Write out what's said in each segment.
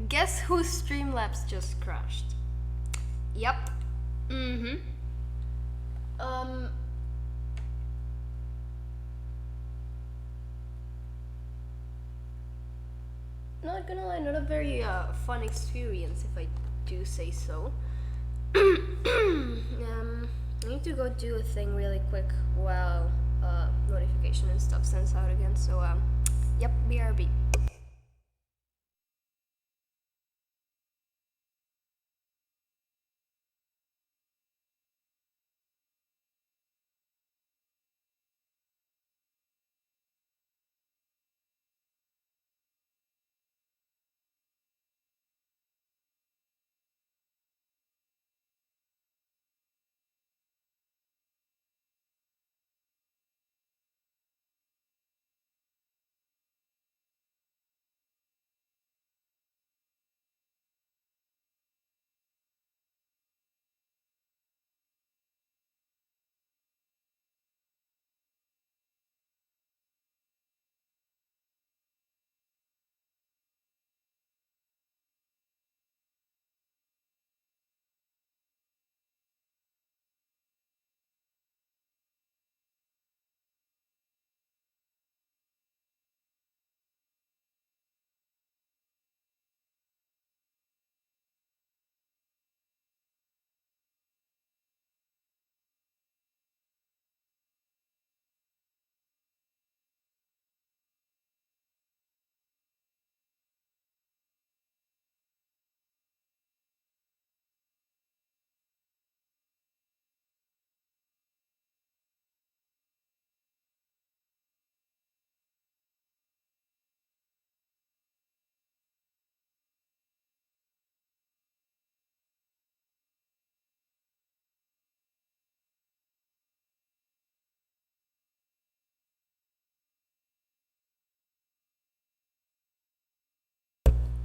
Guess whose Streamlabs just crashed? Yep. Not gonna lie, not a very fun experience if I do say so. I need to go do a thing really quick while notification and stuff sends out again. So yep, BRB.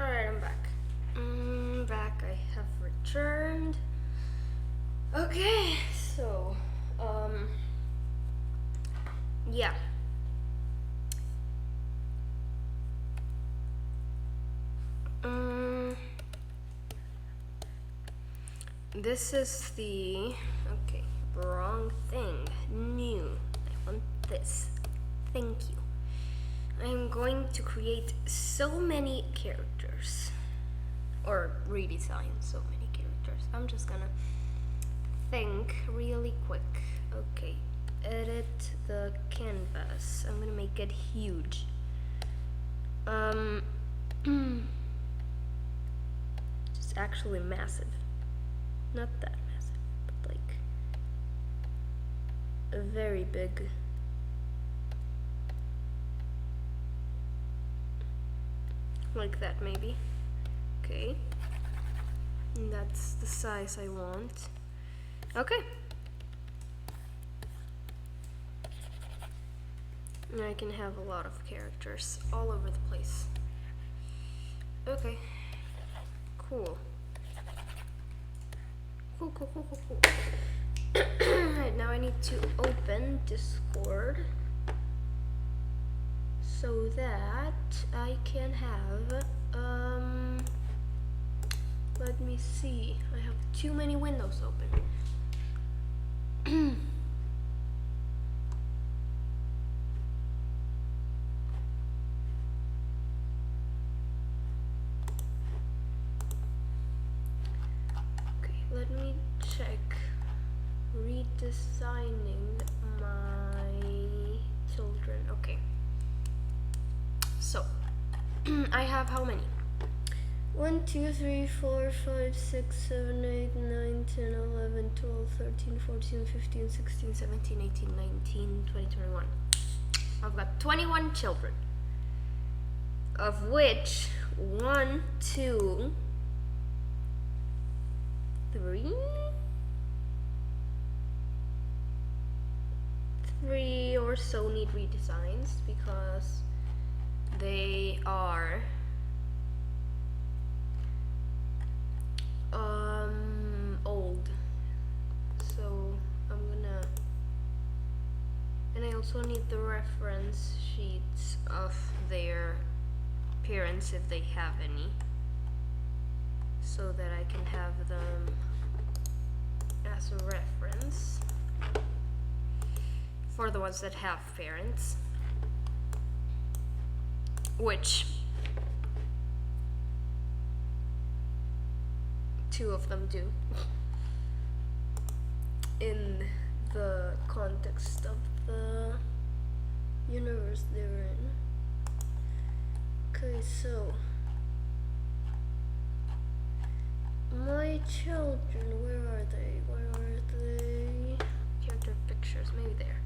Alright, I'm back. I have returned. Okay, so, yeah. This is the, okay, wrong thing, new. I want this. Thank you. I'm going to create so many characters, or redesign so many characters. I'm just gonna think really quick. Okay, edit the canvas. I'm gonna make it huge. It's actually massive. Not that massive, but like a very big. Like that maybe. Okay. And that's the size I want. Okay. And I can have a lot of characters all over the place. Okay. Cool. Cool. Alright, now I need to open Discord so that I can have, let me see, I have too many windows open. Okay, let me check redesigning my children. Okay. So, I have how many? 1, 2, 3, 4, 5, 6, 7, 8, 9, 10, 11, 12, 13, 14, 15, 16, 17, 18, 19, 20, 21. I've got 21 children. Of which 1, 2, 3 or so need redesigns because they are old. So I'm gonna, and I also need the reference sheets of their parents if they have any. so that I can have them as a reference for the ones that have parents, which 2 of them do in the context of the universe they're in. Okay, so my children, where are they? Where are they? Character pictures, maybe there.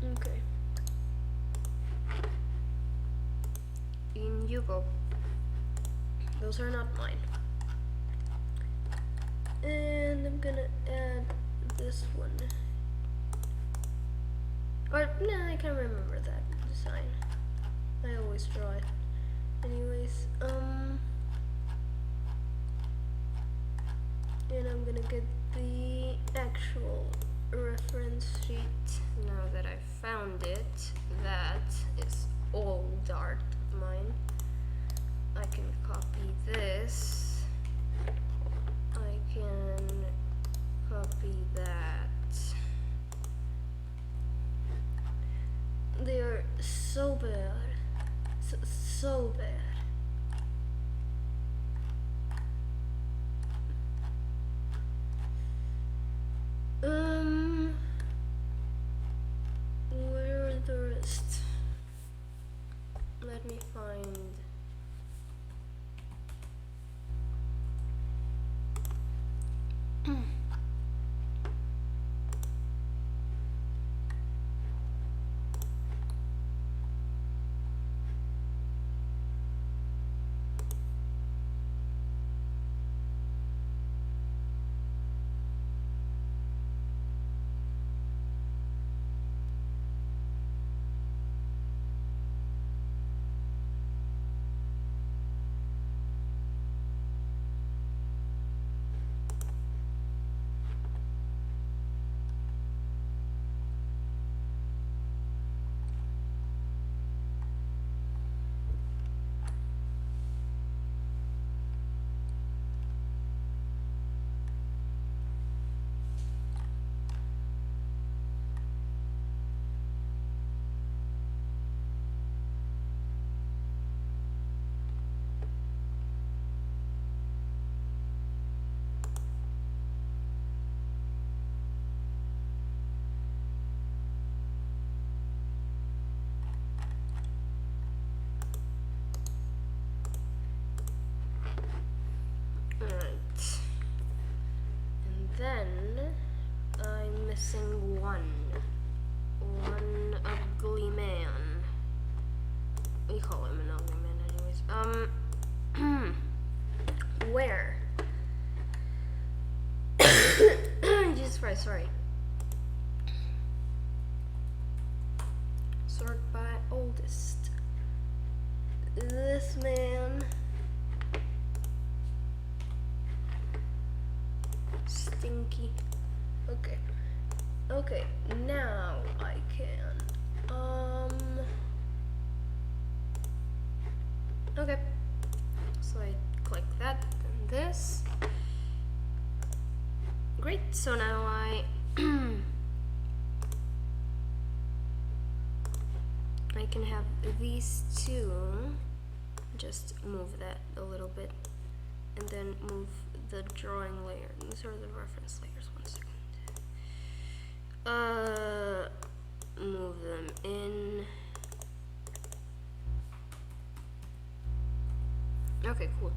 Okay. In you go. Those are not mine. And I'm gonna add this one. Or, nah, I can't remember that design. I always draw it. Anyways, and I'm gonna get the actual reference sheet now that I found it. That is old art of mine. I can copy this. I can copy that. They are so bad. So bad. Where are the rest? Let me find. Then I'm missing one ugly man. We call him an ugly man anyways. Where? Jesus Christ, sorry. Sort by oldest. This man. Stinky. Okay. Okay, now I can. Okay. So I click that and this. Great, so now I I can have these two. Just move that a little bit and then move the drawing layer. These are the reference layers. 1 second. Move them in. Okay, cool.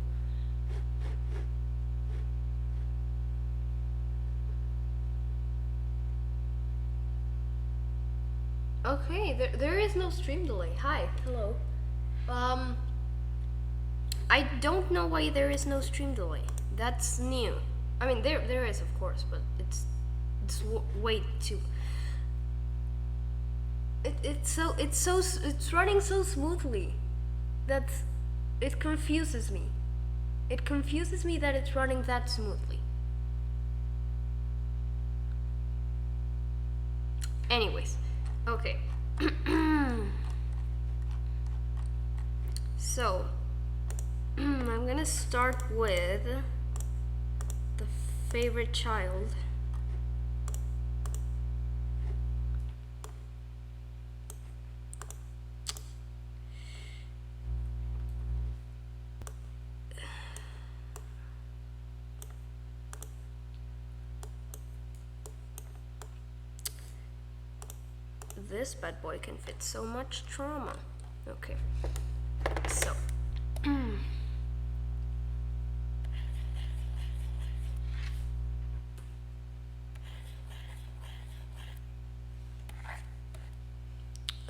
Okay, there is no stream delay. Hi, hello. I don't know why there is no stream delay. That's new. I mean, there is, of course, but it's way too. It's running so smoothly that it confuses me. It confuses me that it's running that smoothly. Anyways, okay. So, I'm gonna start with the favorite child. This bad boy can fit so much trauma. Okay, so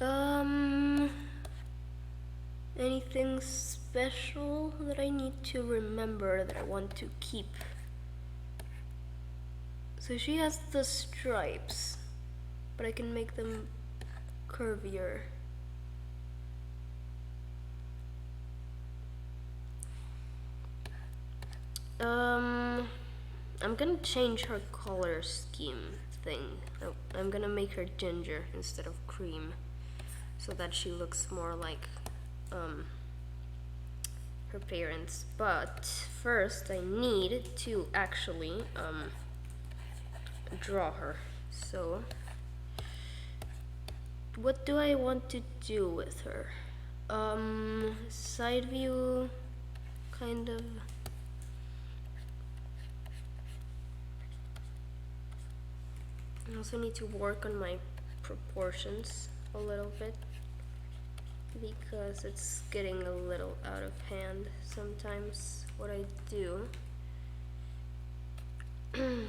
um, anything special that I need to remember that I want to keep? So she has the stripes, but I can make them curvier. I'm gonna change her color scheme thing. I'm gonna make her ginger instead of cream, so that she looks more like her parents. But first, I need to actually draw her. So, what do I want to do with her? Side view, kind of. I also need to work on my proportions a little bit because it's getting a little out of hand sometimes what I do. It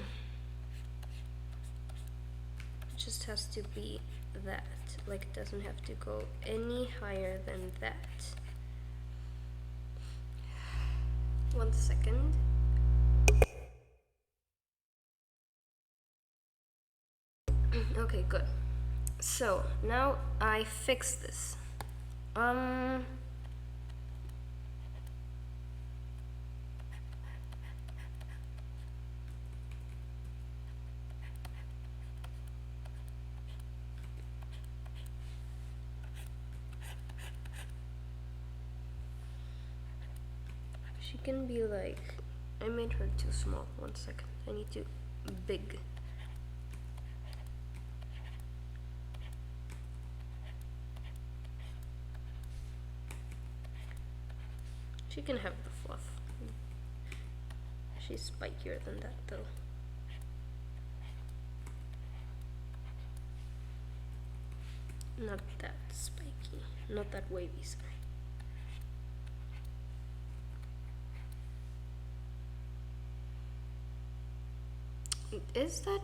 just has to be that, like it doesn't have to go any higher than that. 1 second. Okay, good. So now I fix this. She can be like, I made her too small. 1 second. I need to big. She can have the fluff. She's spikier than that though. Not that spiky. Not that wavy, sorry. Is that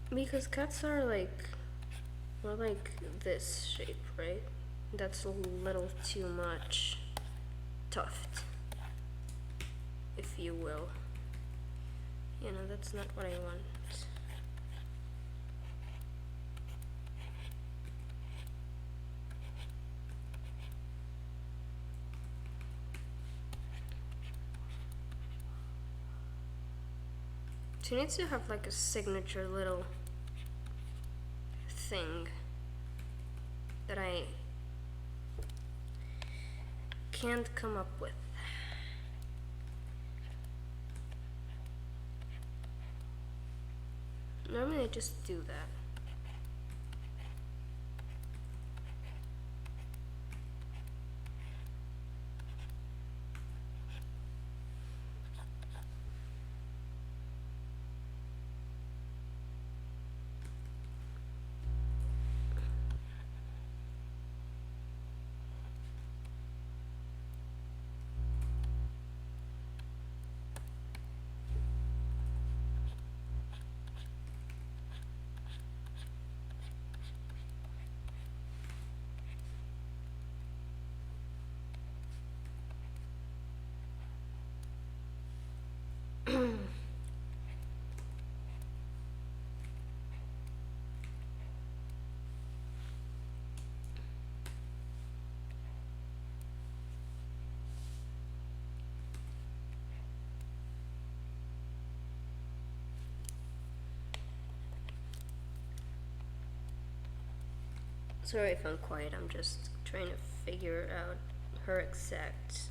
because cats are like more like this shape, right? That's a little too much tuft, if you will. You know, that's not what I want. She needs to have like a signature little thing that I can't come up with. Normally I just do that. Sorry if I'm quiet, I'm just trying to figure out her exact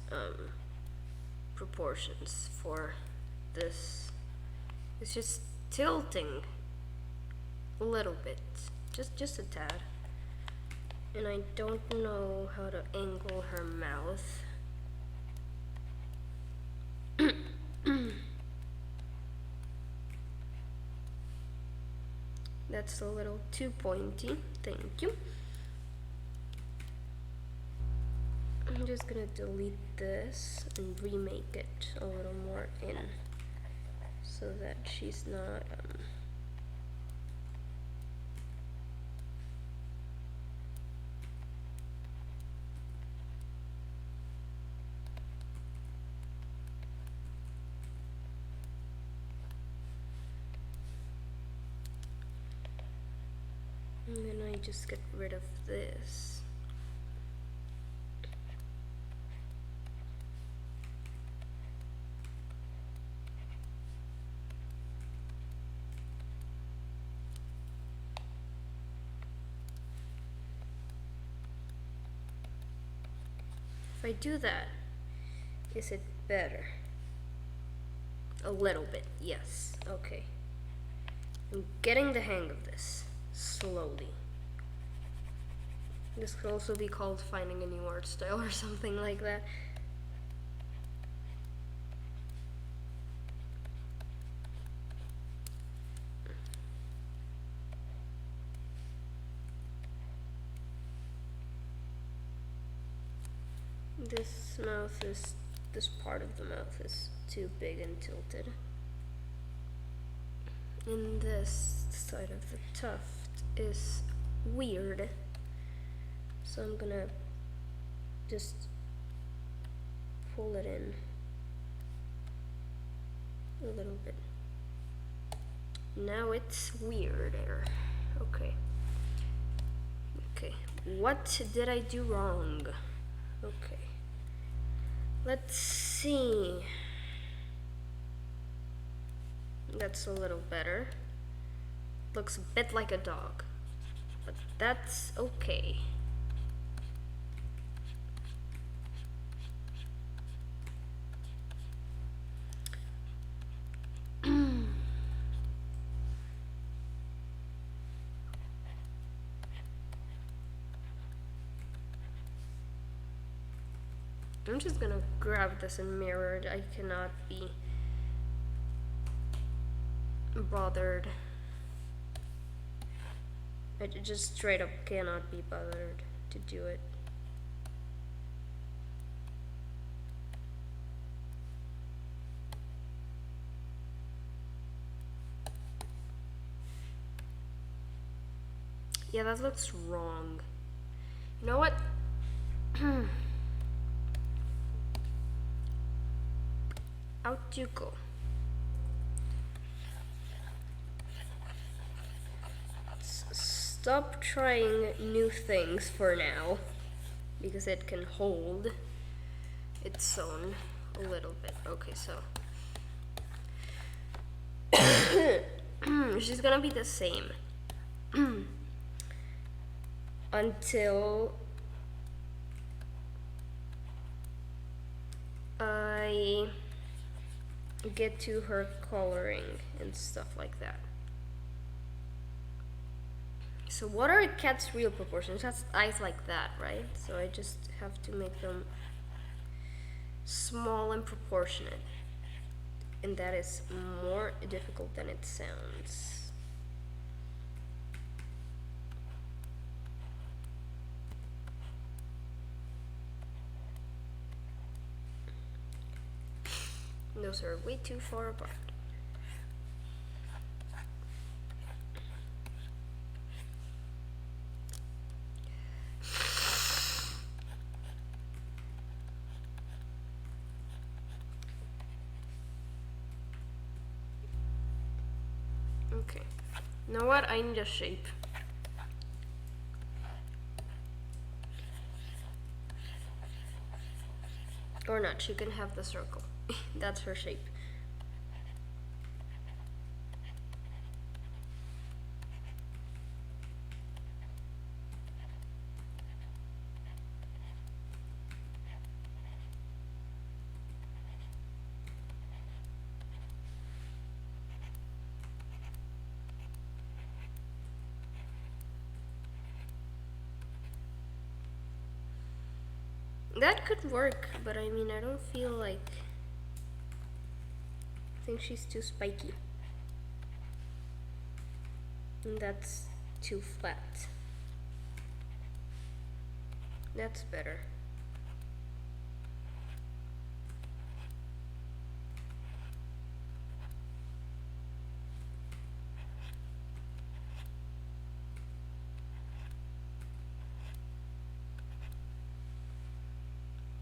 proportions for this. It's just tilting a little bit, just a tad. And I don't know how to angle her mouth. That's a little too pointy, thank you. I'm just gonna delete this and remake it a little more in so that she's not and then I just get rid of this. If I do that, is it better? A little bit, yes. Okay. I'm getting the hang of this slowly. This could also be called finding a new art style or something like that. This part of the mouth is too big and tilted. And this side of the tuft is weird. So I'm gonna just pull it in a little bit. Now it's weirder. Okay. Okay. What did I do wrong? Okay. Let's see. That's a little better. Looks a bit like a dog, but that's okay. I'm just gonna grab this and mirror it. I cannot be bothered. I just straight up cannot be bothered to do it. Yeah, that looks wrong. You know what? Out you go. Stop trying new things for now, because it can hold its own a little bit. Okay, so she's gonna be the same until I get to her coloring and stuff like that. So what are a cat's real proportions? That's eyes like that, right? So I just have to make them small and proportionate. And that is more difficult than it sounds. Those are way too far apart. Okay. You know what? I need a shape. Or not, she can have the circle. That's her shape. That could work, but I mean, I don't feel like... I think she's too spiky. And that's too flat. That's better.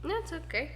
That's okay.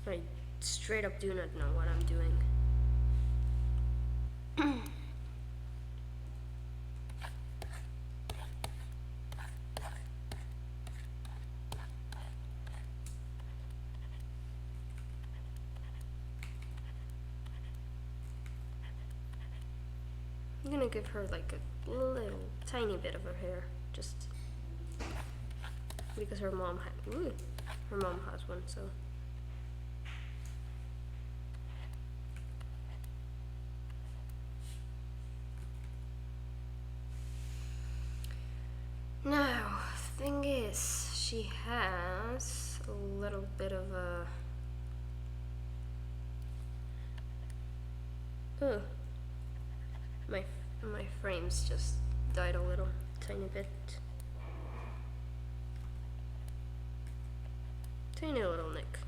I straight up do not know what I'm doing. I'm gonna give her like a little tiny bit of her hair, just because her mom has one, so. Now, thing is, she has a little bit of a... Oh, my frames just died a little, tiny bit. Tiny little nick.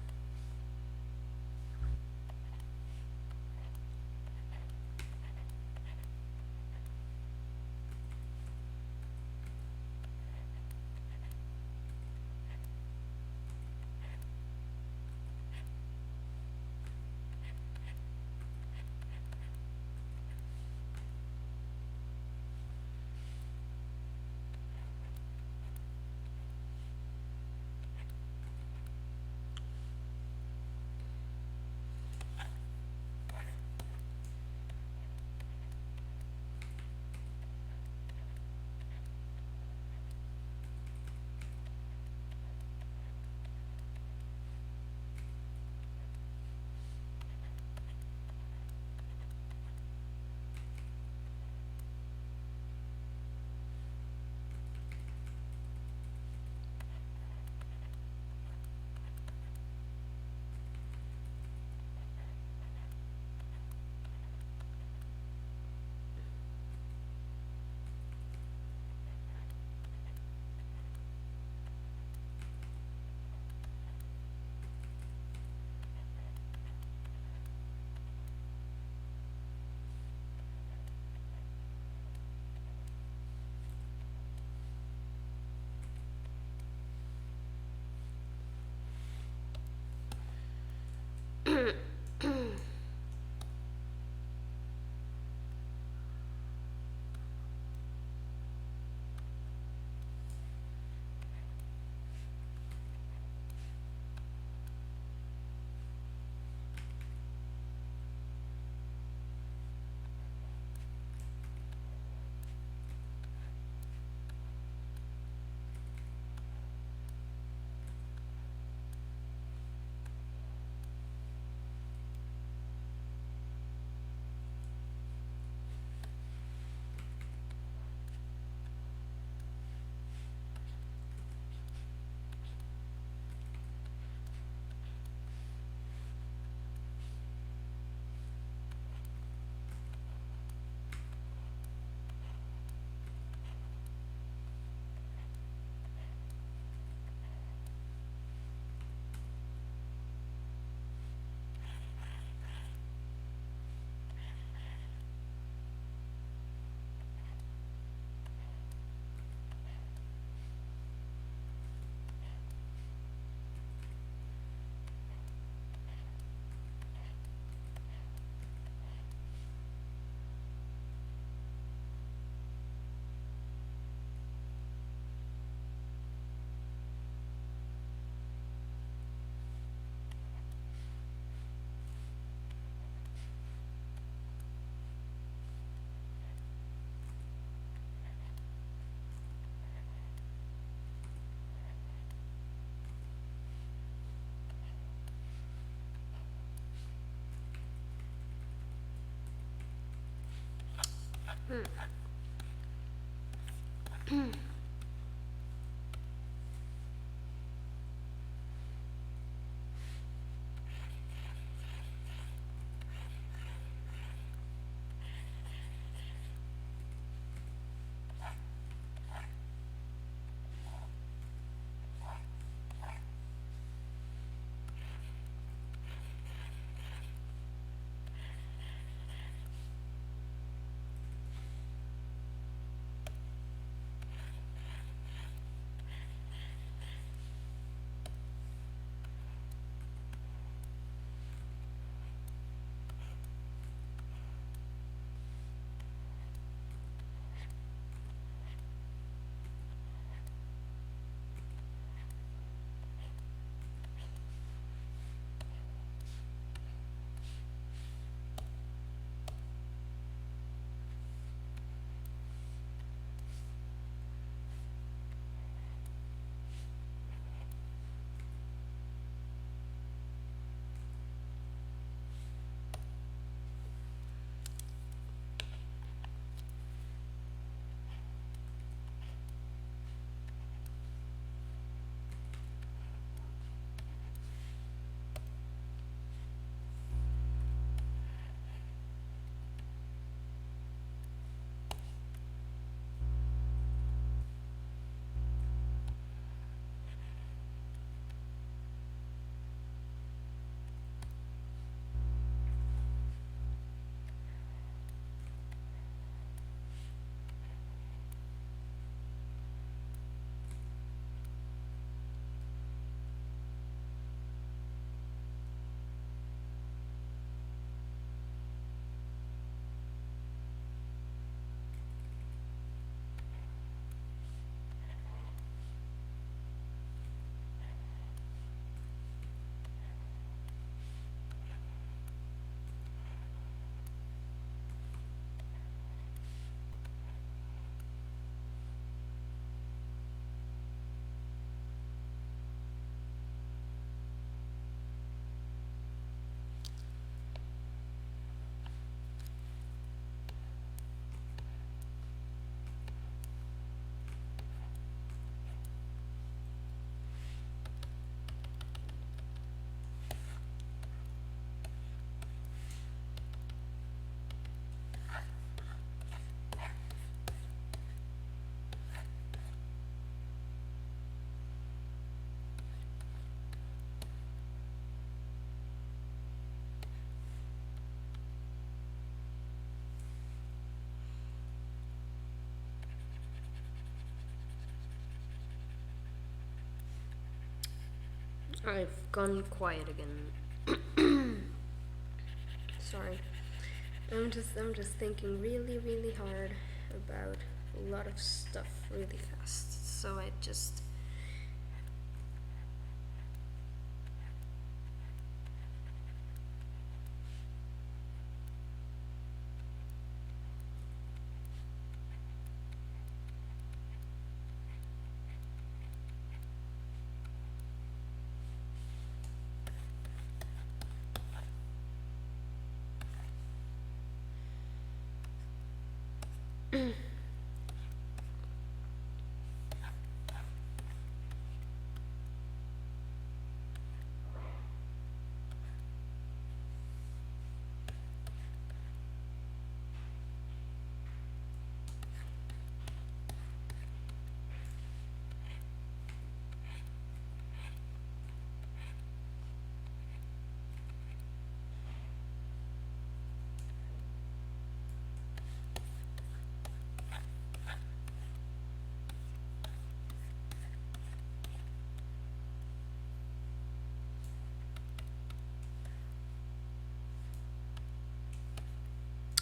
I've gone quiet again. Sorry. I'm just thinking really hard about a lot of stuff really fast. So I just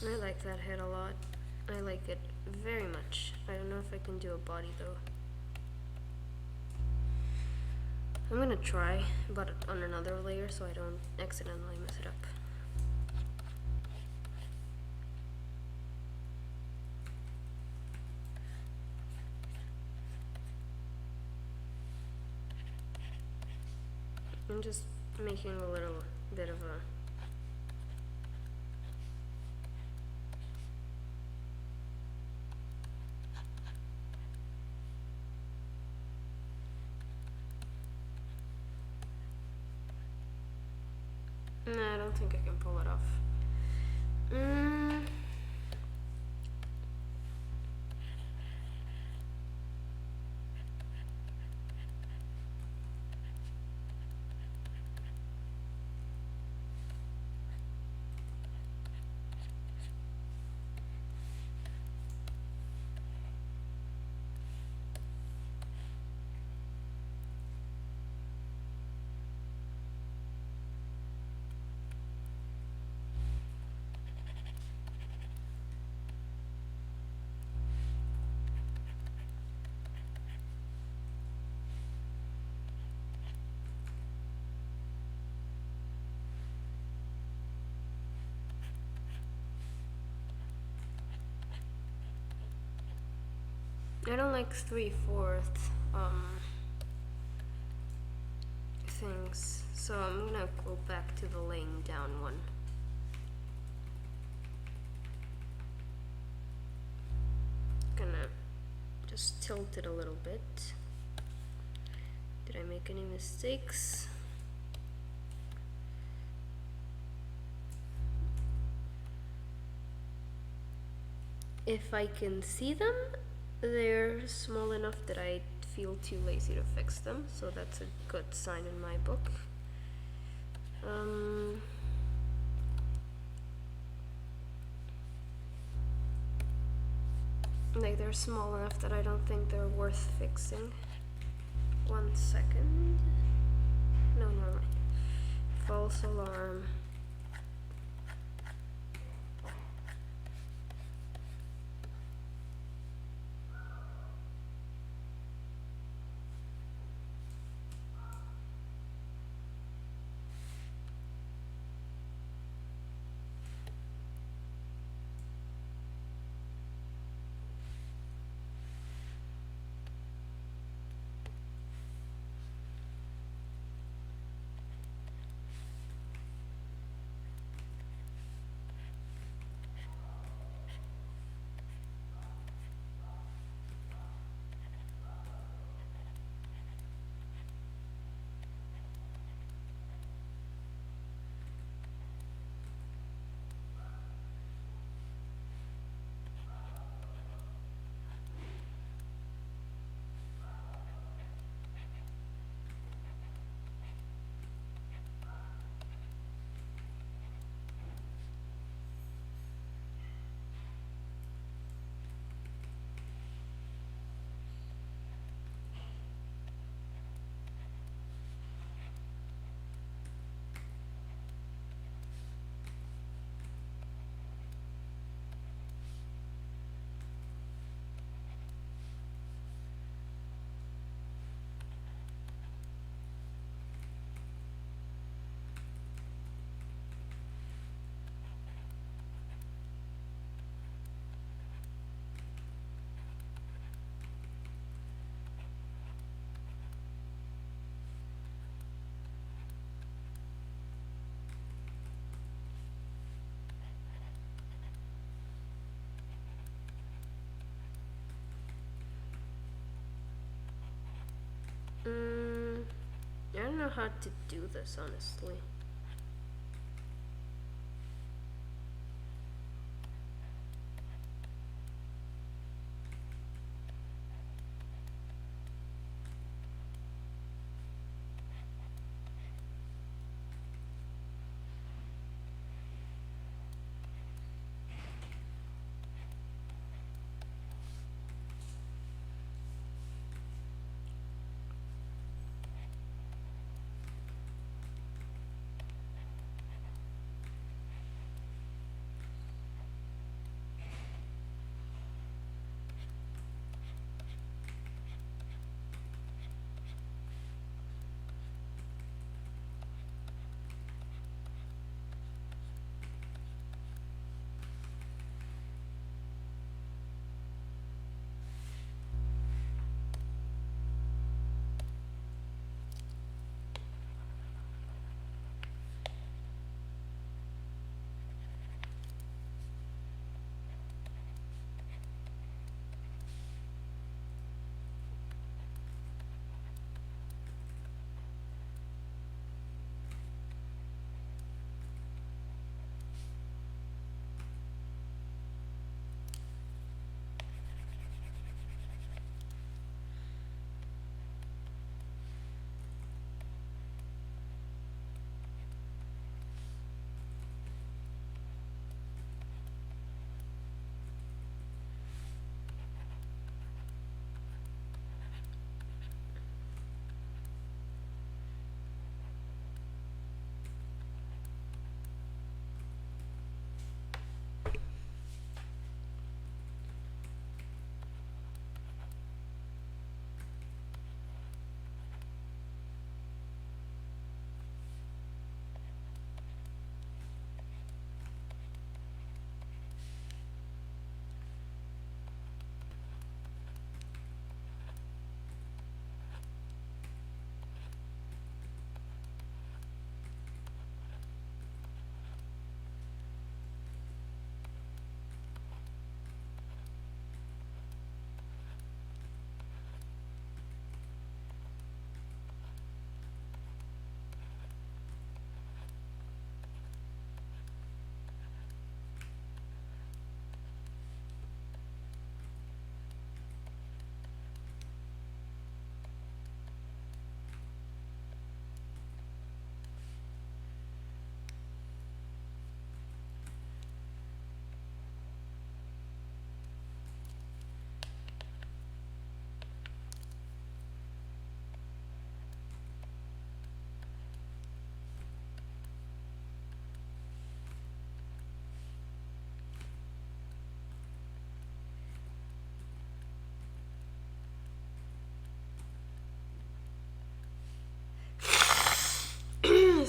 I like that head a lot. I like it very much. I don't know if I can do a body though. I'm gonna try, but on another layer so I don't accidentally mess it up. I'm just making a little bit of a don't think I can pull it off. I don't like 3/4 things, so I'm gonna go back to the laying down one. Gonna just tilt it a little bit. Did I make any mistakes? If I can see them, they're small enough that I feel too lazy to fix them, so that's a good sign in my book. Like, they're small enough that I don't think they're worth fixing. 1 second. No, never mind. False alarm. I don't know how to do this, honestly.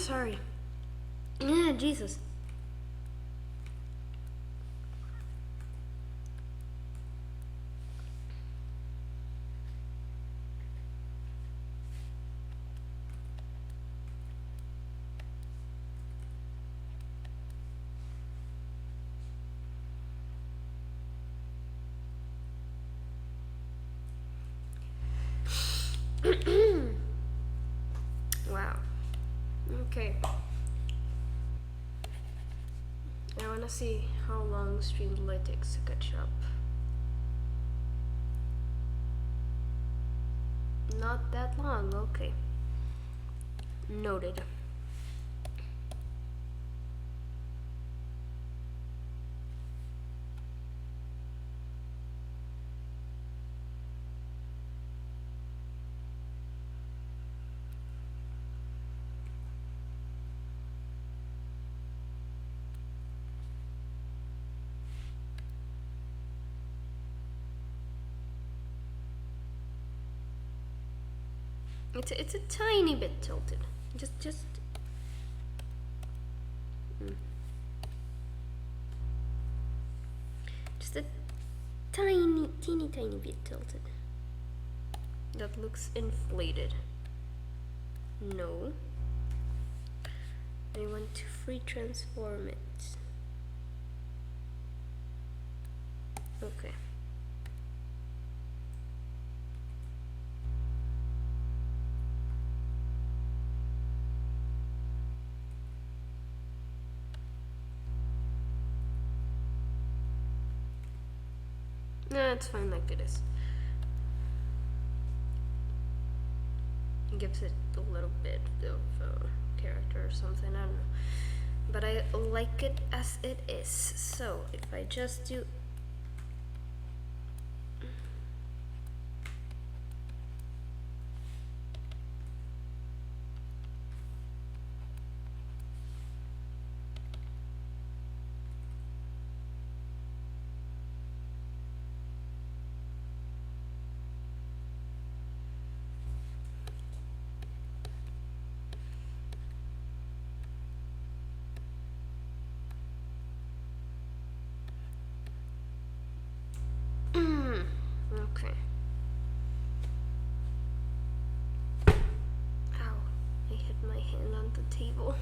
Sorry. Yeah, Jesus. Wow. Okay. I wanna see how long Streamlit takes to catch up. Not that long, okay. Noted. It's a tiny bit tilted. Just just a teeny bit tilted. That looks inflated. No. I want to free transform it. Okay. No, it's fine like it is. It gives it a little bit of character or something, I don't know. But I like it as it is. So if I just do okay. Ow, I hit my hand on the table.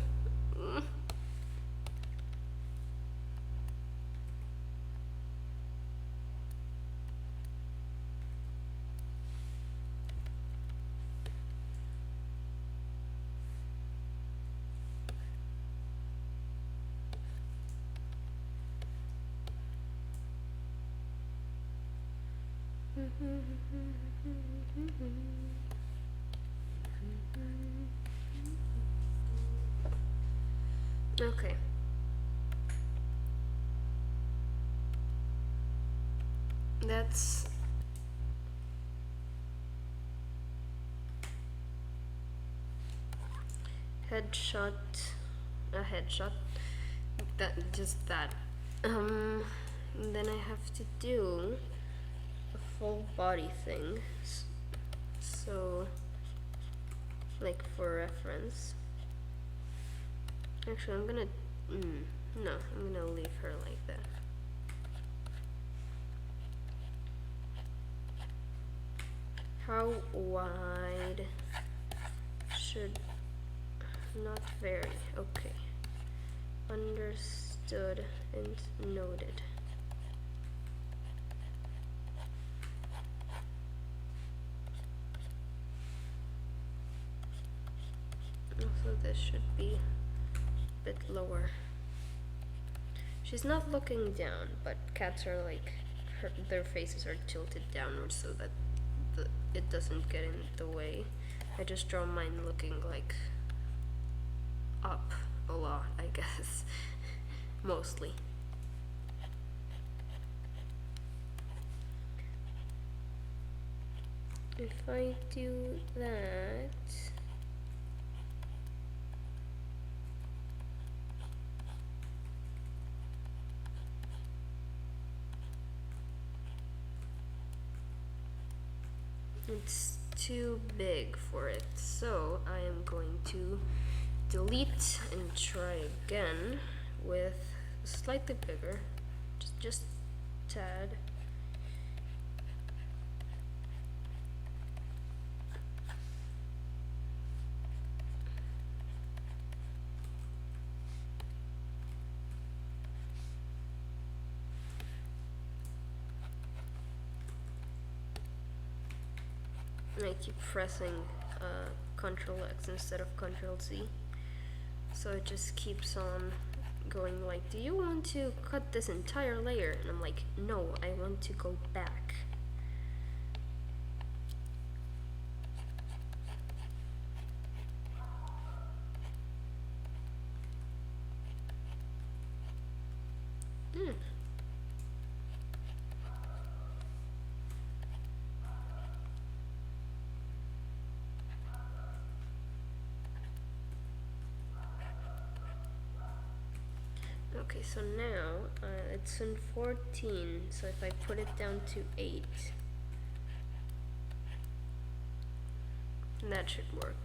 Okay. That's headshot, a headshot. Just that. Then I have to do a full body thing. So, like for reference. Actually, I'm gonna. No, I'm gonna leave her like that. How wide should not vary? Okay. Understood and noted. Also, this should be a bit lower. She's not looking down, but cats are like, their faces are tilted downwards so that it doesn't get in the way. I just draw mine looking like up a lot, I guess. Mostly. If I do that, it's too big for it, so I am going to delete and try again with slightly bigger, just tad. And I keep pressing Control X instead of Control Z, so it just keeps on going like, do you want to cut this entire layer? And I'm like, no, I want to go back. Okay, so now it's in 14, so if I put it down to 8, that should work.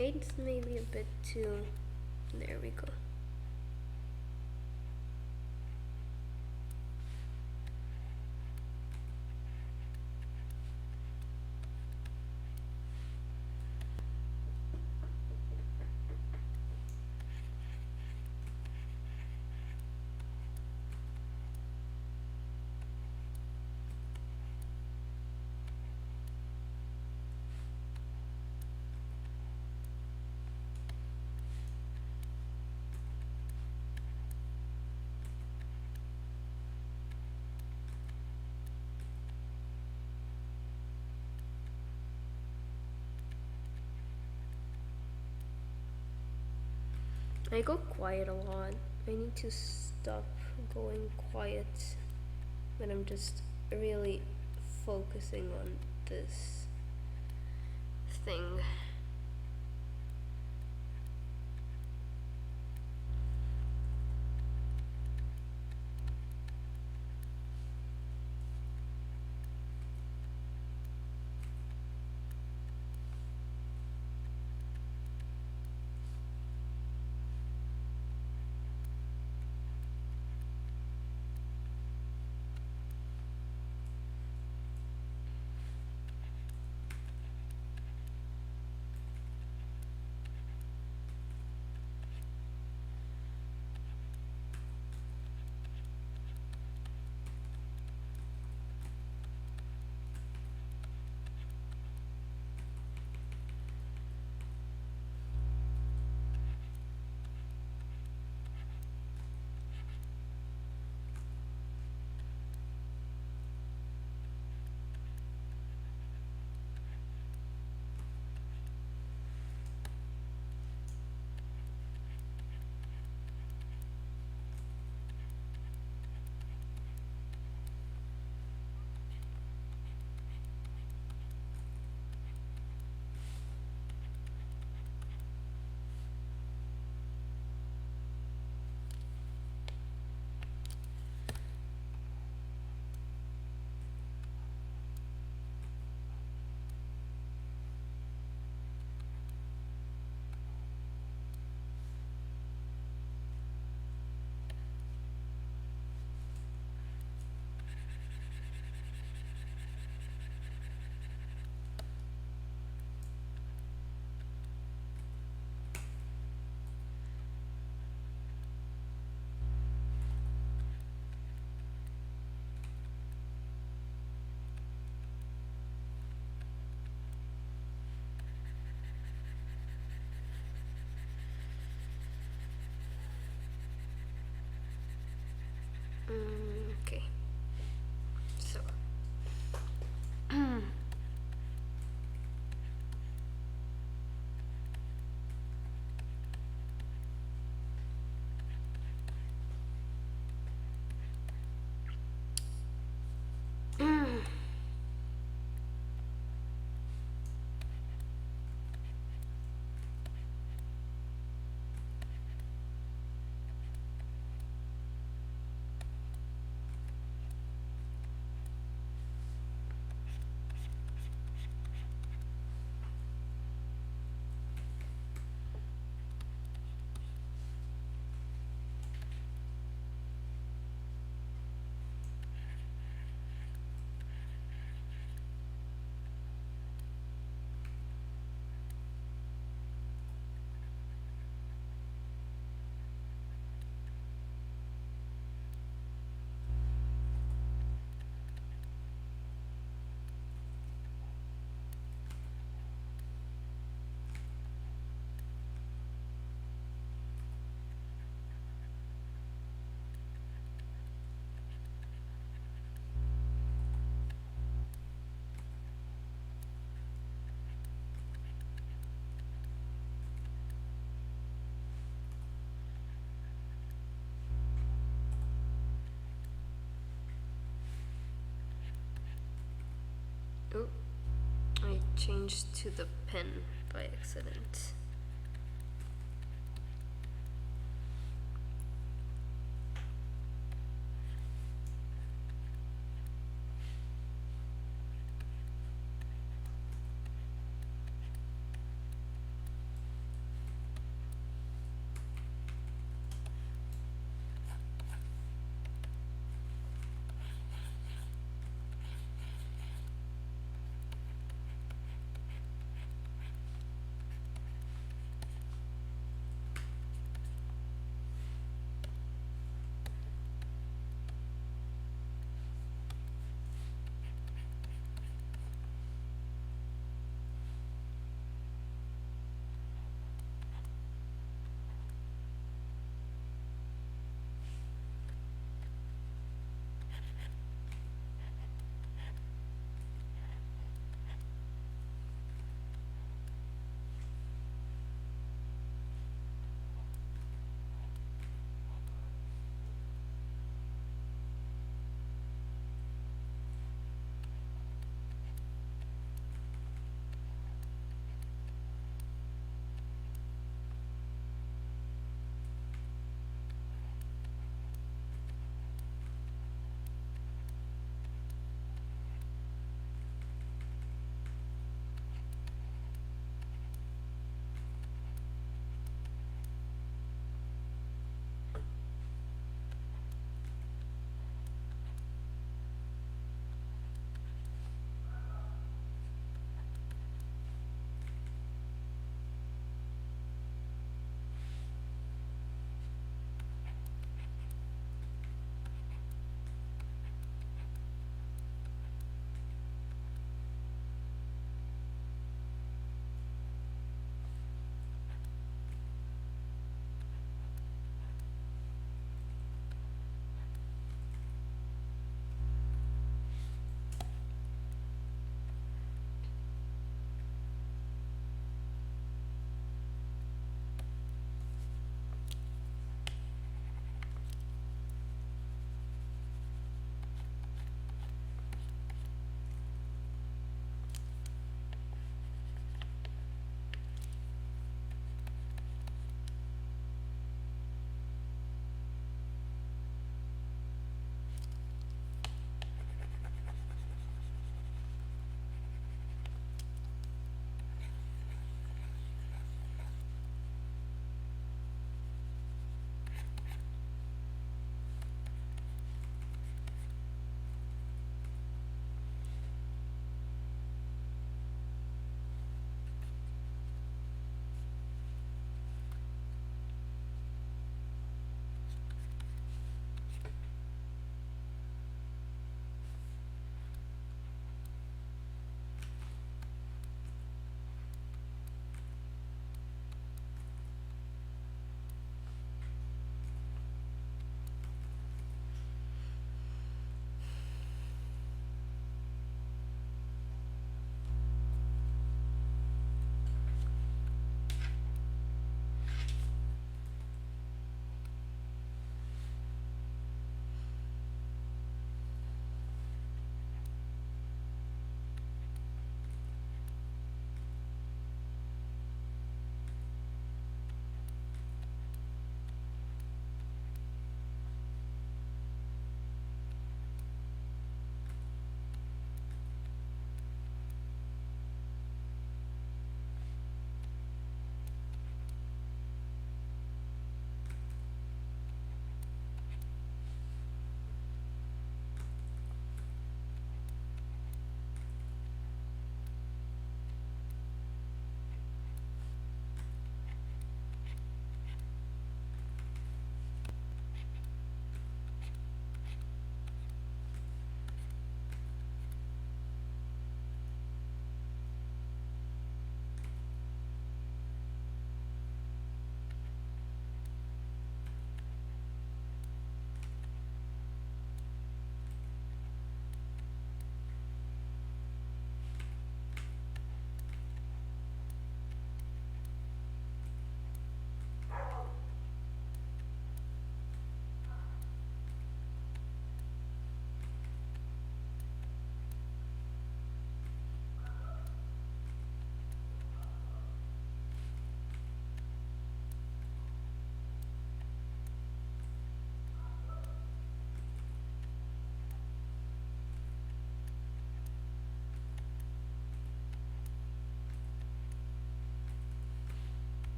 Eight's maybe a bit too. There we go. I go quiet a lot. I need to stop going quiet when I'm just really focusing on this thing. changed to the pen by accident.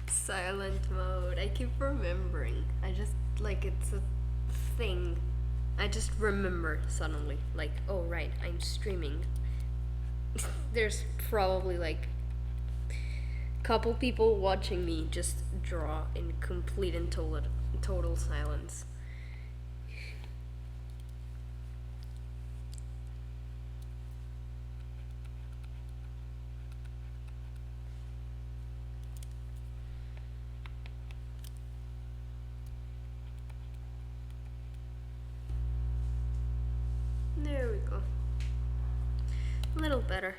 Silent mode. I keep remembering. I just like it's a thing. I just remember suddenly. Like, oh right, I'm streaming. There's probably like couple people watching me just draw in complete and total silence. There we go. A little better.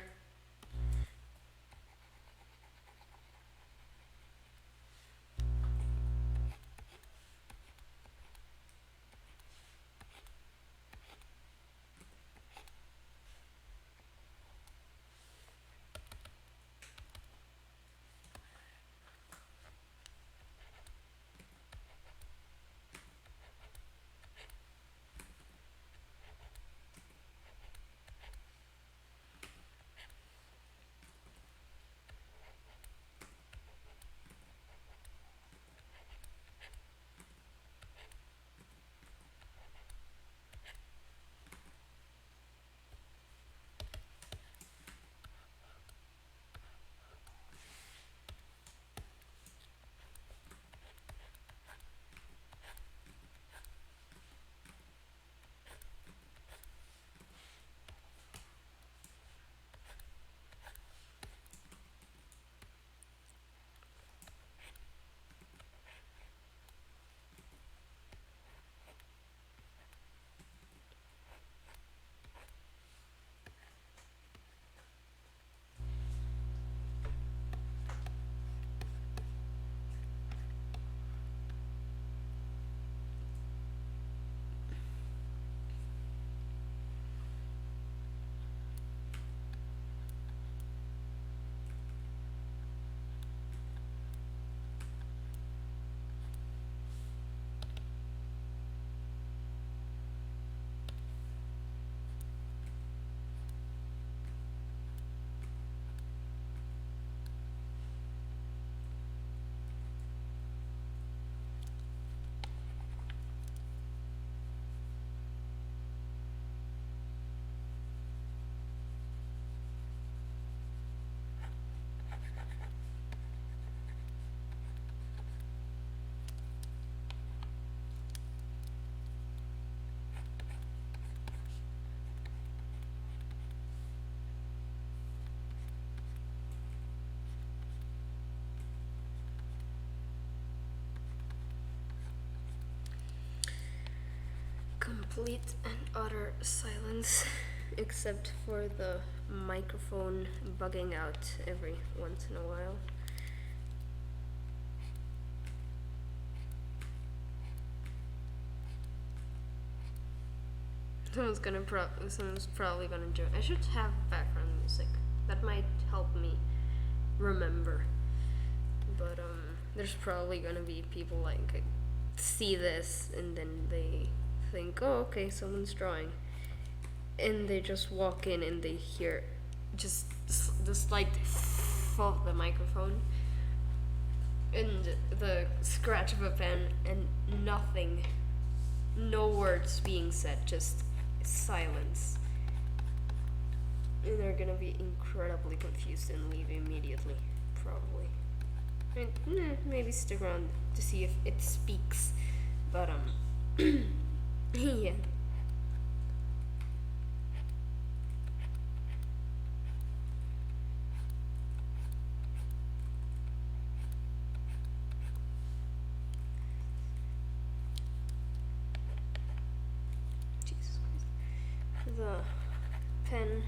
Complete and utter silence, except for the microphone bugging out every once in a while. Someone's probably gonna join. I should have background music. That might help me remember. But there's probably gonna be people like see this and then they think, oh, okay, someone's drawing, and they just walk in and they hear just the slight of the microphone and the scratch of a pen and nothing, no words being said, just silence. And they're gonna be incredibly confused and leave immediately, probably. And maybe stick around to see if it speaks, but yeah. Jesus Christ. The pen.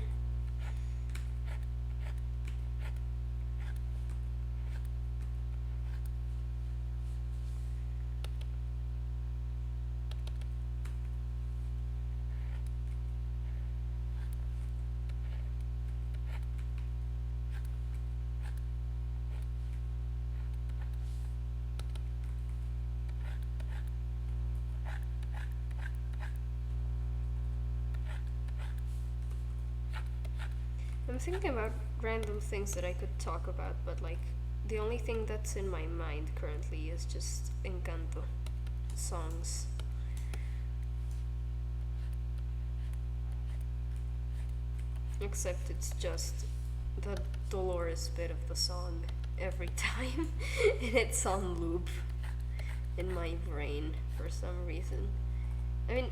I'm thinking about random things that I could talk about, but like The only thing that's in my mind currently is just Encanto songs. Except it's just the Dolores bit of the song every time, and it's on loop in my brain for some reason. I mean,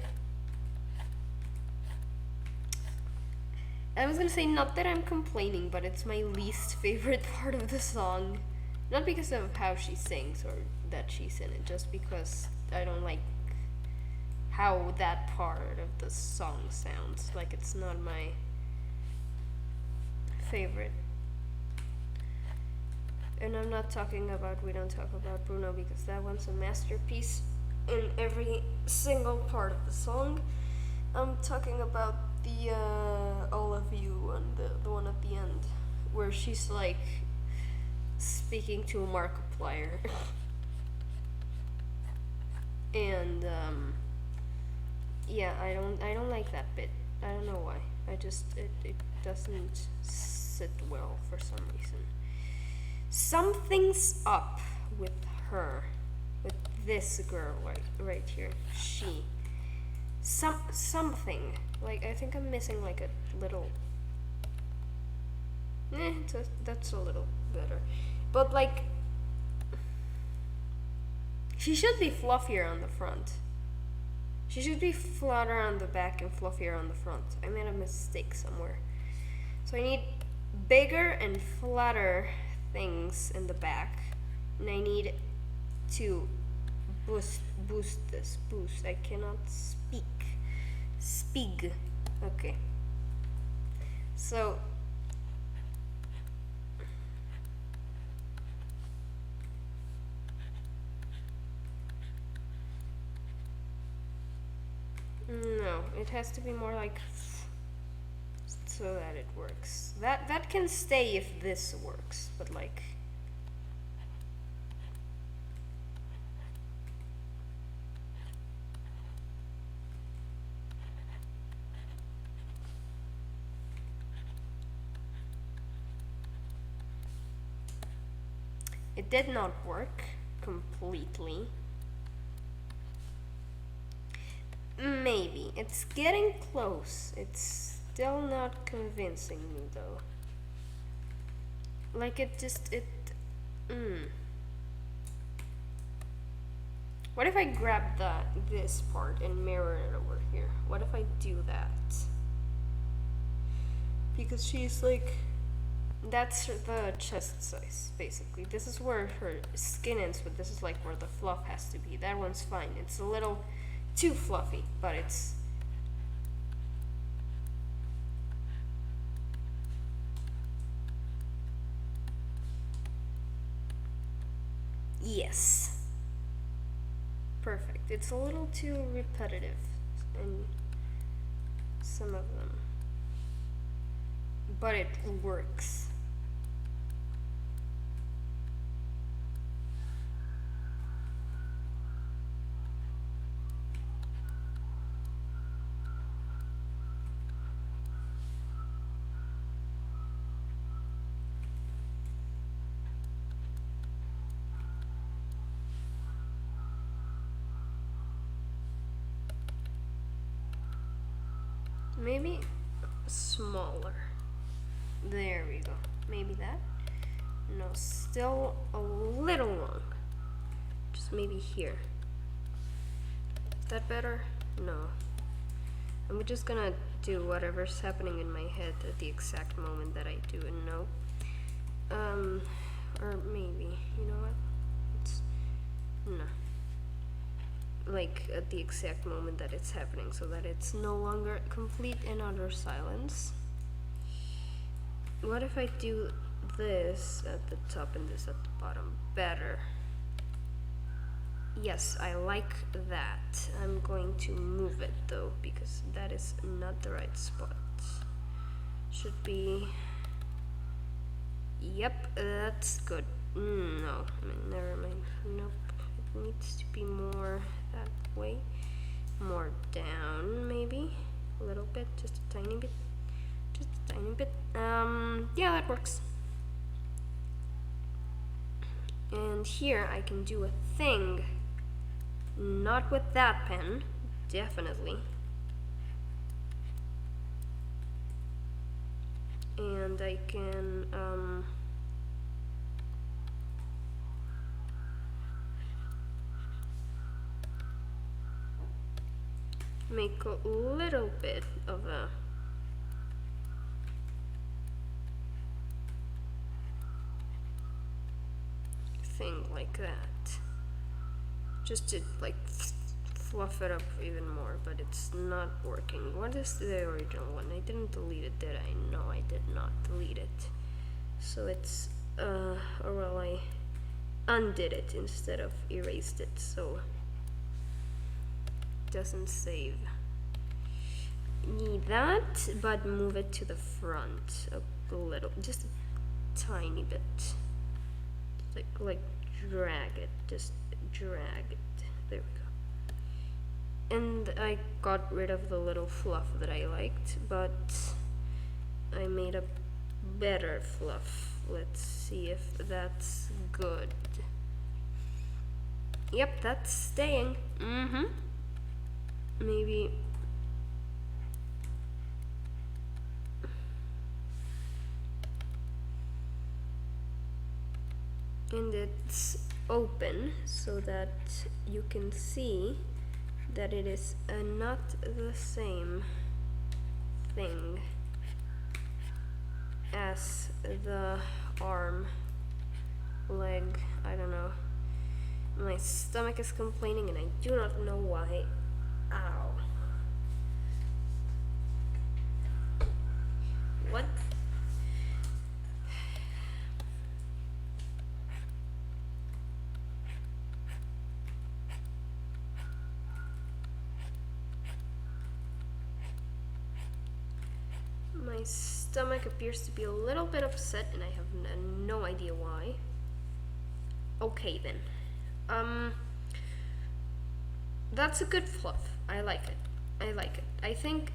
I was gonna say, not that I'm complaining, but it's my least favorite part of the song. Not because of how she sings or that she's in it, just because I don't like how that part of the song sounds. Like, it's not my favorite. And I'm not talking about We Don't Talk About Bruno, because that one's a masterpiece in every single part of the song. I'm talking about the All of You and the one at the end, where she's like speaking to a Markiplier. And yeah, I don't like that bit. I don't know why. I just it doesn't sit well for some reason. Something's up with her, with this girl right here. Something. Like, I think I'm missing like a little. That's a little better. But like, she should be fluffier on the front. She should be flatter on the back and fluffier on the front. I made a mistake somewhere. So I need bigger and flatter things in the back. And I need to boost this. Boost. I cannot speak. Speak. Okay. So no, it has to be more like so that it works. That can stay if this works, but like it did not work completely. Maybe. It's getting close. It's still not convincing me though. Like What if I grab this part and mirror it over here? What if I do that? Because she's like, that's the chest size, basically. This is where her skin ends, but this is like where the fluff has to be. That one's fine. It's a little too fluffy, but it's yes. Perfect. It's a little too repetitive in some of them, but it works. Maybe smaller. There we go. Maybe that. No, still a little long. Just maybe here. Is that better? No. I'm just gonna do whatever's happening in my head at the exact moment that I do it. No. Or maybe, you know what? It's no. Like at the exact moment that it's happening, so that it's no longer complete and utter silence. What if I do this at the top and this at the bottom? Better. Yes, I like that. I'm going to move it though, because that is not the right spot. Should be. Yep, that's good. No, never mind. Nope. It needs to be more that way. More down, maybe. A little bit, just a tiny bit. Just a tiny bit. Yeah, that works. And here I can do a thing. Not with that pen, definitely. And I can make a little bit of a thing like that, just to like fluff it up even more, but it's not working. What is the original one? I didn't delete it, did I? No, I did not delete it. So it's or well, I undid it instead of erased it, so it doesn't save. Need that, but move it to the front a little, just a tiny bit. Like drag it, just drag it. There we go. And I got rid of the little fluff that I liked, but I made a better fluff. Let's see if that's good. Yep, that's staying. Maybe and it's open so that you can see that it is not the same thing as the arm, leg, I don't know. My stomach is complaining and I do not know why. Ow. What? My stomach appears to be a little bit upset and I have no idea why. Okay then. That's a good fluff. I like it. I like it. I think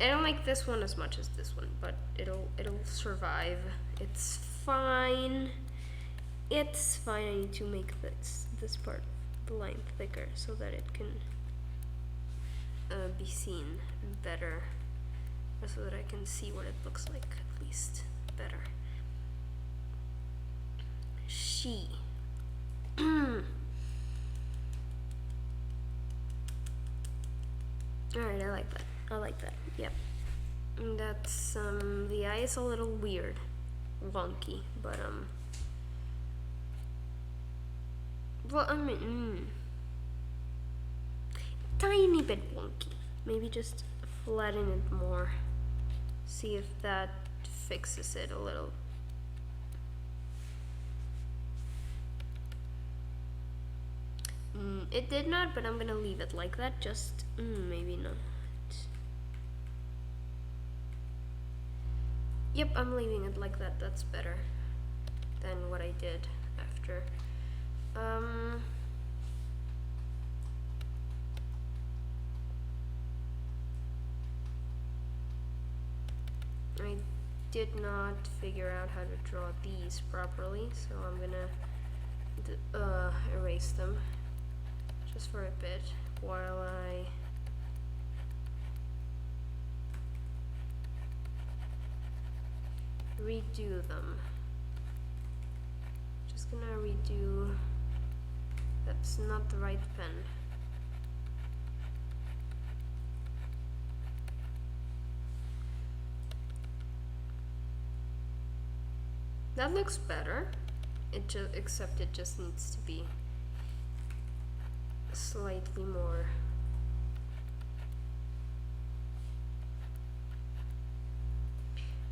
I don't like this one as much as this one, but it'll survive. It's fine. It's fine. I need to make this part, the line, thicker so that it can be seen better, so that I can see what it looks like at least better. She. Alright, I like that. I like that. Yep. And that's the eye is a little weird, wonky, but well, I mean, tiny bit wonky. Maybe just flatten it more. See if that fixes it a little. It did not, but I'm gonna leave it like that. Just maybe not. Yep, I'm leaving it like that. That's better than what I did after. I did not figure out how to draw these properly, so I'm gonna erase them just for a bit while I redo them. Just gonna redo. That's not the right pen. That looks better. Except it just needs to be slightly more.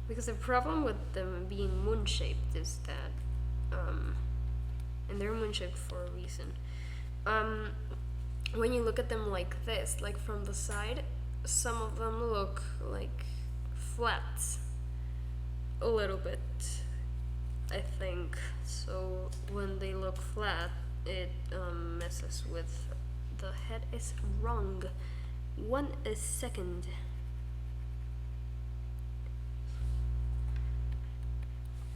Because the problem with them being moon-shaped is that, and they're moon-shaped for a reason. When you look at them like this, like from the side, some of them look like flat, a little bit, I think. So when they look flat, it messes with the head. Is wrong. 1 second.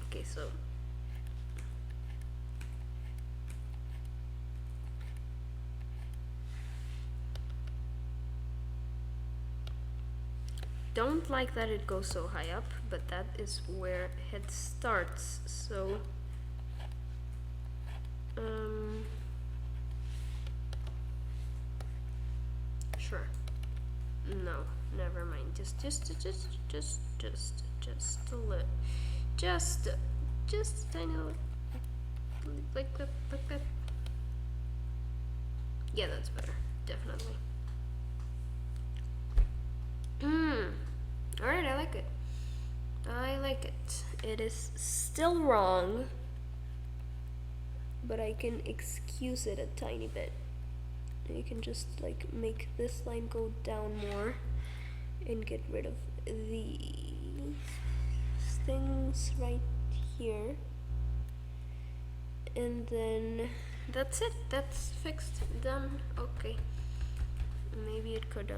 Okay, so don't like that it goes so high up, but that is where it starts. So sure. No, never mind. Just a little, just a tiny little, like that, like that. Yeah, that's better, definitely. All right, I like it. I like it. It is still wrong, but I can excuse it a tiny bit. You can just like make this line go down more and get rid of these things right here, and then that's it. That's fixed. Done. Okay. Maybe it could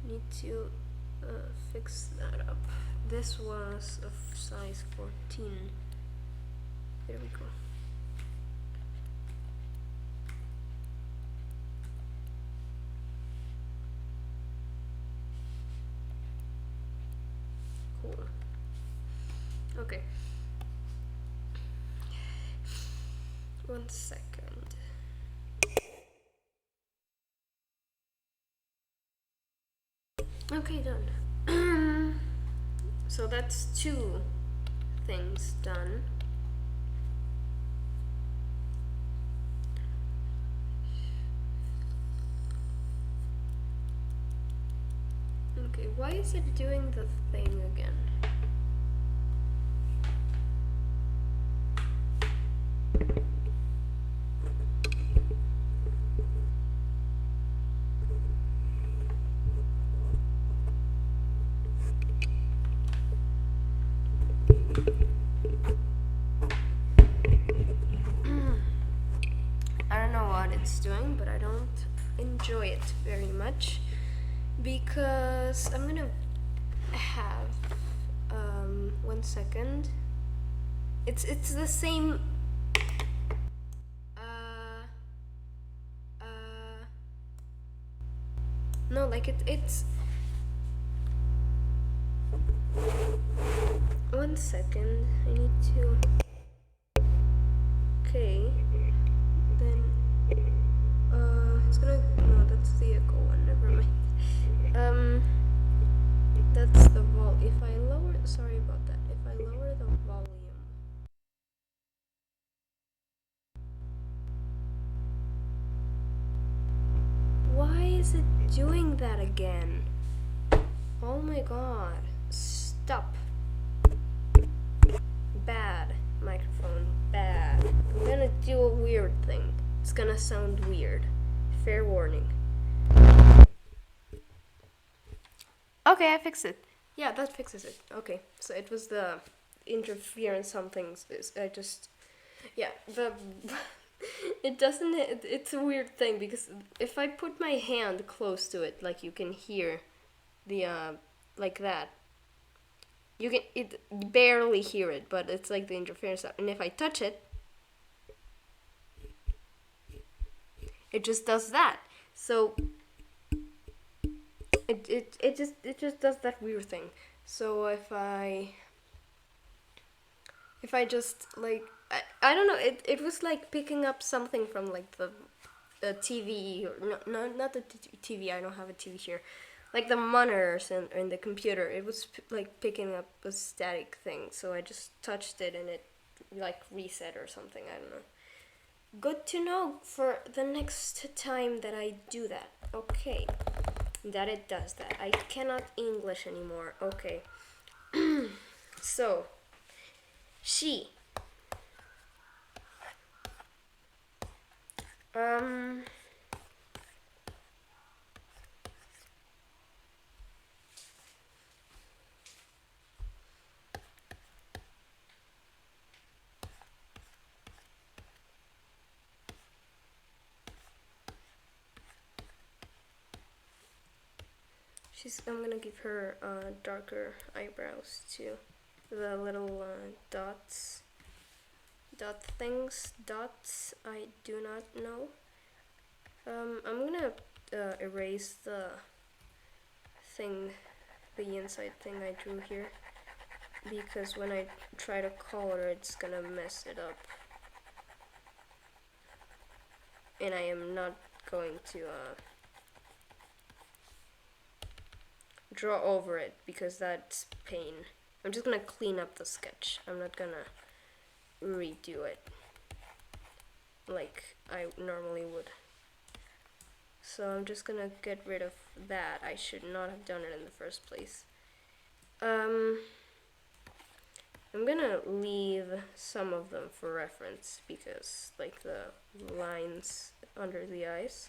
need to fix that up. This was of size 14. There we go. Cool. Okay. 1 second. Okay, done. So that's 2 things done. Okay, why is it doing the thing again? I don't know what it's doing, but I don't enjoy it very much because I'm gonna have 1 second. It's the same. No, like it's 1 second. I need to. Okay. Then it's gonna. No, that's the echo one. Never mind. That's the vol. If I lower. Sorry about that. If I lower the volume. Why is it doing that again? Oh my god. Stop. Bad. Microphone. Bad. I'm gonna do a weird thing. It's gonna sound weird. Fair warning. Okay, I fixed it. Yeah, that fixes it. Okay, so it was the interference something. I just, yeah, the it doesn't. It's a weird thing because if I put my hand close to it, like you can hear the like that. You can barely hear it, but it's like the interference. And if I touch it, it just does that. So it just does that weird thing. So if I just like I don't know, it was like picking up something from like the TV, or no, not the TV. I don't have a TV here. Like the monitors and the computer, it was like picking up a static thing. So I just touched it and it like reset or something. I don't know. Good to know for the next time that I do that. Okay, that it does that. I cannot English anymore. Okay. So she I'm gonna give her darker eyebrows too. The little dot things, dots, I do not know. I'm gonna erase the inside thing I drew here, because when I try to color it's gonna mess it up. And I am not going to draw over it because that's pain. I'm just gonna clean up the sketch. I'm not gonna redo it like I normally would. So I'm just gonna get rid of that. I should not have done it in the first place. I'm gonna leave some of them for reference because like the lines under the eyes,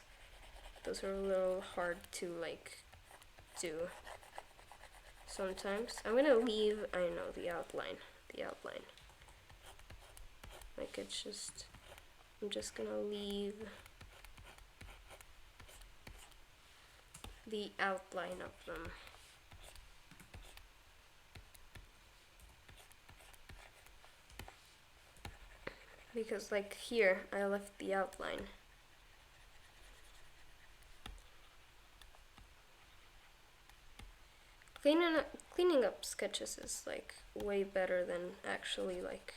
those are a little hard to like do sometimes. I'm gonna leave, I know, the outline. Like it's just, I'm just gonna leave the outline of them. Because like here, I left the outline. Cleaning up sketches is like way better than actually like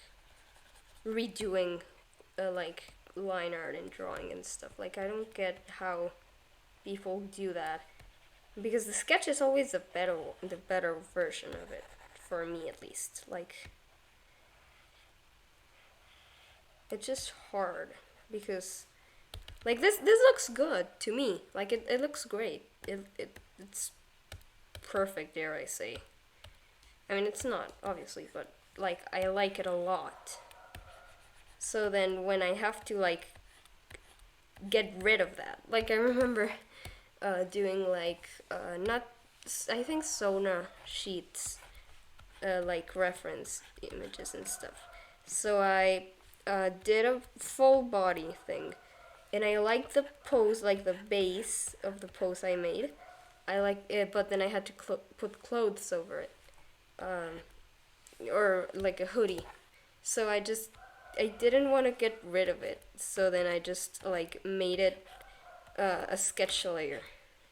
redoing like line art and drawing and stuff. Like I don't get how people do that, because the sketch is always the better version of it, for me at least. Like it's just hard because like this looks good to me. Like it looks great. It's perfect, dare I say. I mean, it's not obviously, but like I like it a lot. So then when I have to like get rid of that, like I remember doing like not, I think Sona sheets, like reference images and stuff. So I did a full body thing, and I liked the pose, like the base of the pose I made. I liked it, but then I had to put clothes over it, or like a hoodie. So I didn't want to get rid of it. So then I just like made it a sketch layer,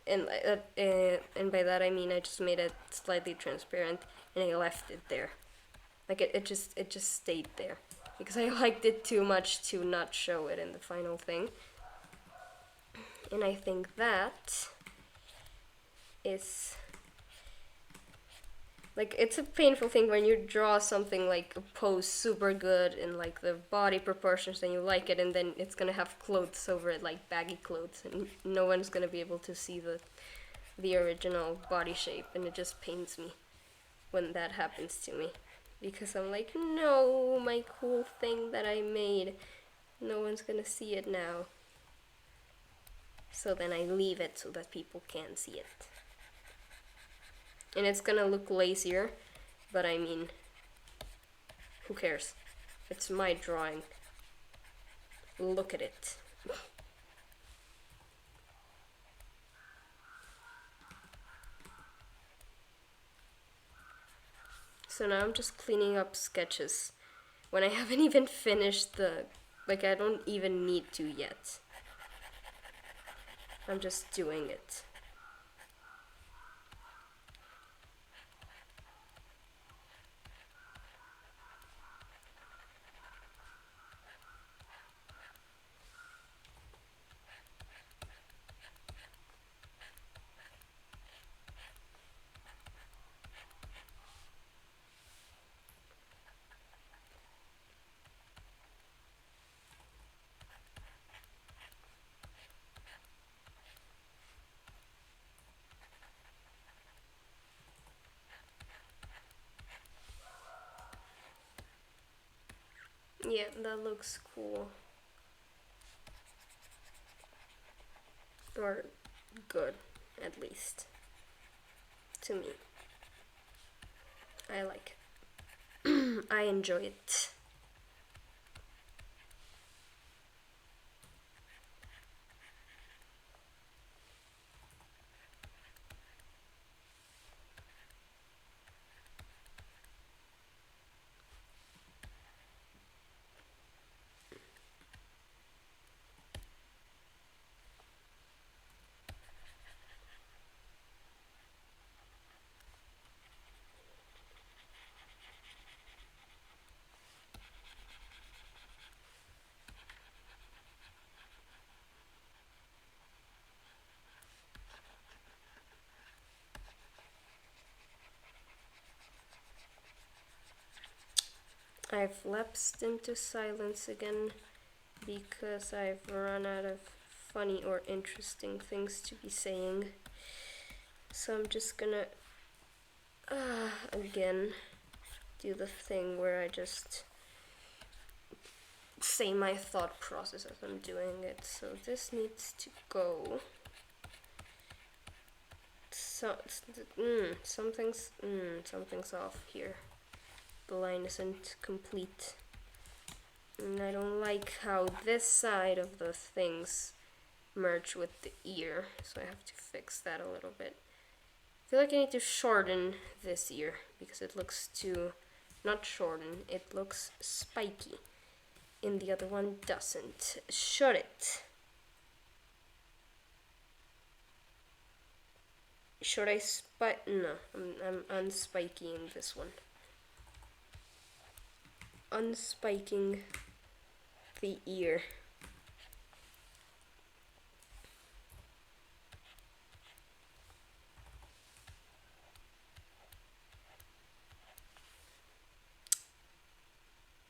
and by that I mean I just made it slightly transparent, and I left it there. Like it just stayed there because I liked it too much to not show it in the final thing. And I think that is like, it's a painful thing when you draw something like a pose super good and like the body proportions and you like it, and then it's gonna have clothes over it, like baggy clothes, and no one's gonna be able to see the original body shape, and it just pains me when that happens to me, because I'm like, no, my cool thing that I made, no one's gonna see it now. So then I leave it so that people can see it. And it's gonna look lazier, but I mean, who cares? It's my drawing. Look at it. So now I'm just cleaning up sketches when I haven't even finished like I don't even need to yet. I'm just doing it. Yeah, that looks cool. Or good, at least. To me. I like it. I enjoy it. I've lapsed into silence again because I've run out of funny or interesting things to be saying. So I'm just gonna again do the thing where I just say my thought process as I'm doing it. So this needs to go. So something's off here. The line isn't complete. And I don't like how this side of the things merge with the ear, so I have to fix that a little bit. I feel like I need to shorten this ear because it looks too, not shorten, it looks spiky. And the other one doesn't. Should it? Should I no, I'm unspiking this one. Unspiking the ear.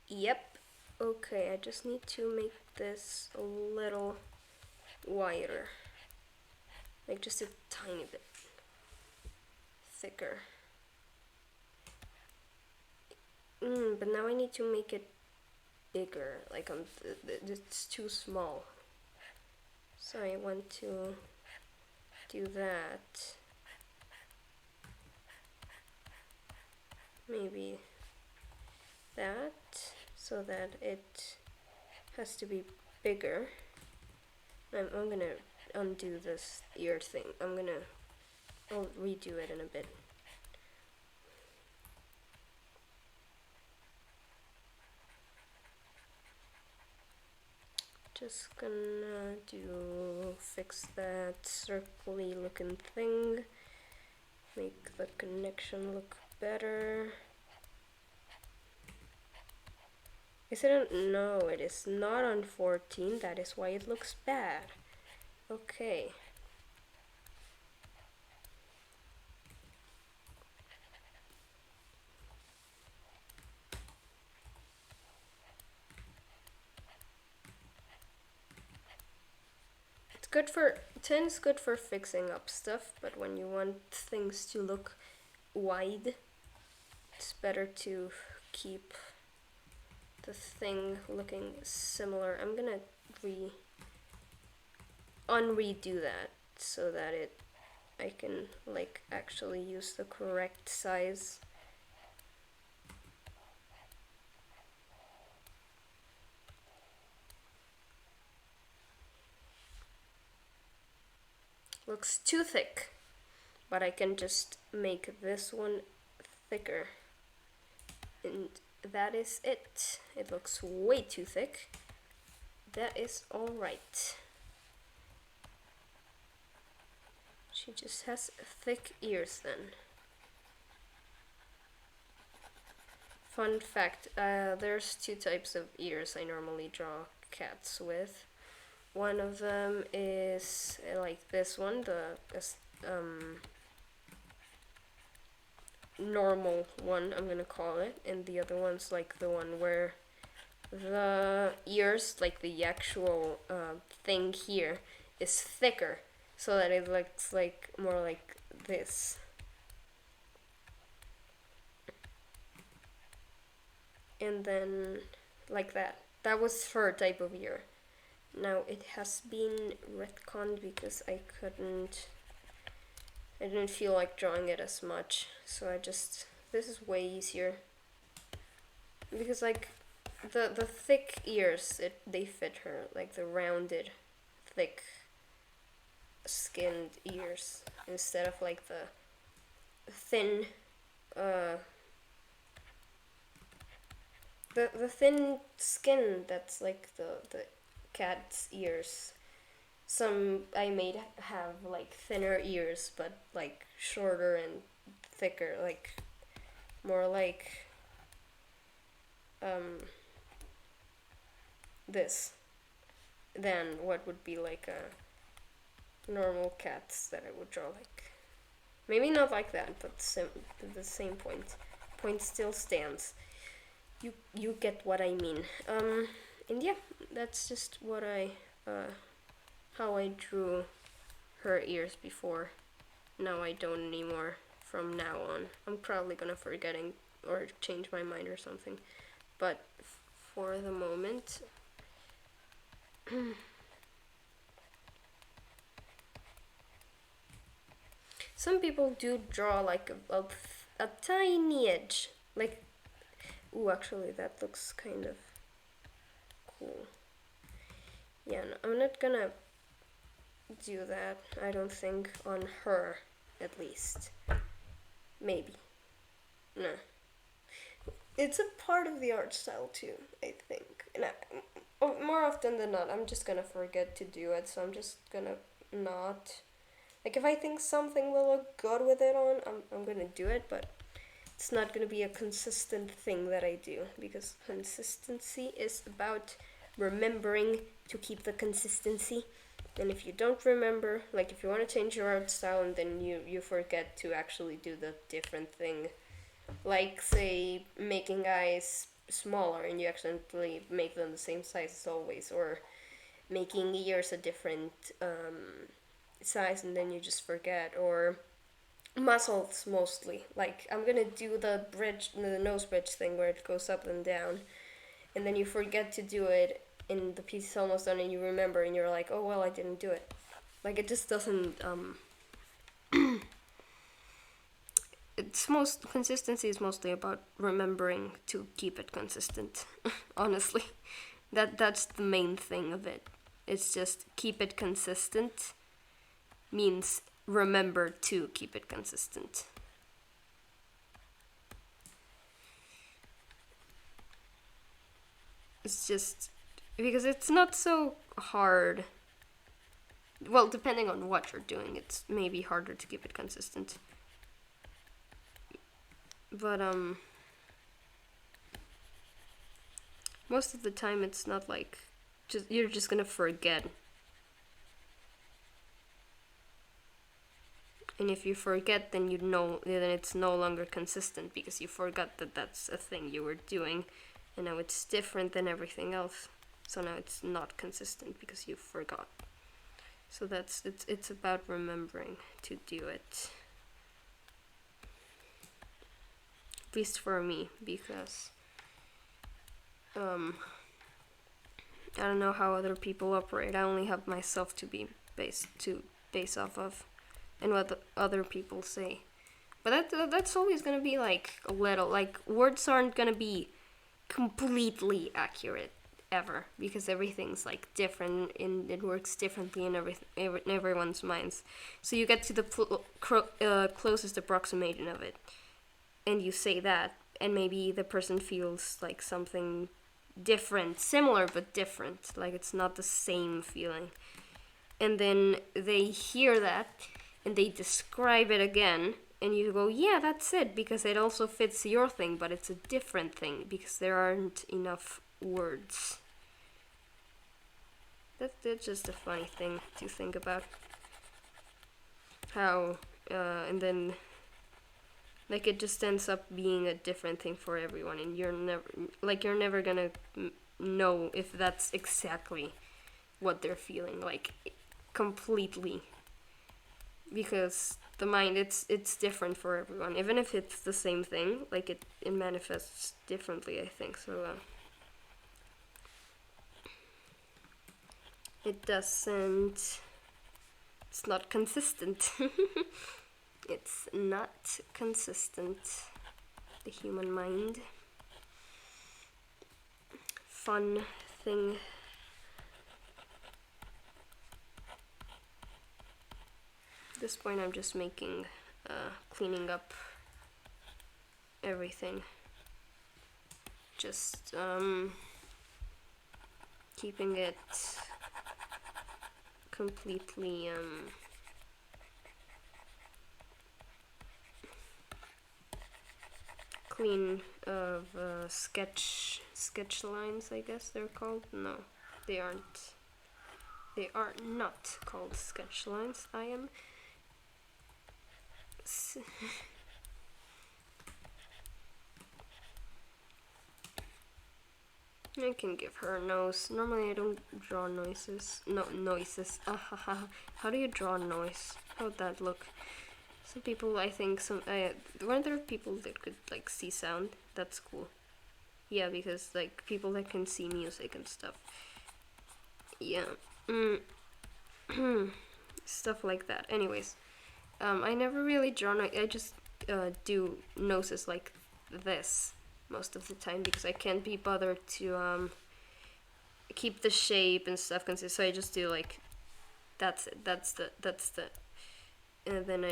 Yep. Okay, I just need to make this a little wider. Like just a tiny bit thicker. But now I need to make it bigger. Like it's too small. So I want to do that. Maybe that, so that it has to be bigger. I'm gonna undo this ear thing. I'll redo it in a bit. Just gonna fix that circly looking thing. Make the connection look better. Is it on? No, it is not on 14. That is why it looks bad. Okay. It's good for 10 is good for fixing up stuff, but when you want things to look wide, it's better to keep the thing looking similar. I'm gonna unredo that so that I can like actually use the correct size. Looks too thick, but I can just make this one thicker, and that is it. It looks way too thick. That is alright. She just has thick ears then. Fun fact, there's two types of ears I normally draw cats with. One of them is like this one, the normal one, I'm gonna call it, and the other one's like the one where the ears, like the actual thing here, is thicker, so that it looks like more like this. And then like that. That was her type of ear. Now it has been retconned because I didn't feel like drawing it as much, so this is way easier. Because like the thick ears, they fit her, like the rounded, thick skinned ears, instead of like the thin the thin skin that's like the cat's ears. Some I made have like thinner ears, but like shorter and thicker, like more like this than what would be like a normal cats that I would draw. Like maybe not like that, but the same point still stands. you get what I mean. And yeah, that's just what I how I drew her ears before. Now I don't anymore. From now on, I'm probably gonna forgetting or change my mind or something. But for the moment, some people do draw like a tiny edge. Like, ooh, actually, that looks kind of cool. Yeah, no, I'm not gonna do that, I don't think, on her, at least. Maybe. No. It's a part of the art style too, I think. And more often than not, I'm just gonna forget to do it, so I'm just gonna not. Like, if I think something will look good with it on, I'm gonna do it, but it's not gonna be a consistent thing that I do, because consistency is about remembering to keep the consistency. And if you don't remember, like if you want to change your art style and then you forget to actually do the different thing, like say making eyes smaller and you accidentally make them the same size as always, or making ears a different size and then you just forget, or muscles mostly. Like I'm gonna do the nose bridge thing where it goes up and down, and then you forget to do it, and the piece is almost done, and you remember, and you're like, oh well, I didn't do it. Like it just doesn't. It's most consistency is mostly about remembering to keep it consistent. Honestly, that's the main thing of it. It's just keep it consistent means remember to keep it consistent. It's just because it's not so hard. Well, depending on what you're doing, it's maybe harder to keep it consistent. But most of the time it's not like you're just gonna forget. And if you forget, then then it's no longer consistent because you forgot that that's a thing you were doing, and now it's different than everything else. So now it's not consistent because you forgot. So it's about remembering to do it. At least for me, because I don't know how other people operate. I only have myself to base off of, and what other people say. But that's always gonna be like a little, like words aren't gonna be completely accurate ever, because everything's like different and it works differently in everyone's minds. So you get to the closest approximation of it, and you say that, and maybe the person feels like something different, similar but different, like it's not the same feeling. And then they hear that and they describe it again, and you go, yeah, that's it, because it also fits your thing, but it's a different thing because there aren't enough words. That's just a funny thing to think about. How, and then, like, it just ends up being a different thing for everyone, and you're never gonna know if that's exactly what they're feeling, like, completely. Because the mind, it's different for everyone, even if it's the same thing, like, it manifests differently, I think, so, it's not consistent. It's not consistent. The human mind. Fun thing. At this point I'm just cleaning up everything. Just, keeping it completely, clean of sketch lines, I guess they're called. No, they aren't. They are not called sketch lines. I am I can give her a nose. Normally I don't draw noises. No, noises. How do you draw noise? How would that look? Some people, I think, weren't there people that could, like, see sound? That's cool. Yeah, because, like, people that can see music and stuff. Yeah. Stuff like that. Anyways, I never really draw I just do noses like this most of the time because I can't be bothered to keep the shape and stuff consistent. So I just do like that's it. That's the and then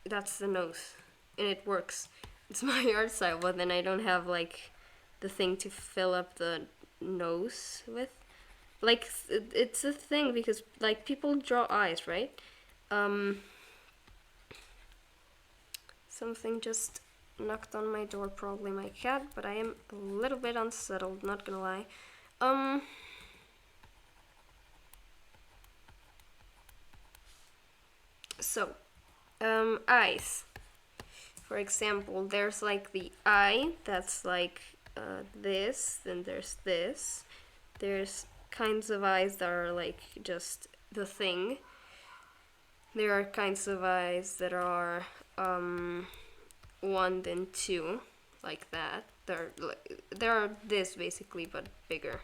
that's the nose, and it works. It's my art style, but then I don't have like the thing to fill up the nose with. Like it's a thing because like people draw eyes, right? Something just knocked on my door, probably my cat, but I am a little bit unsettled, not gonna lie. So, eyes. For example, there's like the eye that's like this, then there's this. There's kinds of eyes that are like just the thing. There are kinds of eyes that are one then two, like that. There are this basically, but bigger.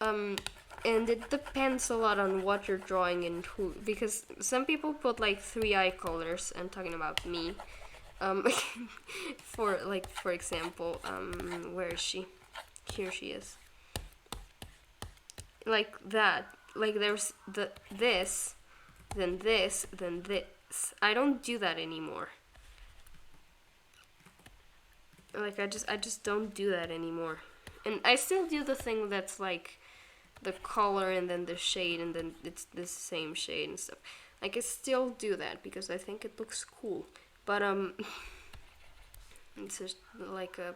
And it depends a lot on what you're drawing and who, because some people put like 3 eye colors. I'm talking about me. For example, where is she? Here she is. Like that. Like there's this, then this, then this. I don't do that anymore. Like I just don't do that anymore. And I still do the thing that's like the color and then the shade and then it's the same shade and stuff. Like I still do that because I think it looks cool. But it's just like a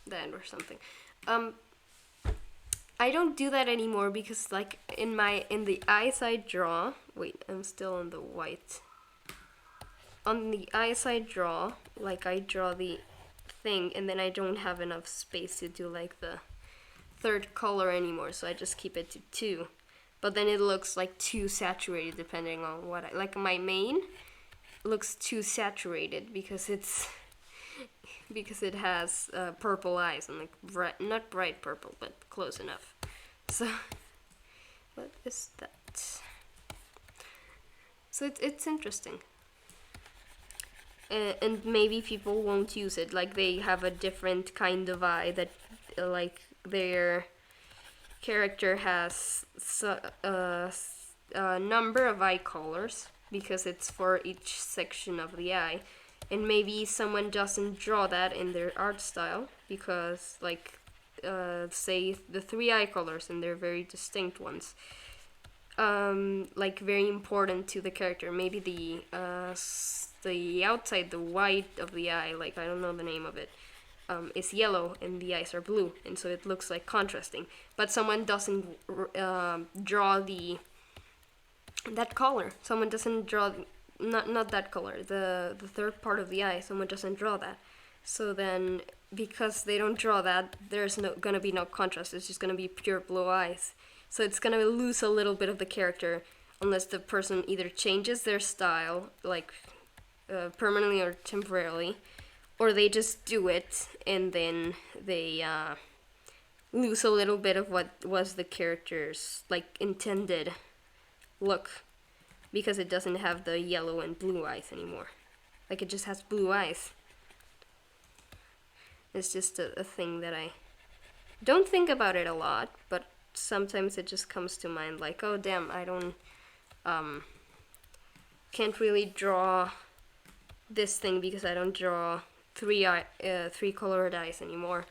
that or something. I don't do that anymore because like in the eyes I draw. Wait, I'm still on the white. On the eyes I draw, like I draw the thing and then I don't have enough space to do like the third color anymore, so I just keep it to 2. But then it looks like too saturated depending on what I like. My main looks too saturated because it has purple eyes and like not bright purple, but close enough. So what is that? So it's interesting. And maybe people won't use it. Like they have a different kind of eye that like their character has a number of eye colors because it's for each section of the eye, and maybe someone doesn't draw that in their art style because like say the 3 eye colors and they're very distinct ones, like very important to the character. Maybe the outside, the white of the eye, like I don't know the name of it, is yellow and the eyes are blue, and so it looks like contrasting. But someone doesn't draw that color. Someone doesn't draw not that color. The third part of the eye. Someone doesn't draw that. So then, because they don't draw that, there's gonna be no contrast. It's just gonna be pure blue eyes. So it's gonna lose a little bit of the character unless the person either changes their style, like permanently or temporarily, or they just do it and then they lose a little bit of what was the character's like intended look because it doesn't have the yellow and blue eyes anymore. Like it just has blue eyes. It's just a thing that I don't think about it a lot, but sometimes it just comes to mind like, oh damn, I don't can't really draw this thing because I don't draw 3 colored eyes anymore.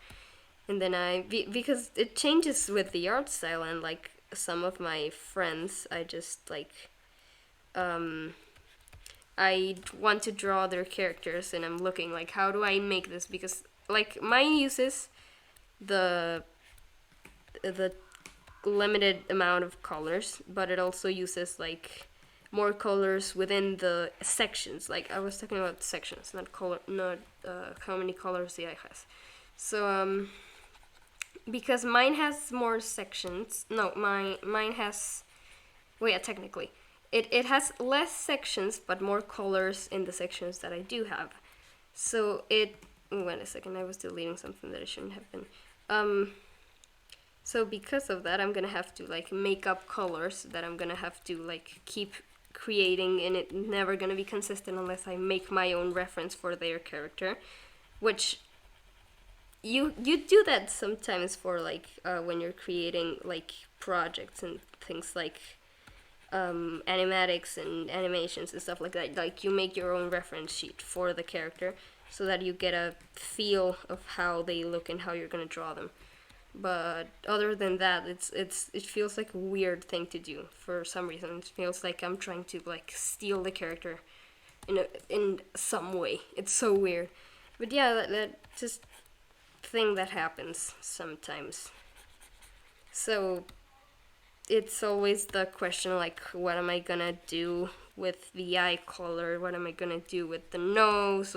And then because it changes with the art style, and like some of my friends, I just like I want to draw their characters and I'm looking like, how do I make this? Because like mine uses the limited amount of colors, but it also uses like more colors within the sections. Like I was talking about sections, not how many colors the eye has. So because mine has more sections. No, mine has. Well, yeah, technically, it has less sections but more colors in the sections that I do have. So it. Wait a second, I was deleting something that I shouldn't have been. So because of that, I'm gonna have to like make up colors that I'm gonna have to like keep creating, and it's never gonna be consistent unless I make my own reference for their character, which you do that sometimes for like when you're creating like projects and things like animatics and animations and stuff like that. Like you make your own reference sheet for the character so that you get a feel of how they look and how you're gonna draw them. But other than that, it feels like a weird thing to do for some reason. It feels like I'm trying to like steal the character in some way. It's so weird. But yeah, that just thing that happens sometimes. So it's always the question like, what am I gonna do with the eye color? What am I gonna do with the nose?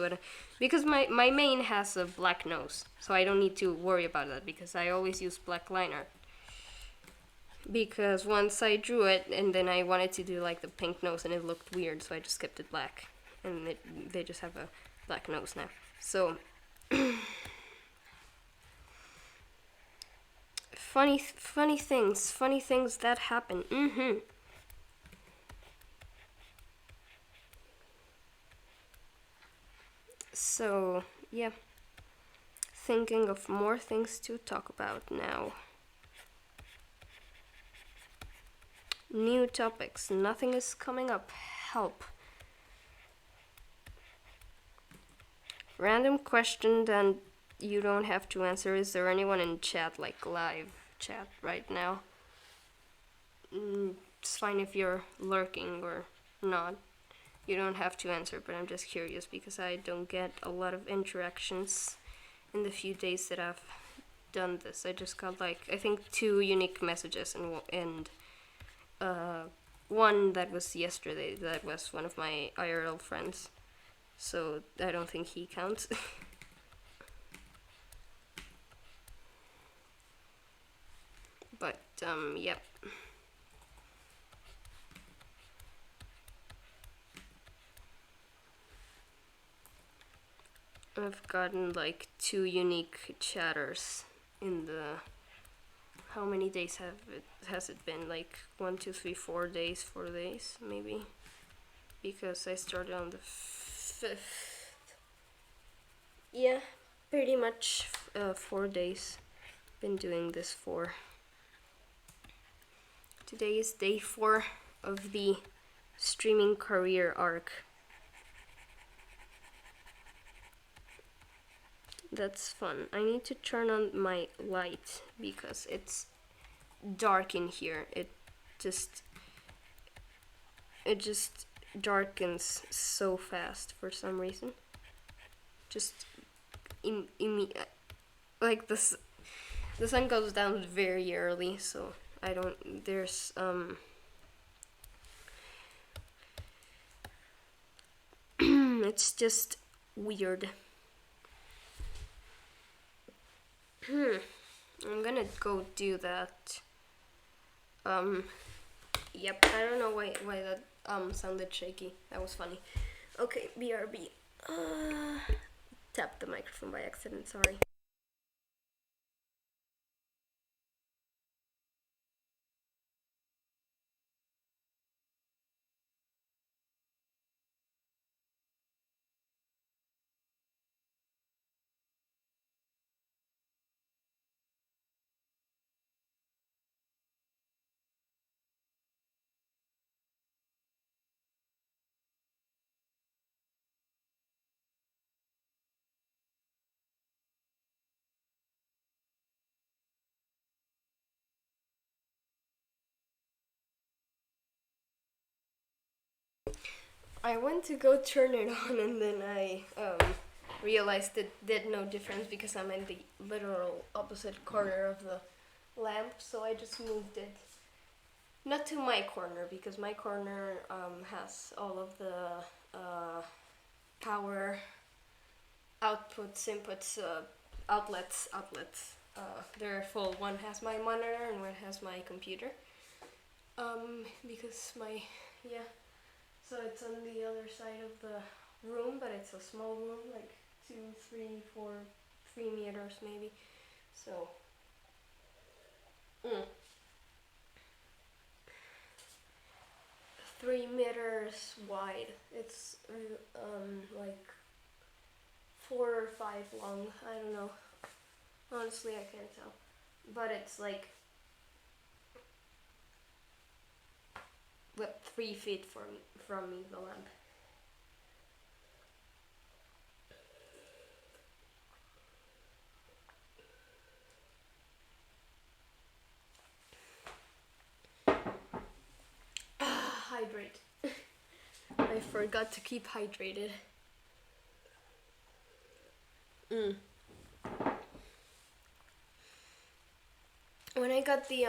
Because my main has a black nose, so I don't need to worry about that because I always use black liner. Because once I drew it and then I wanted to do like the pink nose and it looked weird, so I just kept it black, and they just have a black nose now. So funny things that happen. So yeah, thinking of more things to talk about now. New topics. Nothing is coming up. Help. Random question that you don't have to answer. Is there anyone in chat, like live chat right now? It's fine if you're lurking or not. You don't have to answer, but I'm just curious because I don't get a lot of interactions in the few days that I've done this. I just got like, I think 2 unique messages and one that was yesterday. That was one of my IRL friends, so I don't think he counts. But yep. I've gotten like 2 unique chatters in the. How many days has it been? Like 1, 2, 3, 4 days, 4 days maybe, because I started on the 5th. Yeah, pretty much 4 days. Been doing this for. Today is day 4 of the streaming career arc. That's fun. I need to turn on my light because it's dark in here. It just darkens so fast for some reason. Just like this, the sun goes down very early, so I don't. There's it's just weird. I'm gonna go do that. Yep, I don't know why that sounded shaky. That was funny. Okay, BRB. Tapped the microphone by accident, sorry. I went to go turn it on and then I realized it did no difference because I'm in the literal opposite corner of the lamp, so I just moved it. Not to my corner because my corner has all of the power outputs, inputs, outlets, they're full. One has my monitor and one has my computer. Because yeah, so it's on the other side of the room, but it's a small room, like 2, 3, 4, 3 meters maybe. So, 3 meters wide. It's like 4 or 5 long. I don't know. Honestly, I can't tell. But it's like 3 feet from me, the lamp. Hydrate. I forgot to keep hydrated. When I got the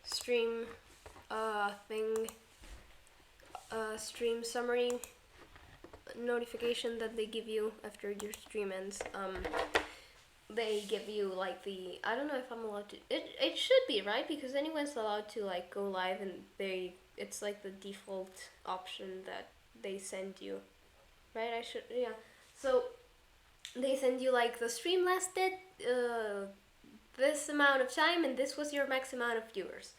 stream stream summary notification that they give you after your stream ends, they give you like the, I don't know if I'm allowed to, it should be, right? Because anyone's allowed to like go live, and it's like the default option that they send you, right? Yeah. So they send you like the stream lasted this amount of time, and this was your max amount of viewers,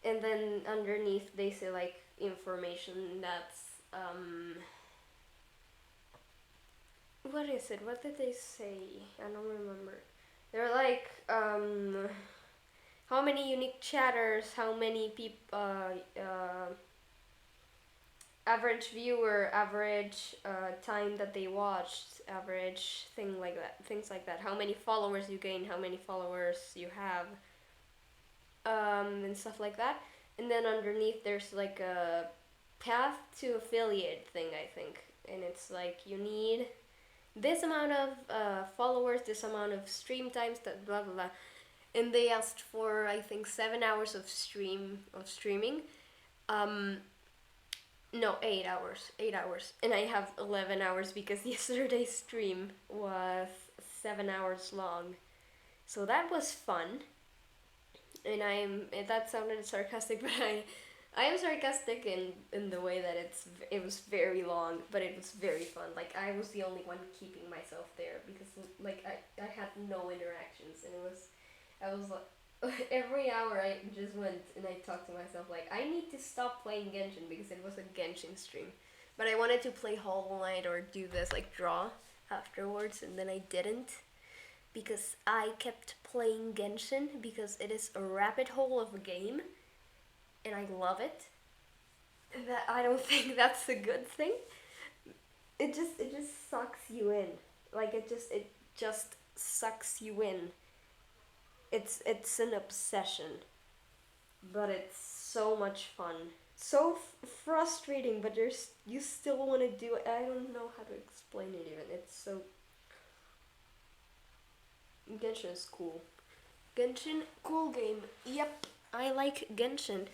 and then underneath they say like information that's what is it? What did they say? I don't remember. They're like, how many unique chatters, how many people, average viewer, average time that they watched, average things like that. How many followers you gain, how many followers you have, and stuff like that. And then underneath there's like a path to affiliate thing, I think. And it's like you need this amount of followers, this amount of stream times, that blah blah blah. And they asked for, I think, 7 hours of streaming. No, 8 hours. 8 hours. And I have 11 hours because yesterday's stream was 7 hours long. So that was fun. And that sounded sarcastic, but I am sarcastic in the way that it was very long, but it was very fun. Like, I was the only one keeping myself there because like I had no interactions, and I was like every hour I just went and I talked to myself like, I need to stop playing Genshin because it was a Genshin stream. But I wanted to play Hollow Knight or do this like draw afterwards, and then I didn't because I kept playing Genshin because it is a rabbit hole of a game. And I love it. That I don't think that's a good thing. It just sucks you in. Like it just sucks you in. It's an obsession, but it's so much fun. So frustrating, but you still want to do it. I don't know how to explain it even. It's so. Genshin is cool. Genshin, cool game. Yep. I like Genshin.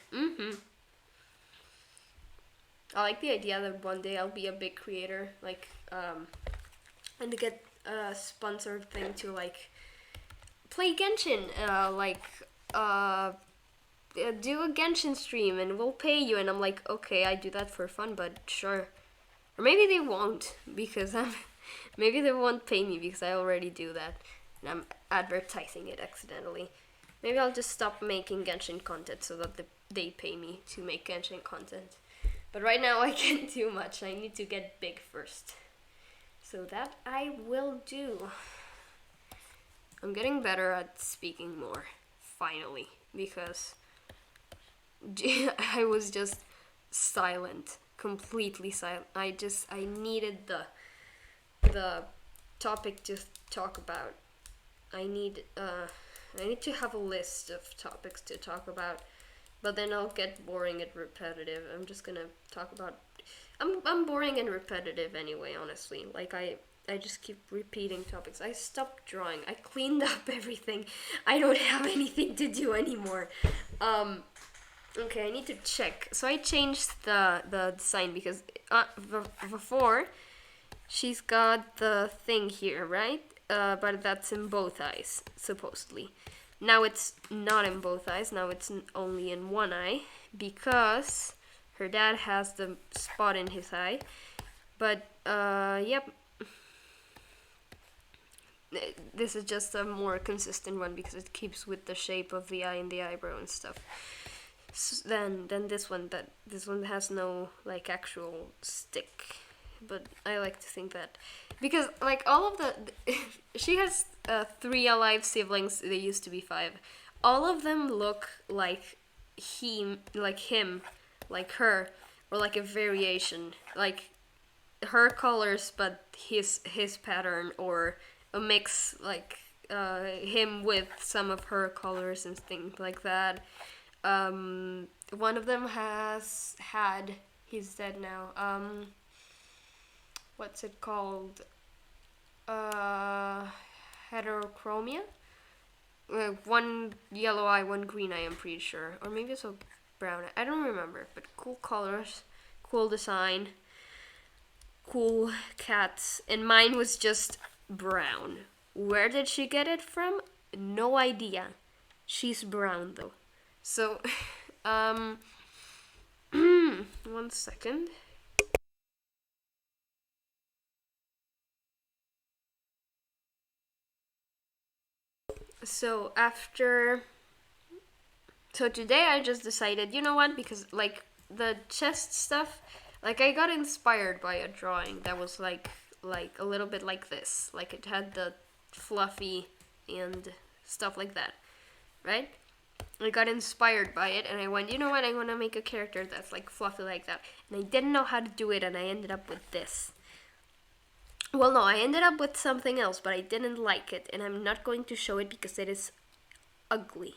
I like the idea that one day I'll be a big creator, like, and to get a sponsored thing to, like, play Genshin, do a Genshin stream and we'll pay you. And I'm like, okay, I do that for fun, but sure. Or maybe they won't, because maybe they won't pay me because I already do that. And I'm advertising it accidentally. Maybe I'll just stop making Genshin content so that they pay me to make Genshin content. But right now I can't do much. I need to get big first. So that I will do. I'm getting better at speaking more, finally, because I was just silent, completely silent. I needed the topic to talk about. I need to have a list of topics to talk about, but then I'll get boring and repetitive. I'm just gonna talk about. I'm boring and repetitive anyway, honestly. Like I just keep repeating topics. I stopped drawing. I cleaned up everything. I don't have anything to do anymore. Okay, I need to check. So I changed the design because before she's got the thing here, right? but that's in both eyes, supposedly. Now it's not in both eyes, now it's only in one eye, because her dad has the spot in his eye. But, yep. This is just a more consistent one because it keeps with the shape of the eye and the eyebrow and stuff. Then this one has no like actual stick, but I like to think that because like all of the she has 3 alive siblings. There used to be 5. All of them look like him, like her, or like a variation, like her colors, but his pattern, or a mix, like him with some of her colors and things like that. One of them has had, he's dead now. What's it called? Heterochromia. One yellow eye, one green eye. I'm pretty sure, or maybe it's a brown eye. I don't remember. But cool colors, cool design, cool cats, and mine was just brown. Where did she get it from? No idea. She's brown though. So, 1 second. So today I just decided, you know what? Because like the chest stuff, like I got inspired by a drawing that was like a little bit like this. Like it had the fluffy and stuff like that, right? I got inspired by it and I went, you know what, I want to make a character that's like fluffy like that. And I didn't know how to do it and I ended up with this. Well, no, I ended up with something else, but I didn't like it and I'm not going to show it because it is ugly.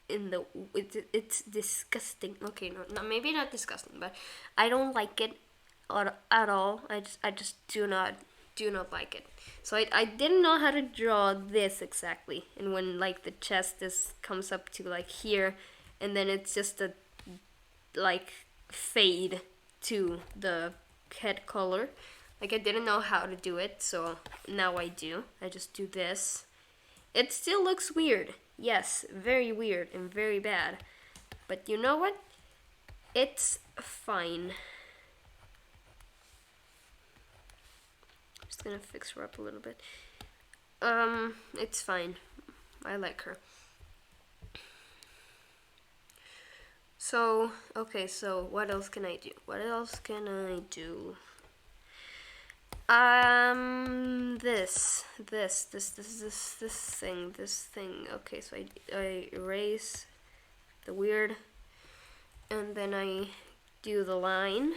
It's disgusting. Okay, no, maybe not disgusting, but I don't like it at all. I just do not like it. So I didn't know how to draw this exactly. And when like the chest comes up to like here, and then it's just a like fade to the head color. Like I didn't know how to do it, so now I do. I just do this. It still looks weird. Yes, very weird and very bad. But you know what? It's fine. Just gonna fix her up a little bit. It's fine. I like her. So, okay, so what else can I do? What else can I do? This thing. Okay, so I erase the weird, and then I do the line.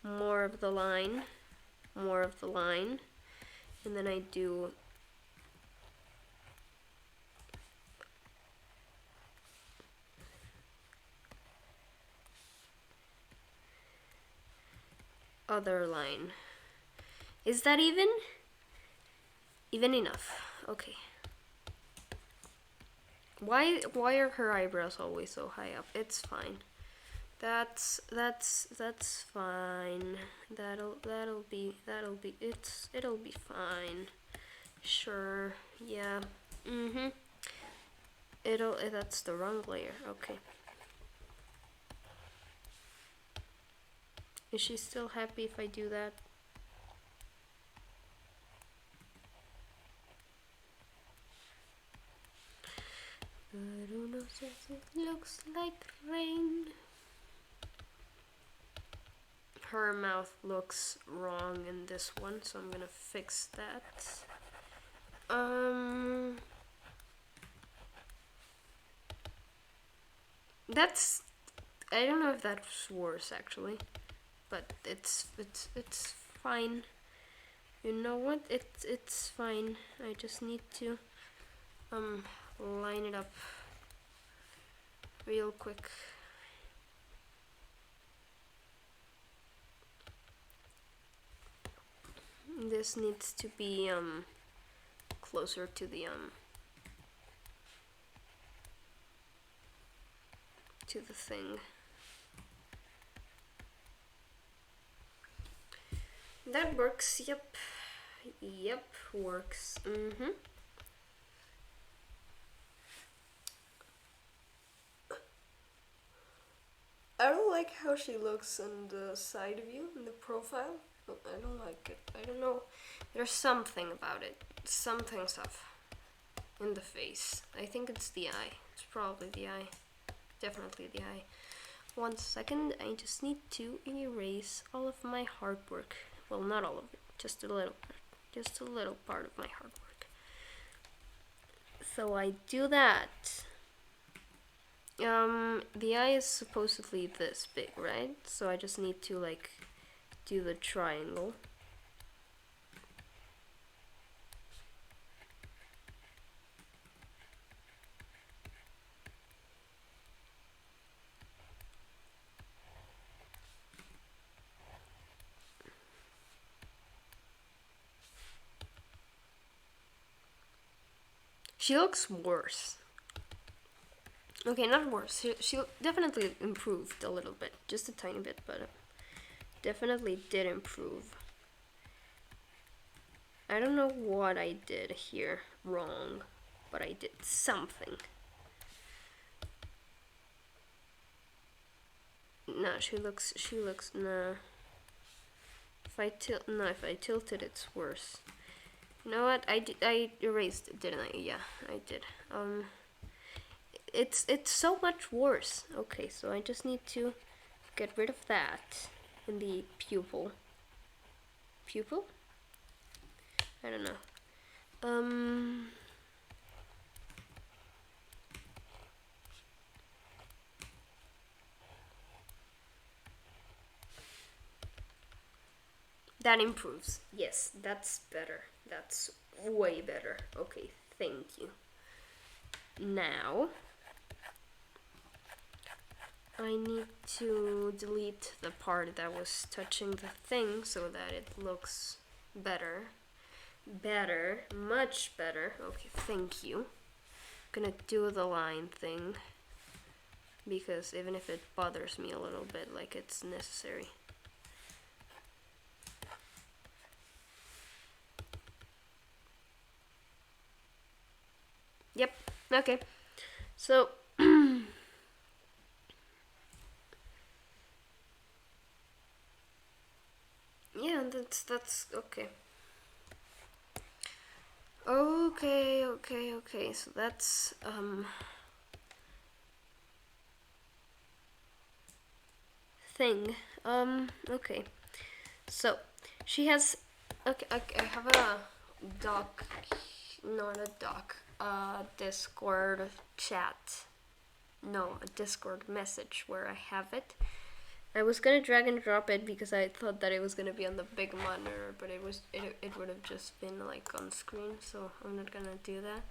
More of the line, and then I do other line. Is that even enough? Okay. Why are her eyebrows always so high up? It's fine. That's fine. It'll be fine. Sure. Yeah. That's the wrong layer. Okay. Is she still happy if I do that? I don't know if it looks like rain. Her mouth looks wrong in this one, so I'm gonna fix that. That's, I don't know if that's worse actually, but it's fine. You know what? It's fine. I just need to line it up real quick. This needs to be closer to the thing. That works. Yep. Yep, works. I don't like how she looks on the side view, in the profile. I don't like it. I don't know. There's something about it. Something's off in the face. I think it's the eye. It's probably the eye. Definitely the eye. 1 second. I just need to erase all of my hard work. Well, not all of it. Just a little part. Just a little part of my hard work. So I do that. The eye is supposedly this big, right? So I just need to like do the triangle. She looks worse. Okay, not worse. She definitely improved a little bit, just a tiny bit, but definitely did improve. I don't know what I did here wrong, but I did something. No, she looks, nah. If I tilt it, it's worse. You know what? I erased it, didn't I? Yeah, I did. It's so much worse. Okay, so I just need to get rid of that in the pupil. Pupil? I don't know. That improves. Yes, that's better. That's way better. Okay, thank you. Now, I need to delete the part that was touching the thing so that it looks better. Better, much better. Okay, thank you. Gonna do the line thing because even if it bothers me a little bit, like it's necessary. Yep, okay. So, yeah, that's okay. Okay, so that's, thing. Okay. So, she has, okay, I have a doc, not a doc, Discord chat. No, a Discord message where I have it. I was gonna drag and drop it because I thought that it was gonna be on the big monitor, but it would have just been like on screen, so I'm not gonna do that.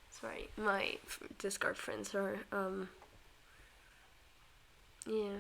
Sorry, my Discord friends are, yeah.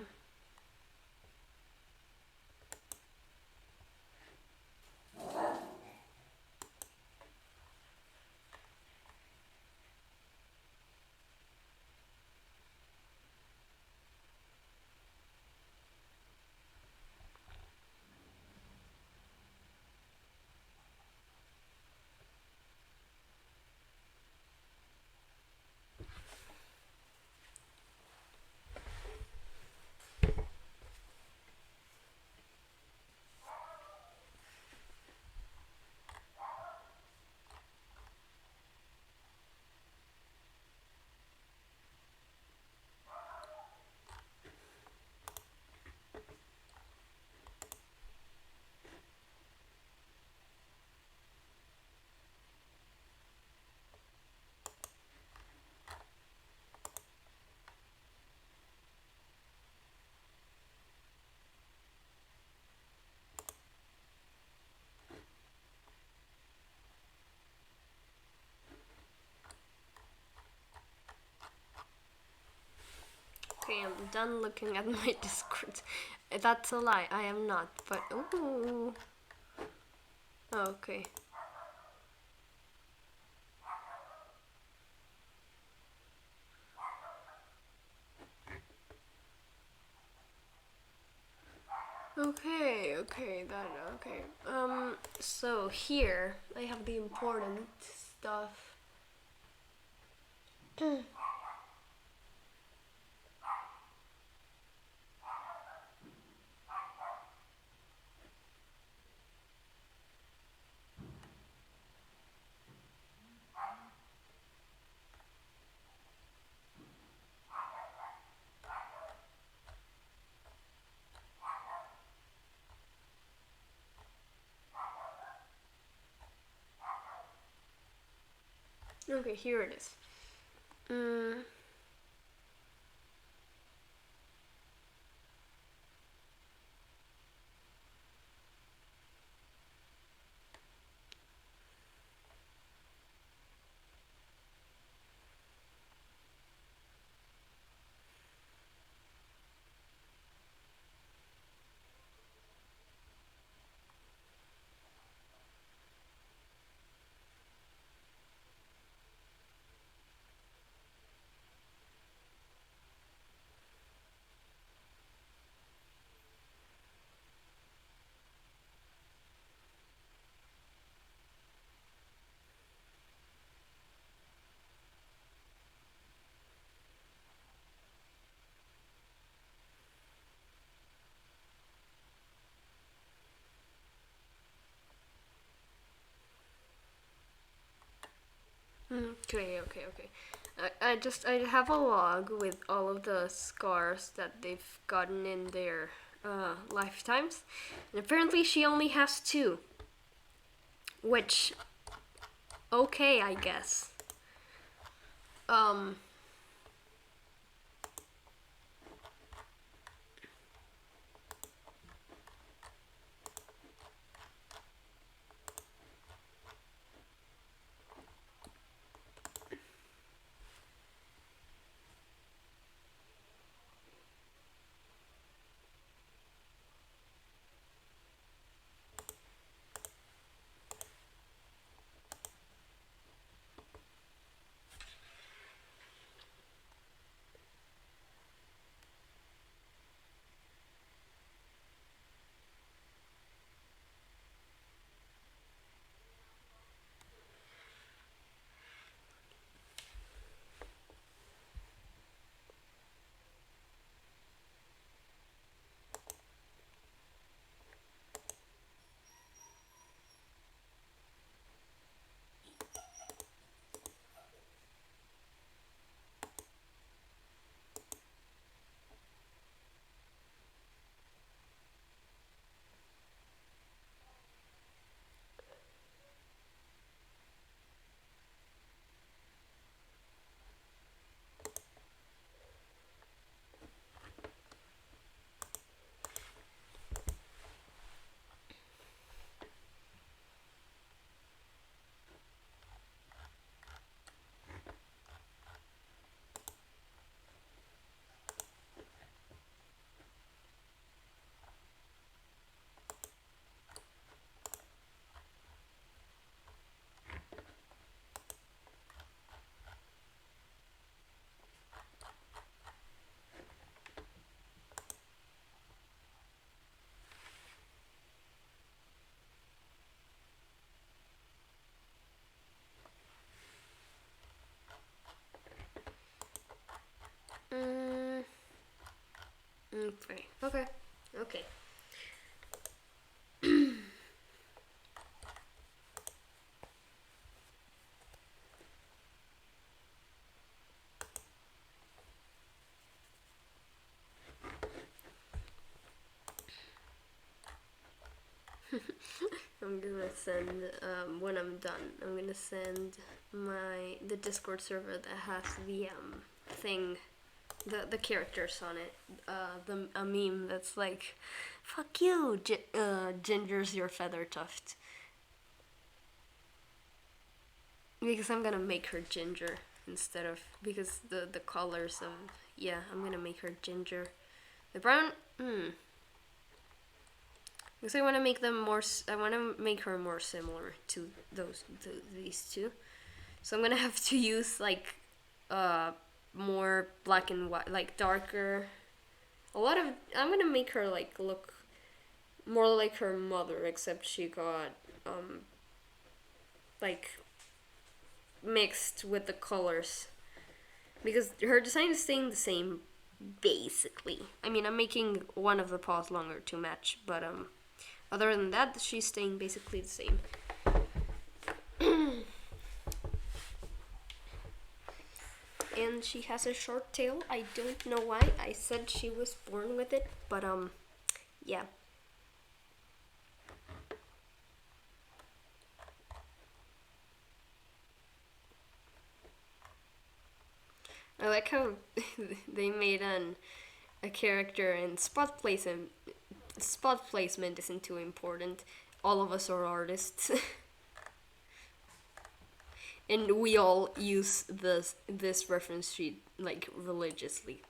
Okay, I'm done looking at my Discord. That's a lie. I am not. But ooh. Okay. Okay. So here I have the important stuff. Okay, here it is. Okay. I have a log with all of the scars that they've gotten in their lifetimes, and apparently she only has two. Which, okay, I guess. Um. Mm, okay. I'm gonna send when I'm done. I'm gonna send the Discord server that has the thing, the characters on it. A meme that's like, "Fuck you, Ginger's your feather tuft," because I'm gonna make her Ginger. instead of, because the colors of, yeah, I'm gonna make her ginger. The brown, because I want to make them more. I want to make her more similar to these two. So I'm gonna have to use like more black and white, like darker. A lot of, I'm gonna make her like look more like her mother, except she got like mixed with the colors, because her design is staying the same basically. I mean, I'm making one of the paws longer to match, but other than that, she's staying basically the same. And she has a short tail. I don't know why. I said she was born with it, but yeah. I like how they made a character, and spot placement. Spot placement isn't too important. All of us are artists. And we all use this reference sheet like religiously.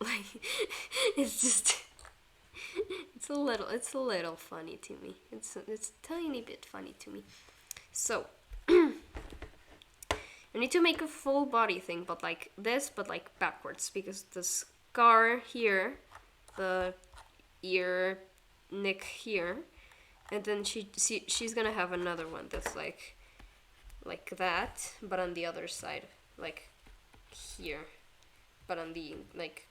Like it's just it's a little funny to me. It's a tiny bit funny to me. So I need to make a full body thing, but like this, but like backwards, because the scar here, the ear nick here, and then she's gonna have another one that's like that, but on the other side, like here, but on the like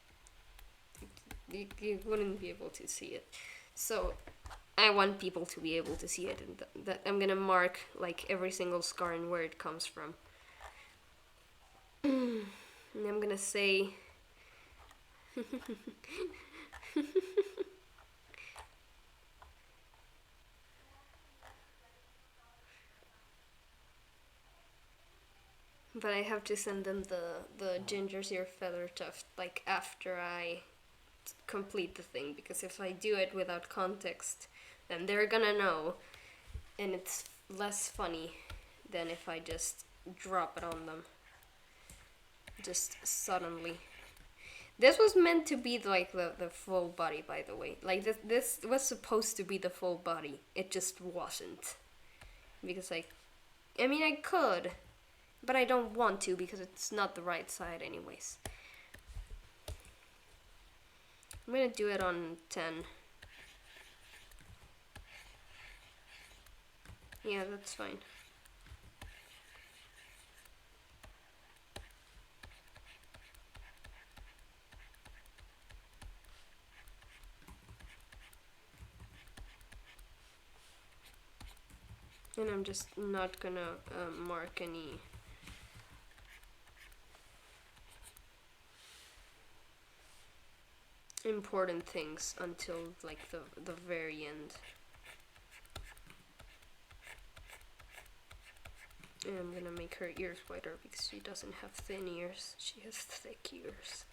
you wouldn't be able to see it. So I want people to be able to see it, and that I'm gonna mark like every single scar and where it comes from. And I'm gonna say but I have to send them the ginger's ear feather tuft like after I complete the thing, because if I do it without context, then they're gonna know, and it's less funny than if I just drop it on them just suddenly. This was meant to be like the full body, by the way. Like this was supposed to be the full body. It just wasn't, because I mean I could, but I don't want to because it's not the right side anyways. I'm gonna do it on 10. Yeah, that's fine. And I'm just not gonna mark any important things until like the very end. And I'm gonna make her ears whiter because she doesn't have thin ears, she has thick ears.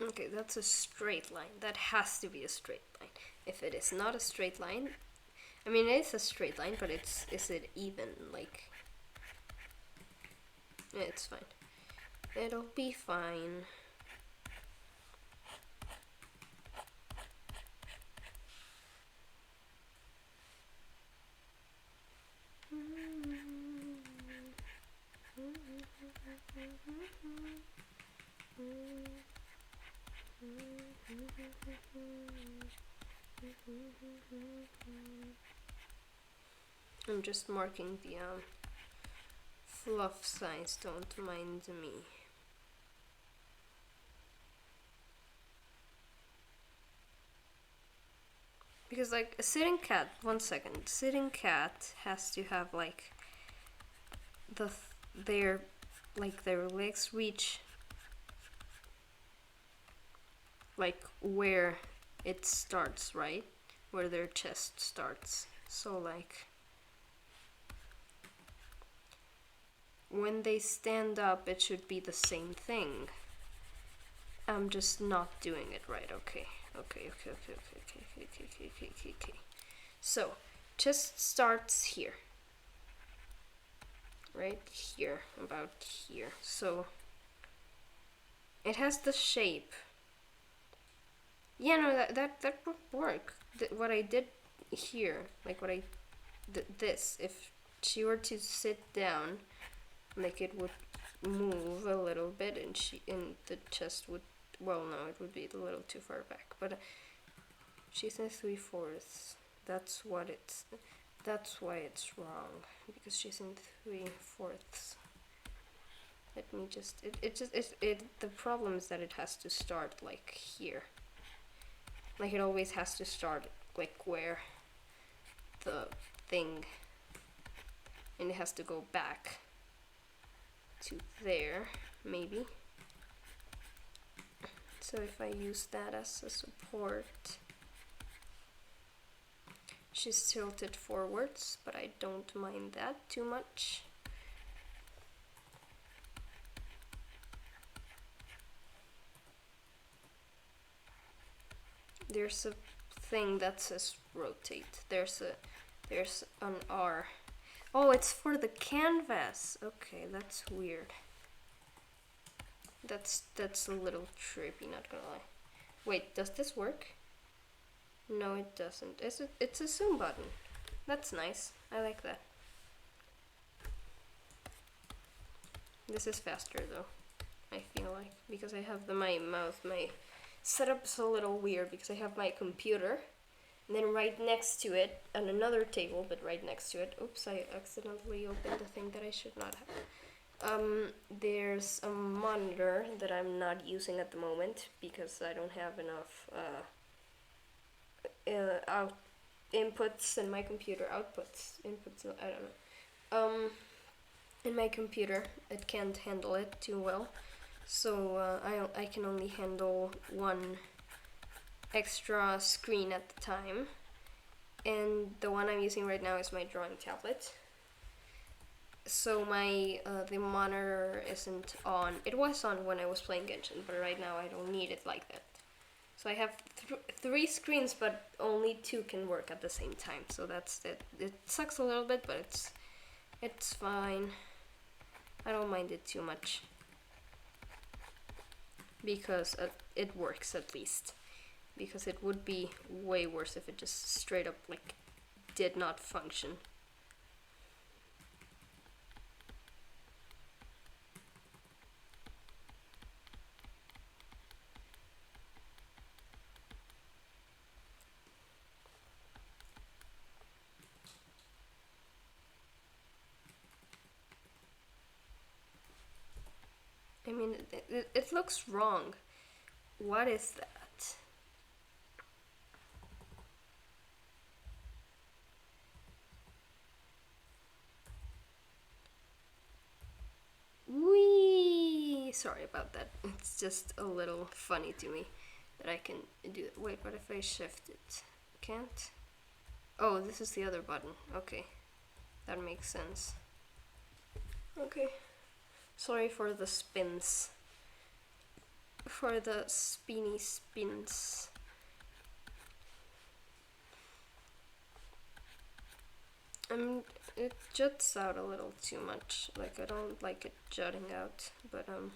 Okay, that's a straight line. That has to be a straight line. If it is not a straight line, I mean it is a straight line, but is it even? Like, yeah, it's fine. It'll be fine. I'm just marking the fluff size, don't mind me. Because like a sitting cat, 1 second, sitting cat has to have like their legs reach like where it starts, right? Where their chest starts. So like when they stand up, it should be the same thing. I'm just not doing it right. Okay. So chest starts here. Right here, about here. So it has the shape. Yeah, no, that would work. What I did here, like what I did this, if she were to sit down, like it would move a little bit, and the chest would, well, no, it would be a little too far back. But she's in 3/4. That's what it's. That's why it's wrong, because she's in 3/4. Let me just. The problem is that it has to start like here. Like it always has to start like where the thing, and it has to go back to there, maybe. So if I use that as a support, she's tilted forwards, but I don't mind that too much. There's a thing that says rotate. There's an R. Oh, it's for the canvas. Okay, that's weird. That's a little trippy, not gonna lie. Wait, does this work? No, it doesn't. It's a zoom button. That's nice. I like that. This is faster though, I feel like, because I have my setup's a little weird because I have my computer, and then right next to it, on another table, but right next to it, oops, I accidentally opened the thing that I should not have. There's a monitor that I'm not using at the moment because I don't have enough inputs in my computer, inputs, I don't know. In my computer, it can't handle it too well, so I can only handle one extra screen at the time, and the one I'm using right now is my drawing tablet. So my the monitor isn't on. It was on when I was playing Genshin, but right now I don't need it like that. So I have 3 screens, but only 2 can work at the same time. So that's it. It sucks a little bit, but it's fine. I don't mind it too much because it works at least. Because it would be way worse if it just straight up like did not function. I mean, it looks wrong. What is that? Whee! Sorry about that. It's just a little funny to me that I can do it. Wait, what if I shift it? Can't? Oh, this is the other button. Okay. That makes sense. Okay. Sorry for the spins. for the spinny spins. It juts out a little too much. Like, I don't like it jutting out, but don't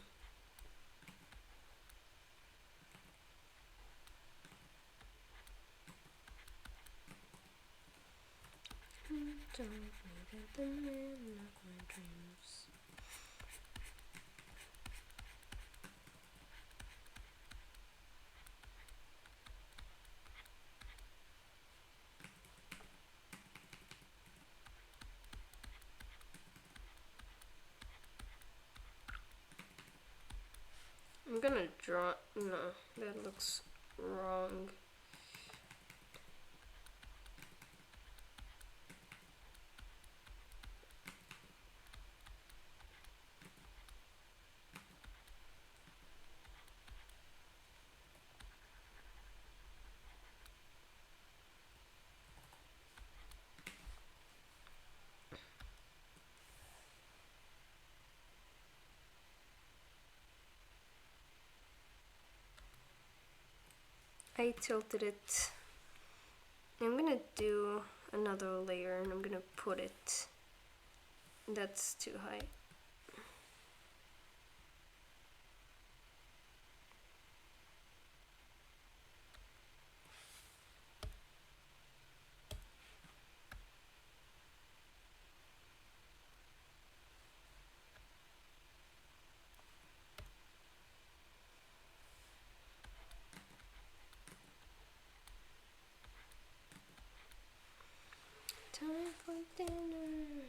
need the man of my dreams. I'm gonna draw. No, that looks wrong. I tilted it. I'm gonna do another layer and I'm gonna put it. That's too high. Time for dinner.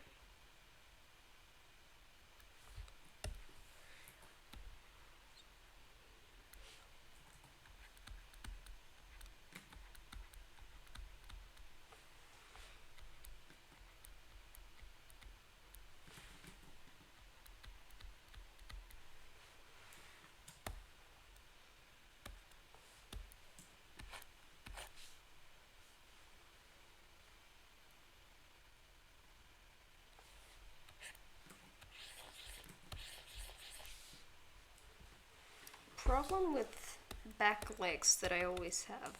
Problem with back legs that I always have.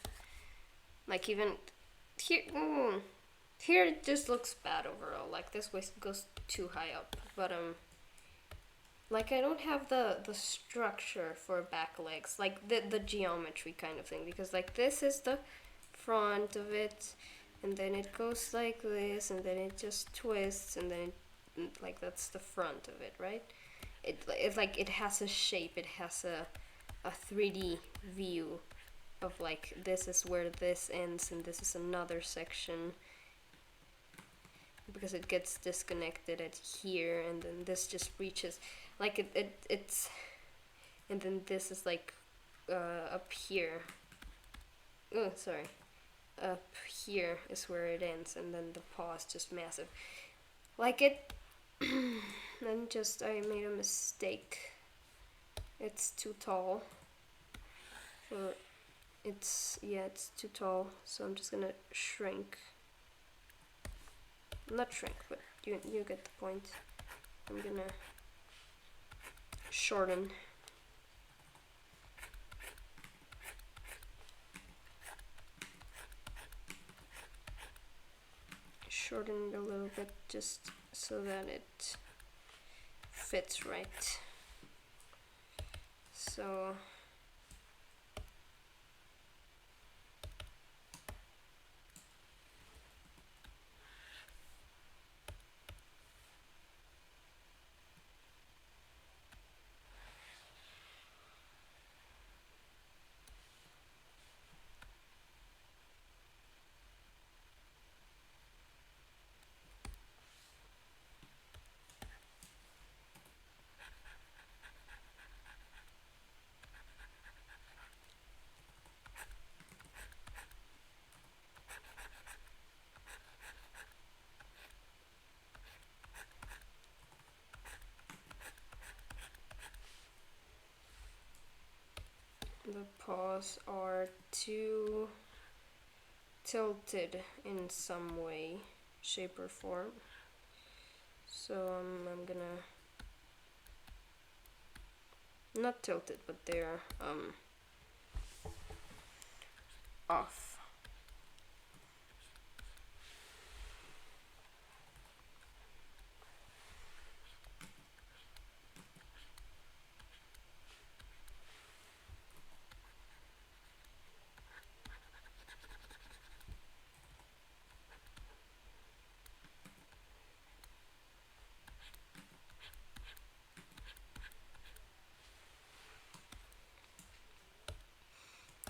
Like even here, here it just looks bad overall. Like this waist goes too high up, but like I don't have the structure for back legs, like the geometry kind of thing, because like this is the front of it, and then it goes like this, and then it just twists, and then like that's the front of it, right? It's like it has a shape, it has a 3D view of like this is where this ends and this is another section, because it gets disconnected at here, and then this just reaches like it's and then this is like up here. Oh, sorry. Up here is where it ends, and then the paw is just massive. Like it then just I made a mistake. It's too tall. Or it's too tall, so I'm just gonna shrink. Not shrink, but you get the point. I'm gonna shorten. Shorten it a little bit just so that it fits right. So the paws are too tilted in some way, shape or form. So I'm gonna not tilted, but they're off.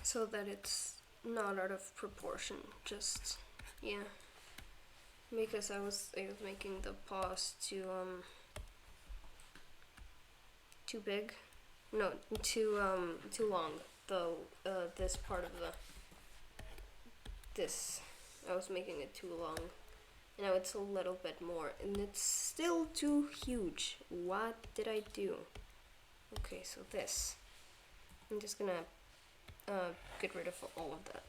So that it's not out of proportion, just, yeah. Because I was making the paws too big. No, too long. The this part of this, I was making it too long. And now it's a little bit more, and it's still too huge. What did I do? Okay, so this. I'm just gonna get rid of all of that.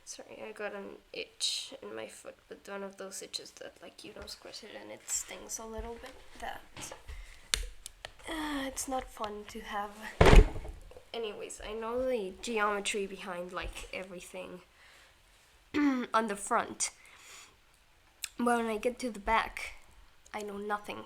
Sorry, I got an itch in my foot, but one of those itches that, like, you don't scratch it and it stings a little bit. That it's not fun to have. Anyways, I know the geometry behind, like, everything on the front, but when I get to the back, I know nothing.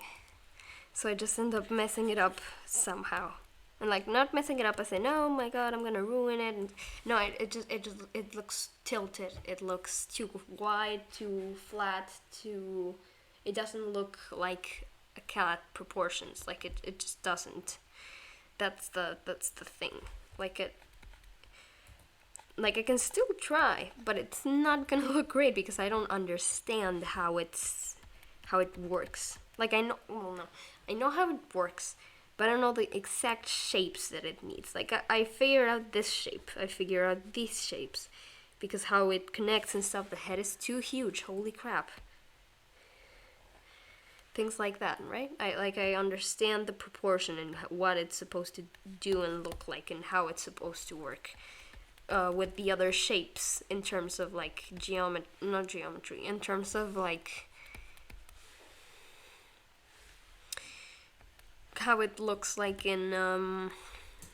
So I just end up messing it up somehow. And, like, not messing it up as in, oh my god, I'm gonna ruin it. And no, it looks tilted. It looks too wide, too flat, too. It doesn't look like a cat proportions. Like, it just doesn't. That's the thing. Like, I can still try, but it's not gonna look great because I don't understand how it works. Like, I know how it works, but I don't know the exact shapes that it needs. Like, I figured out this shape, I figure out these shapes, because how it connects and stuff, the head is too huge, holy crap. Things like that, right? I understand the proportion and what it's supposed to do and look like and how it's supposed to work. With the other shapes in terms of, like, not geometry, in terms of, like, how it looks like in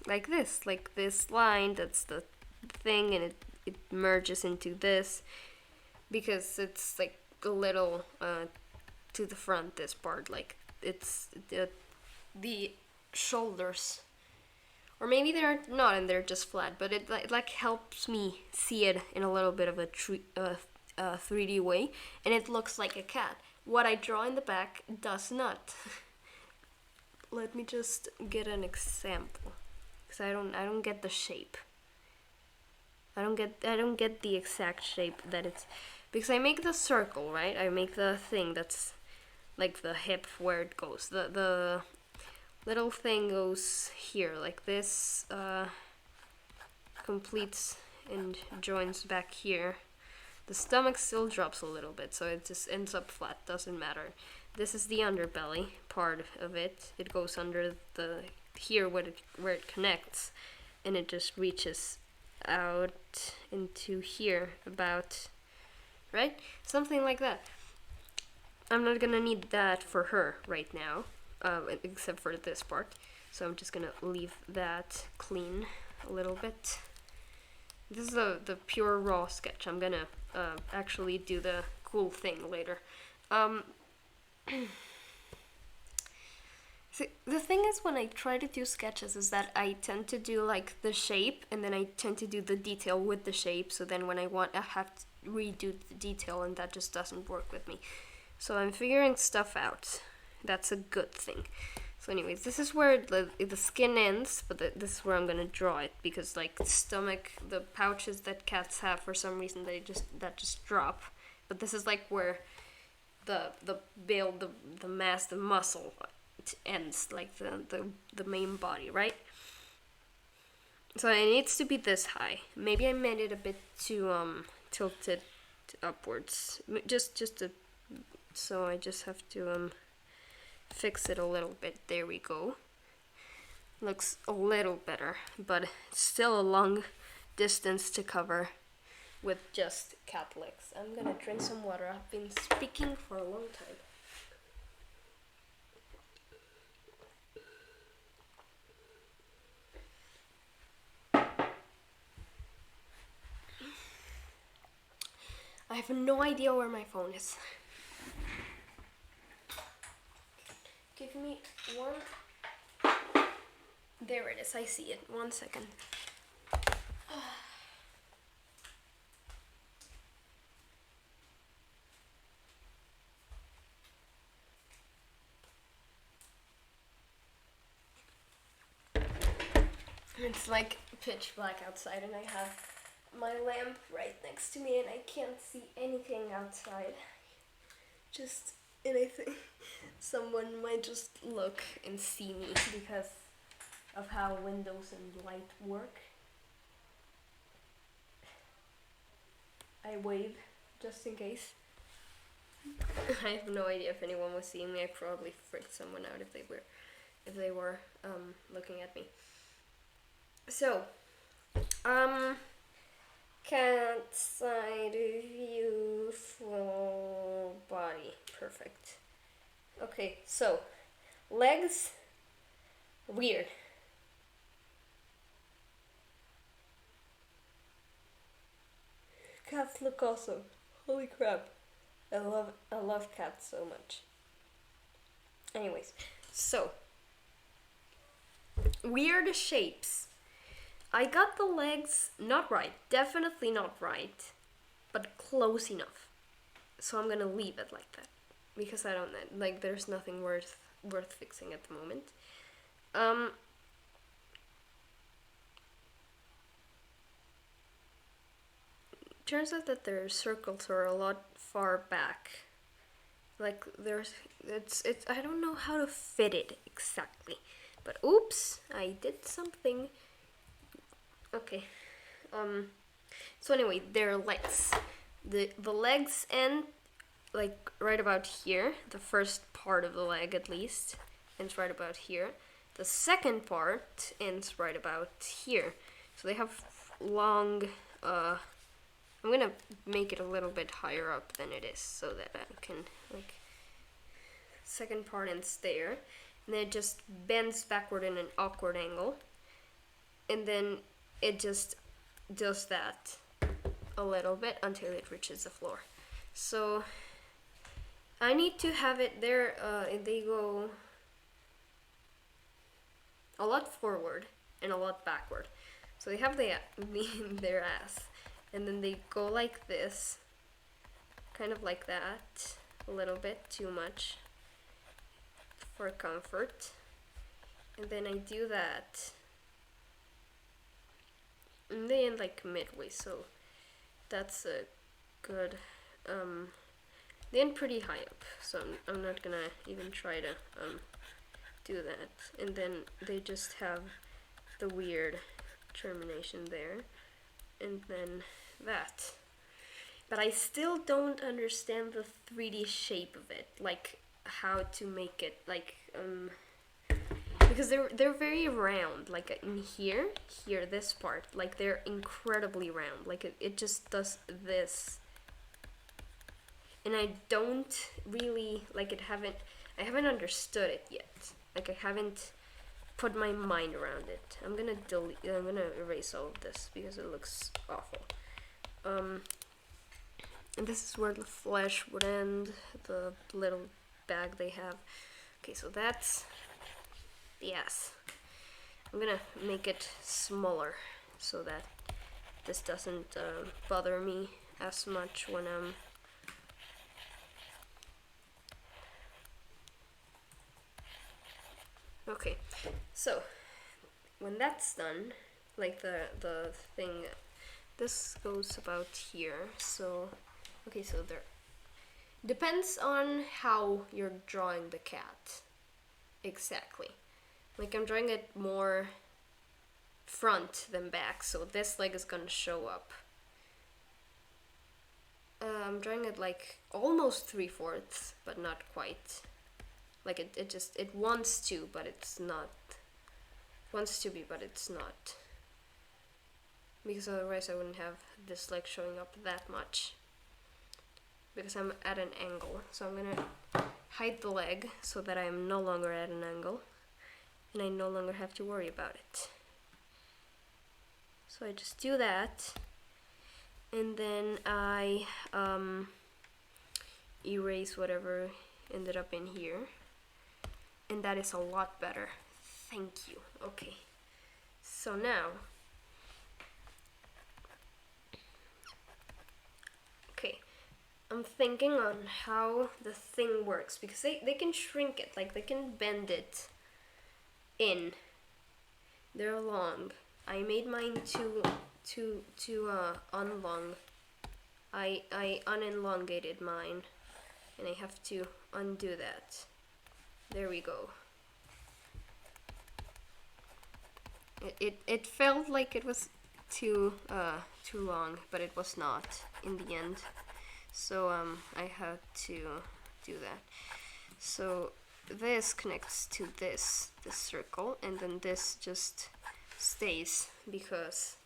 like this line, that's the thing, and it merges into this because it's, like, a little to the front, this part, like, it's the shoulders, or maybe they're not and they're just flat, but it like helps me see it in a little bit of a 3D way, and it looks like a cat. What I draw in the back does not. Let me just get an example, because I don't get the shape. I don't get the exact shape that it's, because I make the circle, right? I make the thing that's like the hip where it goes. The little thing goes here, like this, completes and joins back here. The stomach still drops a little bit, so it just ends up flat, doesn't matter. This is the underbelly part of it. It goes under the here where it connects, and it just reaches out into here about, right? Something like that. I'm not gonna need that for her right now, except for this part. So I'm just gonna leave that clean a little bit. This is the pure raw sketch. I'm gonna actually do the cool thing later. See, the thing is, when I try to do sketches, is that I tend to do, like, the shape, and then I tend to do the detail with the shape, so then when I have to redo the detail, and that just doesn't work with me. So I'm figuring stuff out. That's a good thing. So anyways, this is where the skin ends, but this is where I'm gonna draw it, because, like, the stomach, the pouches that cats have, for some reason, that just drop. But this is, like, where the build, the mass, the muscle ends, like the main body, right? So it needs to be this high. Maybe I made it a bit too tilted upwards. So I just have to fix it a little bit. There we go. Looks a little better, but still a long distance to cover with just cat legs. I'm gonna drink some water. I've been speaking for a long time. I have no idea where my phone is. Give me one. There it is, I see it. 1 second. It's like pitch black outside and I have my lamp right next to me and I can't see anything outside. And I think someone might just look and see me because of how windows and light work. I wave just in case. I have no idea if anyone was seeing me. I probably freaked someone out if they were looking at me. So, cat side view, full body, perfect. Okay, so legs, weird. Cats look awesome. Holy crap. I love cats so much. Anyways, so weird shapes. I got the legs not right, definitely not right, but close enough. So I'm gonna leave it like that because I don't like. There's nothing worth fixing at the moment. Turns out that their circles are a lot far back. Like it's I don't know how to fit it exactly, but oops, I did something. Okay, so anyway, their legs, the legs end like right about here. The first part of the leg, at least, ends right about here. The second part ends right about here. So they have long. I'm gonna make it a little bit higher up than it is, so that I can like. Second part ends there, and then it just bends backward in an awkward angle, and then it just does that a little bit until it reaches the floor. So I need to have it there. They go a lot forward and a lot backward. So they have their ass, and then they go like this, kind of like that, a little bit too much for comfort, and then I do that. And they end like midway, so that's a good, they end pretty high up, so I'm not gonna even try to do that. And then they just have the weird termination there, and then that. But I still don't understand the 3D shape of it, like how to make it, like, because they're very round, like in here, this part, like they're incredibly round, like it just does this, and I don't really like it. I haven't understood it yet. Like I haven't put my mind around it. I'm gonna erase all of this because it looks awful. And this is where the flesh would end, the little bag they have. Okay, so that's the ass. I'm gonna make it smaller so that this doesn't bother me as much when I'm okay. So when that's done, like the thing, this goes about here. So okay, so there depends on how you're drawing the cat exactly. Like I'm drawing it more front than back, so this leg is gonna show up. I'm drawing it like almost 3/4, but not quite. Like it wants to, but it's not. It wants to be, but it's not. Because otherwise I wouldn't have this leg showing up that much. Because I'm at an angle, so I'm gonna hide the leg so that I'm no longer at an angle, and I no longer have to worry about it. So I just do that, and then I erase whatever ended up in here, and that is a lot better. Thank you. Okay, so now, okay, I'm thinking on how the thing works, because they can shrink it, like they can bend it in. They're long. I made mine too unlong. I unelongated mine, and I have to undo that. There we go. It felt like it was too long, but it was not in the end. So I had to do that. So this connects to this circle, and then this just stays because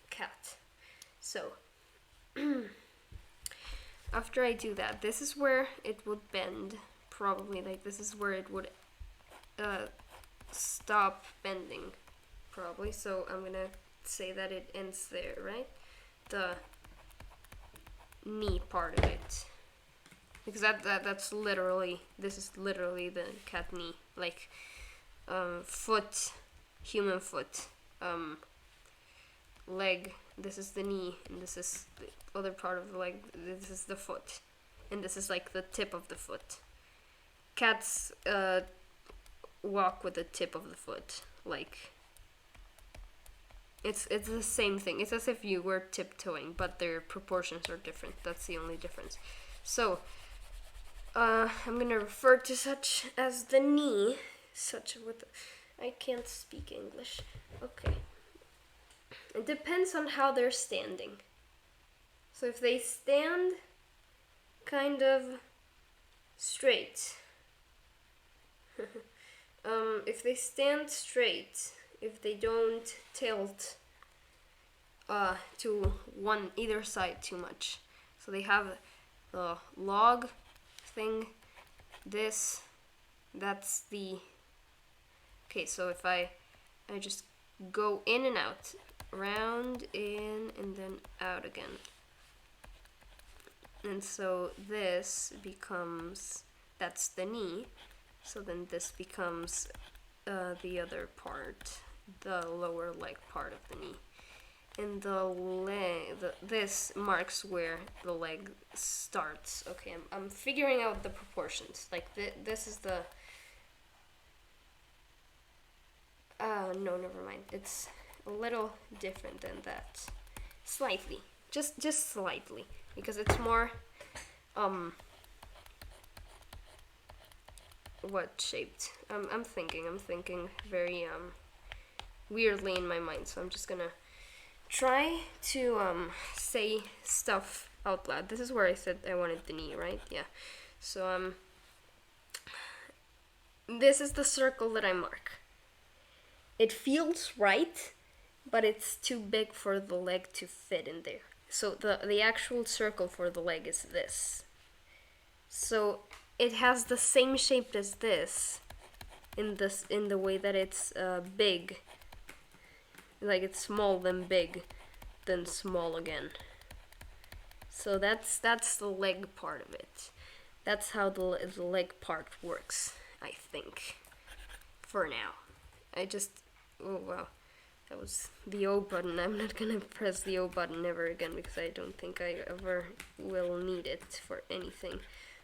cat. So after I do that, this is where it would bend, probably. Like this is where it would stop bending, probably. So I'm gonna say that it ends there, right? The knee part of it, because that's literally, this is literally the cat knee, like foot, human foot, leg, this is the knee, and this is the other part of the leg, this is the foot, and this is like the tip of the foot. Cats walk with the tip of the foot, like it's the same thing. It's as if you were tiptoeing, but their proportions are different. That's the only difference. So I'm gonna refer to such as the knee, such with, I can't speak English. Okay. It depends on how they're standing. So if they stand kind of straight, if they stand straight, if they don't tilt to either side too much, so they have the log thing, that's the, okay, so if I just go in and out, round, in, and then out again, and so this becomes, that's the knee, so then this becomes the other part, the lower leg part of the knee, and the leg, this marks where the leg starts. Okay, I'm figuring out the proportions. Like this is the. No, never mind. It's a little different than that, slightly, just slightly, because it's more what shaped. I'm thinking very weirdly in my mind, so I'm just gonna try to say stuff out loud. This is where I said I wanted the knee, right? Yeah. So this is the circle that I mark. It feels right, but it's too big for the leg to fit in there. So the actual circle for the leg is this. So it has the same shape as this in the way that it's big. Like it's small, then big, then small again. So that's the leg part of it. That's how the leg part works, I think, for now. Oh wow, that was the O button. I'm not gonna press the O button ever again, because I don't think I ever will need it for anything.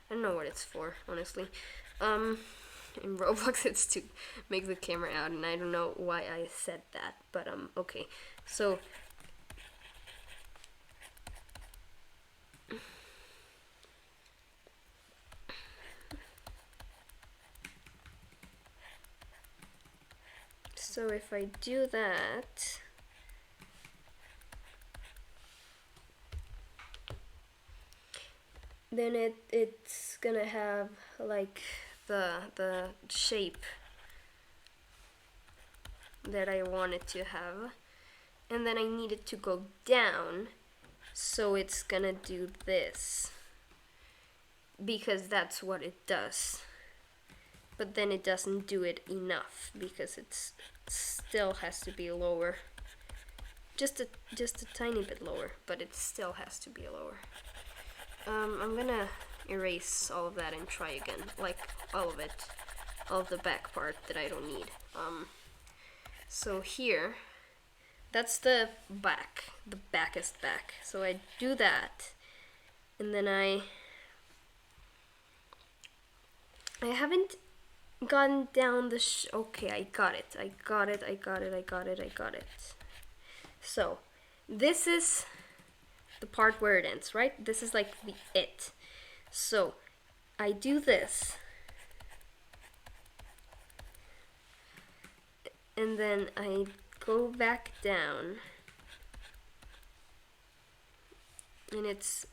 I don't know what it's for, honestly. In Roblox it's to make the camera out, and I don't know why I said that, but okay. So So if I do that, then it's gonna have like the shape that I want it to have, and then I need it to go down, so it's gonna do this because that's what it does. But then it doesn't do it enough because it still has to be lower, just a tiny bit lower, but it still has to be lower. I'm gonna erase all of that and try again, like all of it, all of the back part that I don't need. So here, that's the back, the backest back. So I do that, and then I haven't gone down the okay, I got it. So this is the part where it ends, right? This is like the it. So I do this, and then I go back down, and it's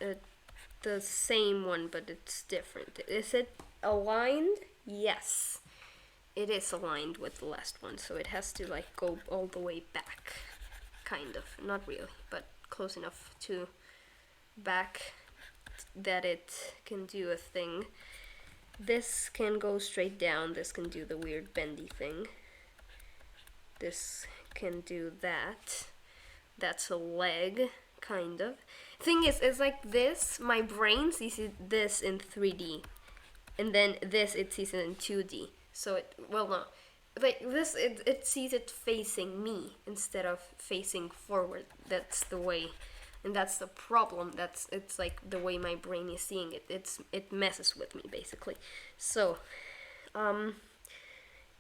the same one, but it's different. Is it aligned? Yes, it is aligned with the last one, so it has to like go all the way back, kind of, not really, but close enough to back that it can do a thing. This can go straight down, this can do the weird bendy thing, this can do that. That's a leg, kind of. Thing is, it's like this, my brain sees this in 3D, and then this it sees it in 2D. So it, well, no, like this it sees it facing me instead of facing forward. That's the way, and that's the problem. It's like the way my brain is seeing it. It messes with me basically. So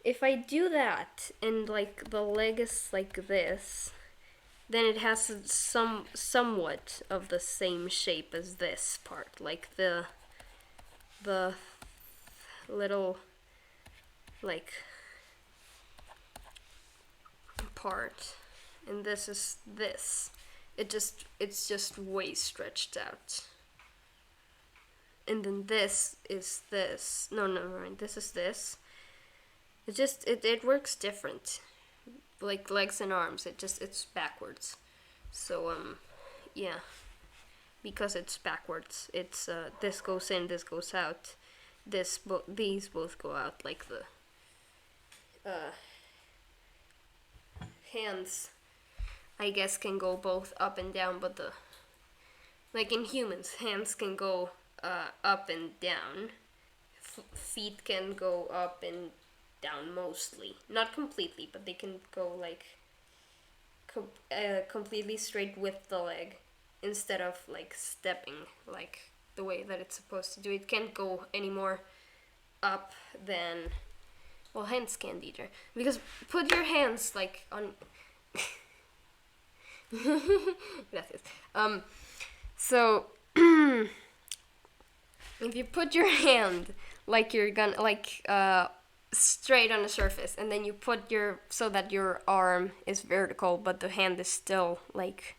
if I do that and like the leg is like this, then it has somewhat of the same shape as this part, like the little like part, and this is this. It's just way stretched out. And then this is this. No, this is this. It works different. Like legs and arms, it's backwards. So yeah, because it's backwards, it's this goes in, this goes out. These both go out, like the hands, I guess, can go both up and down, but like in humans, hands can go up and down. Feet can go up and down mostly, not completely, but they can go like completely straight with the leg instead of like stepping like the way that it's supposed to do. It can't go any more up than, well, hands can't either, because put your hands like on gracias. So if you put your hand like you're gonna like straight on the surface, and then you put so that your arm is vertical but the hand is still like,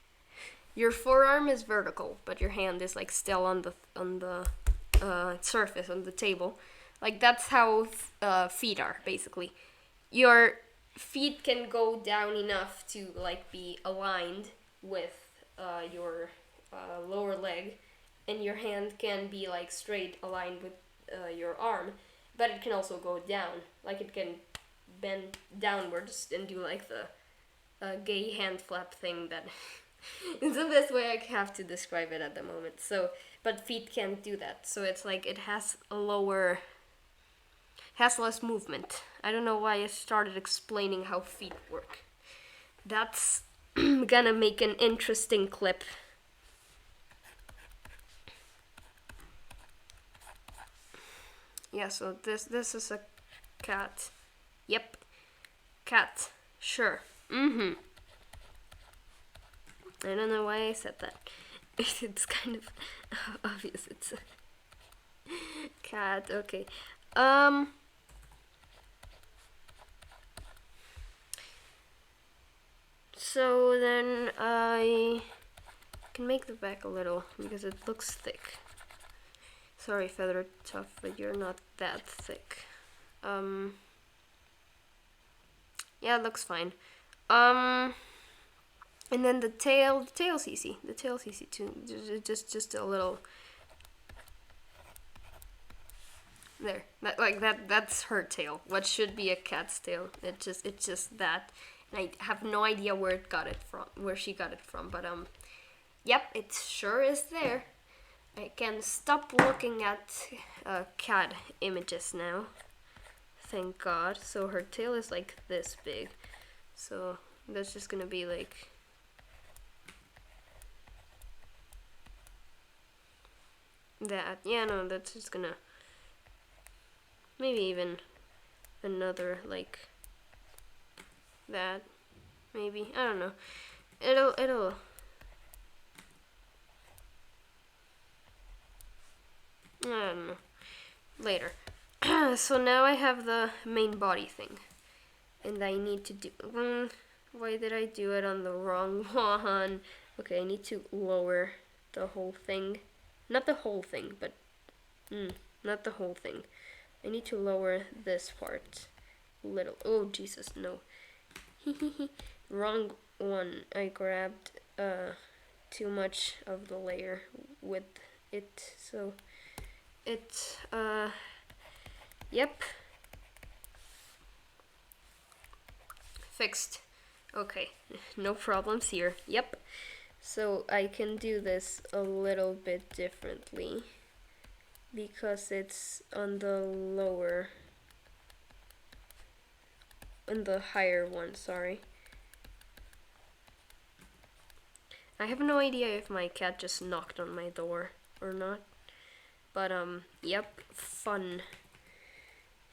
your forearm is vertical but your hand is like still on the surface, on the table. Like that's how feet are basically. Your feet can go down enough to like be aligned with your lower leg, and your hand can be like straight aligned with your arm, but it can also go down, like it can bend downwards and do like the gay hand flap thing that is the best way I have to describe it at the moment. So, but feet can't do that, so it's like it has less movement. I don't know why I started explaining how feet work. That's gonna make an interesting clip. Yeah, so this is a cat. Yep. Cat. Sure. I don't know why I said that. It's kind of obvious it's a cat. Okay. So then I can make the back a little because it looks thick. Sorry, Feather Tough, but you're not that thick. Yeah, it looks fine. And then the tail's easy. The tail's easy too. Just a little. There, that's her tail. What should be a cat's tail? It's just that, and I have no idea where she got it from. But yep, it sure is there. I can stop looking at cat images now. Thank God. So her tail is like this big. So that's just gonna be like. That. Yeah, no, that's just gonna. Maybe even another like that. Maybe. I don't know. It'll I don't know. Later. So now I have the main body thing. And I need to do why did I do it on the wrong one? Okay, I need to lower the whole thing. Not the whole thing, but not the whole thing. I need to lower this part little. Oh Jesus, no. Wrong one. I grabbed too much of the layer with it, so it yep. Fixed. Okay, no problems here. Yep. So I can do this a little bit differently because it's on the higher one, sorry. I have no idea if my cat just knocked on my door or not. But yep, fun.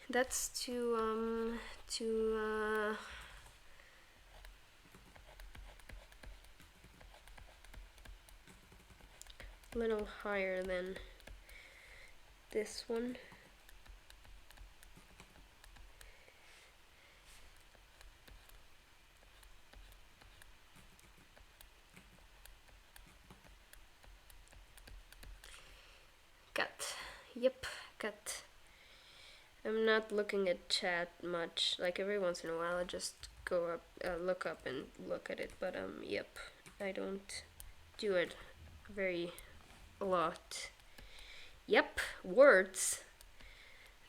That's to little higher than this one. Cat. Yep, cat. I'm not looking at chat much. Like every once in a while I just go up, look up and look at it. But yep, I don't do it very a lot. Yep, words.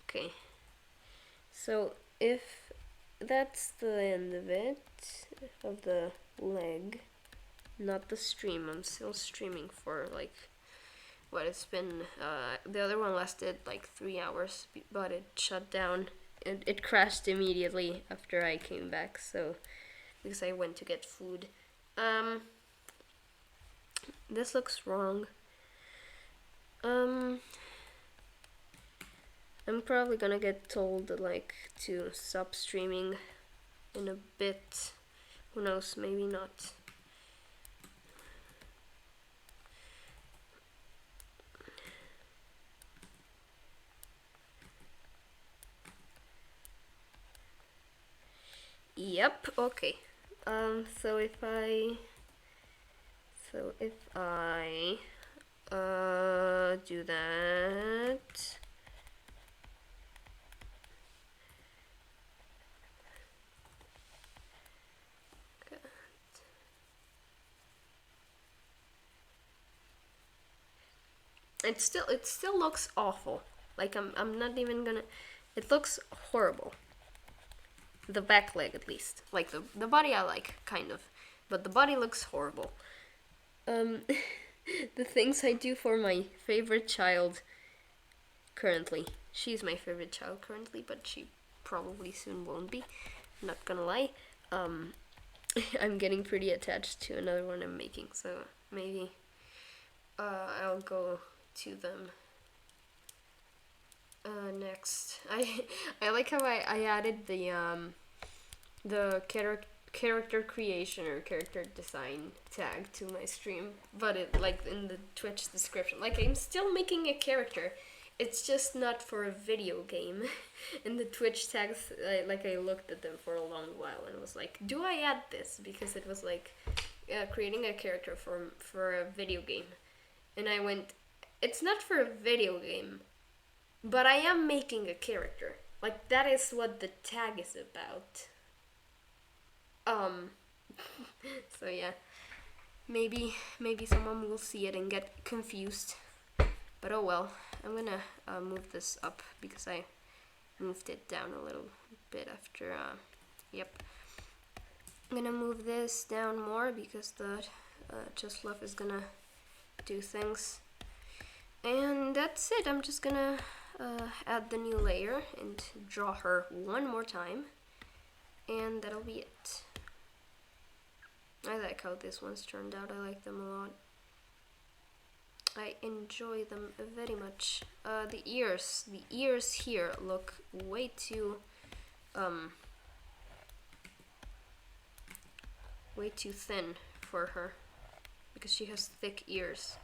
Okay. So if that's the end of it, of the leg, not the stream. I'm still streaming for like what it's been. The other one lasted like 3 hours, but it shut down. It crashed immediately after I came back. So because I went to get food. This looks wrong. I'm probably gonna get told like to stop streaming in a bit. Who knows? Maybe not. Yep. Okay. So if I do that. It still looks awful. Like I'm not even gonna. It looks horrible. The back leg at least. Like the body I like kind of, but the body looks horrible. The things I do for my favorite child currently. She's my favorite child currently, but she probably soon won't be. I'm not gonna lie. I'm getting pretty attached to another one I'm making, so maybe I'll go to them next. I like how I added the character creation or character design tag to my stream, but it like in the Twitch description. Like I'm still making a character, it's just not for a video game. In the Twitch tags, I looked at them for a long while and was like, do I add this? Because it was like creating a character for a video game. And I went, it's not for a video game, but I am making a character. Like, that is what the tag is about. So yeah. Maybe someone will see it and get confused. But oh well. I'm gonna move this up because I moved it down a little bit after, yep. I'm gonna move this down more because the just love is gonna do things. And that's it. I'm just gonna add the new layer and draw her one more time. And that'll be it. I like how this one's turned out. I like them a lot. I enjoy them very much. The ears here look way too thin for her because she has thick ears.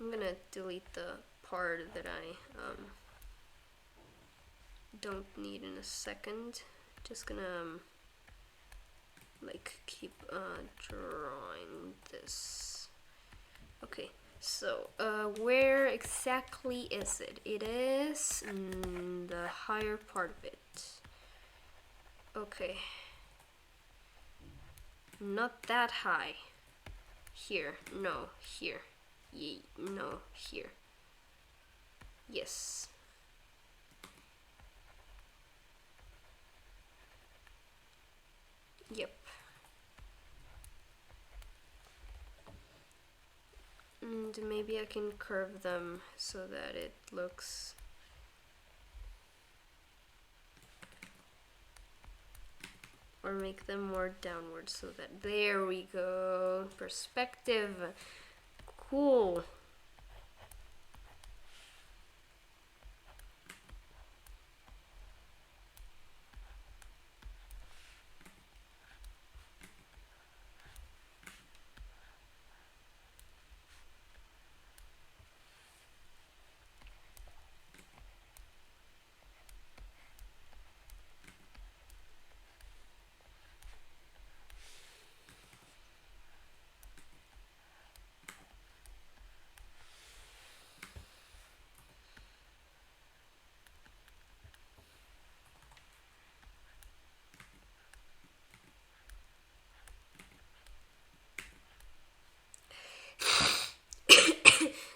I'm gonna delete the part that I don't need in a second. Just gonna like keep drawing this. Okay, so where exactly is it? It is in the higher part of it. Okay, not that high. Here, no, here. No, here. Yes. Yep. And maybe I can curve them so that it looks or make them more downward so that there we go. Perspective. Cool.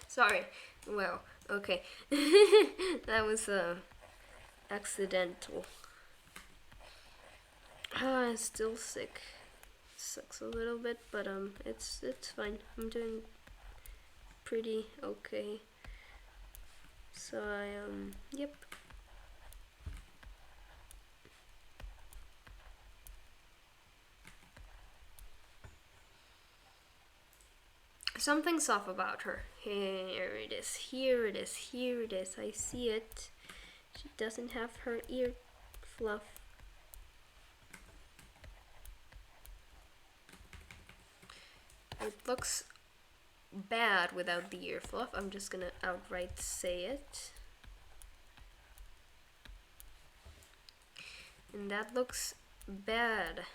Sorry. Well, okay. That was accidental. I'm still sick. Sucks a little bit, but it's fine. I'm doing pretty okay. So I yep. Something's off about her. Here it is, here it is, here it is. I see it. She doesn't have her ear fluff. It looks bad without the ear fluff. I'm just gonna outright say it. And that looks bad.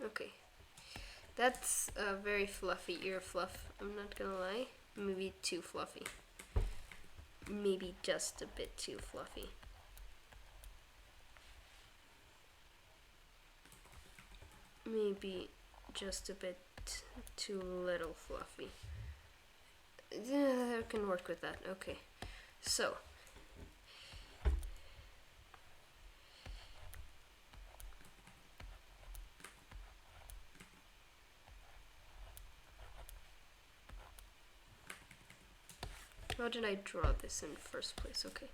Okay. That's a very fluffy ear fluff, I'm not gonna lie. Maybe too fluffy. Maybe just a bit too fluffy. Maybe just a bit too little fluffy. I can work with that, okay. So, how did I draw this in the first place? Okay.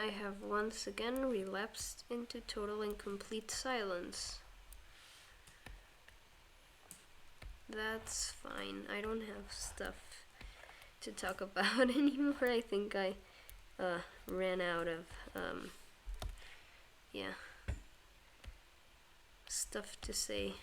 I have once again relapsed into total and complete silence. That's fine. I don't have stuff to talk about anymore. I think I ran out of yeah, stuff to say.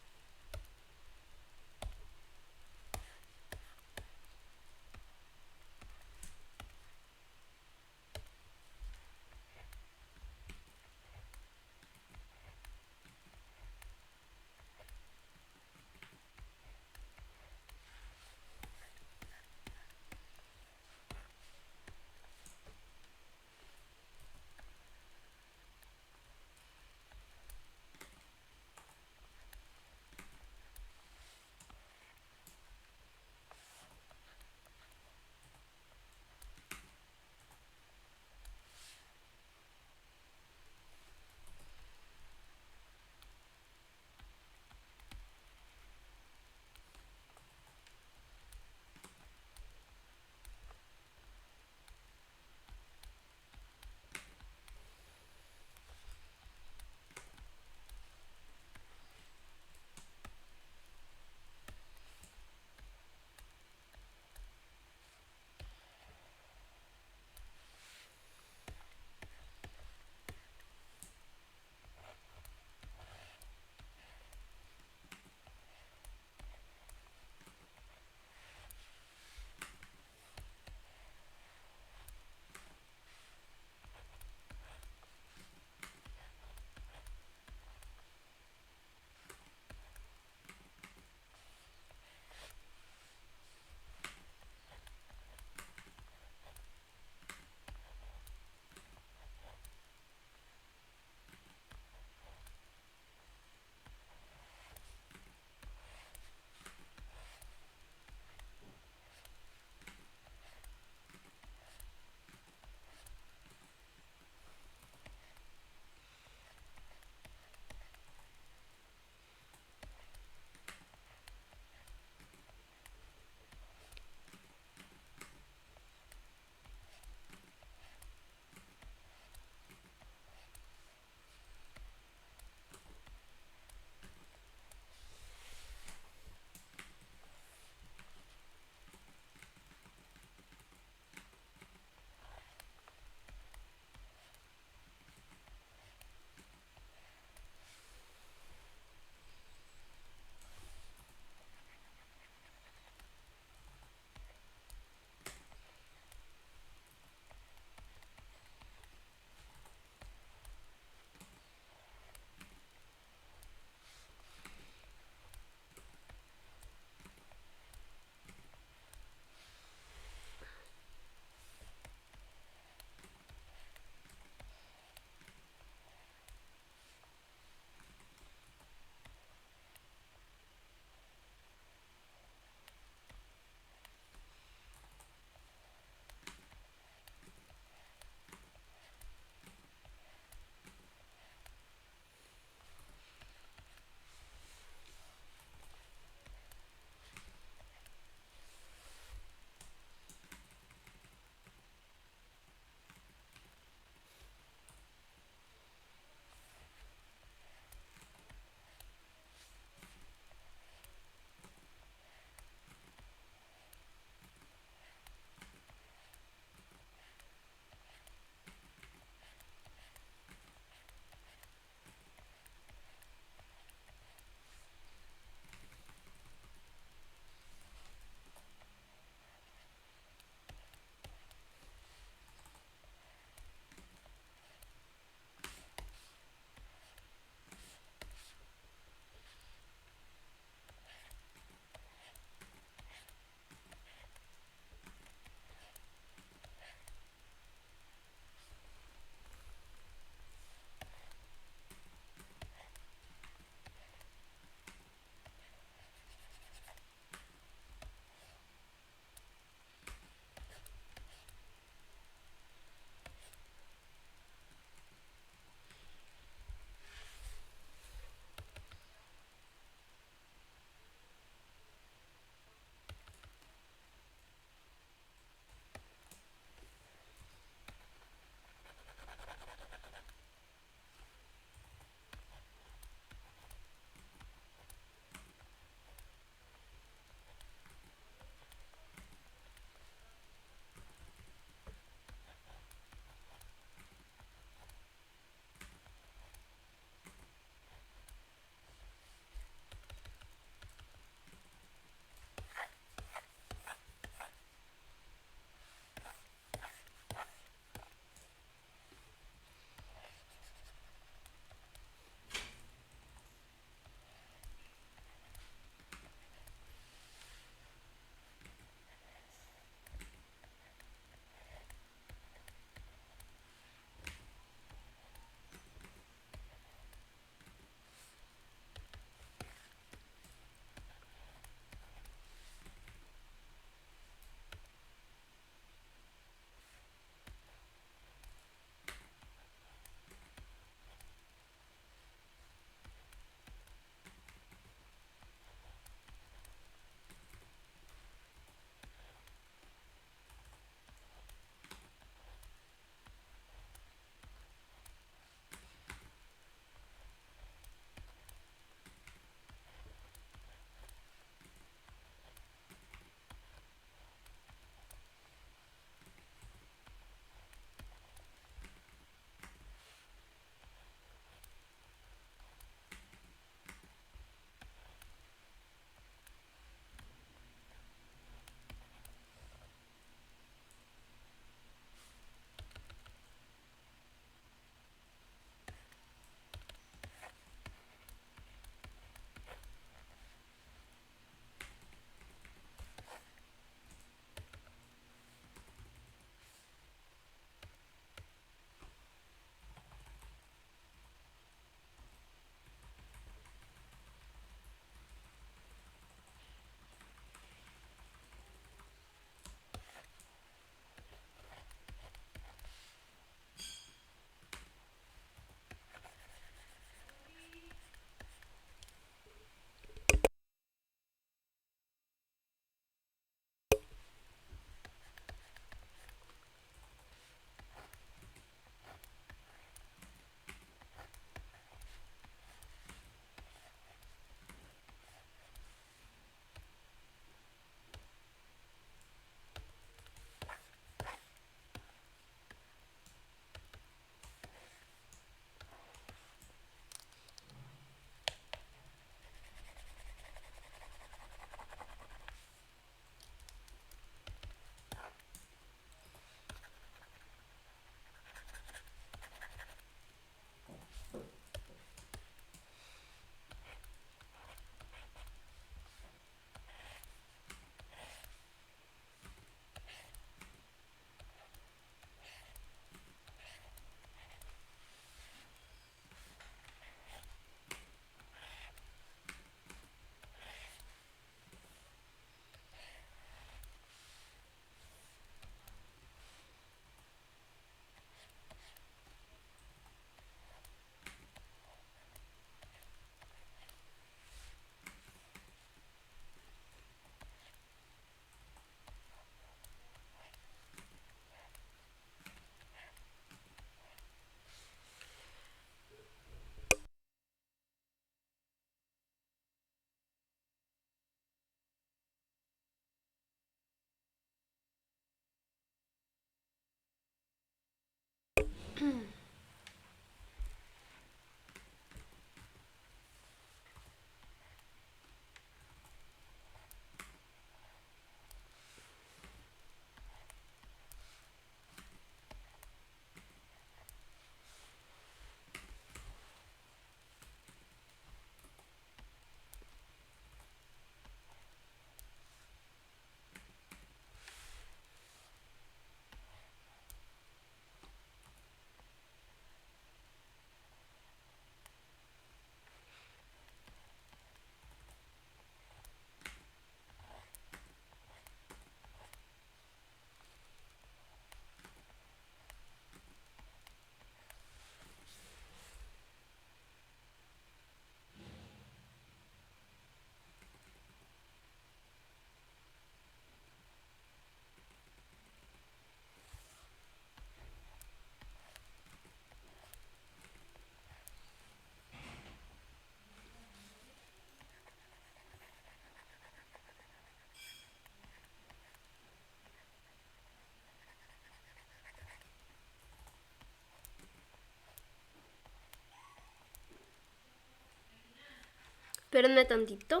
Espérenme tantito.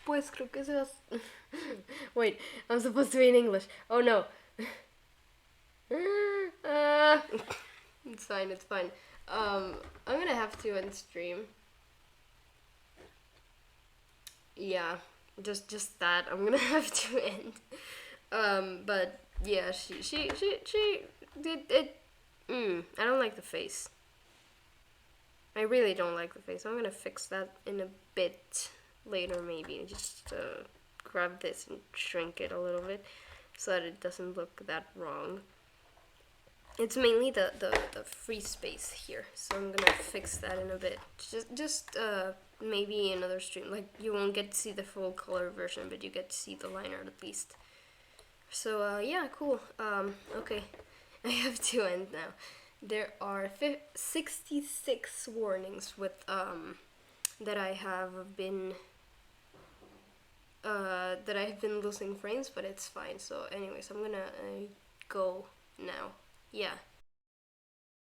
Pues creo que se va. Wait, I'm supposed to be in English. Oh no. Uh, it's fine, it's fine. I'm gonna have to end stream. Yeah, just that. I'm gonna have to end. But yeah, she did it. I don't like the face. I really don't like the face. I'm gonna fix that in a bit later, maybe. Just grab this and shrink it a little bit so that it doesn't look that wrong. It's mainly the free space here, so I'm gonna fix that in a bit. Just maybe another stream. Like, you won't get to see the full color version, but you get to see the line art at least. So yeah, cool. Okay, I have to end now. There are 66 warnings with that I have been losing frames, but it's fine. So anyways, I'm gonna go now. Yeah.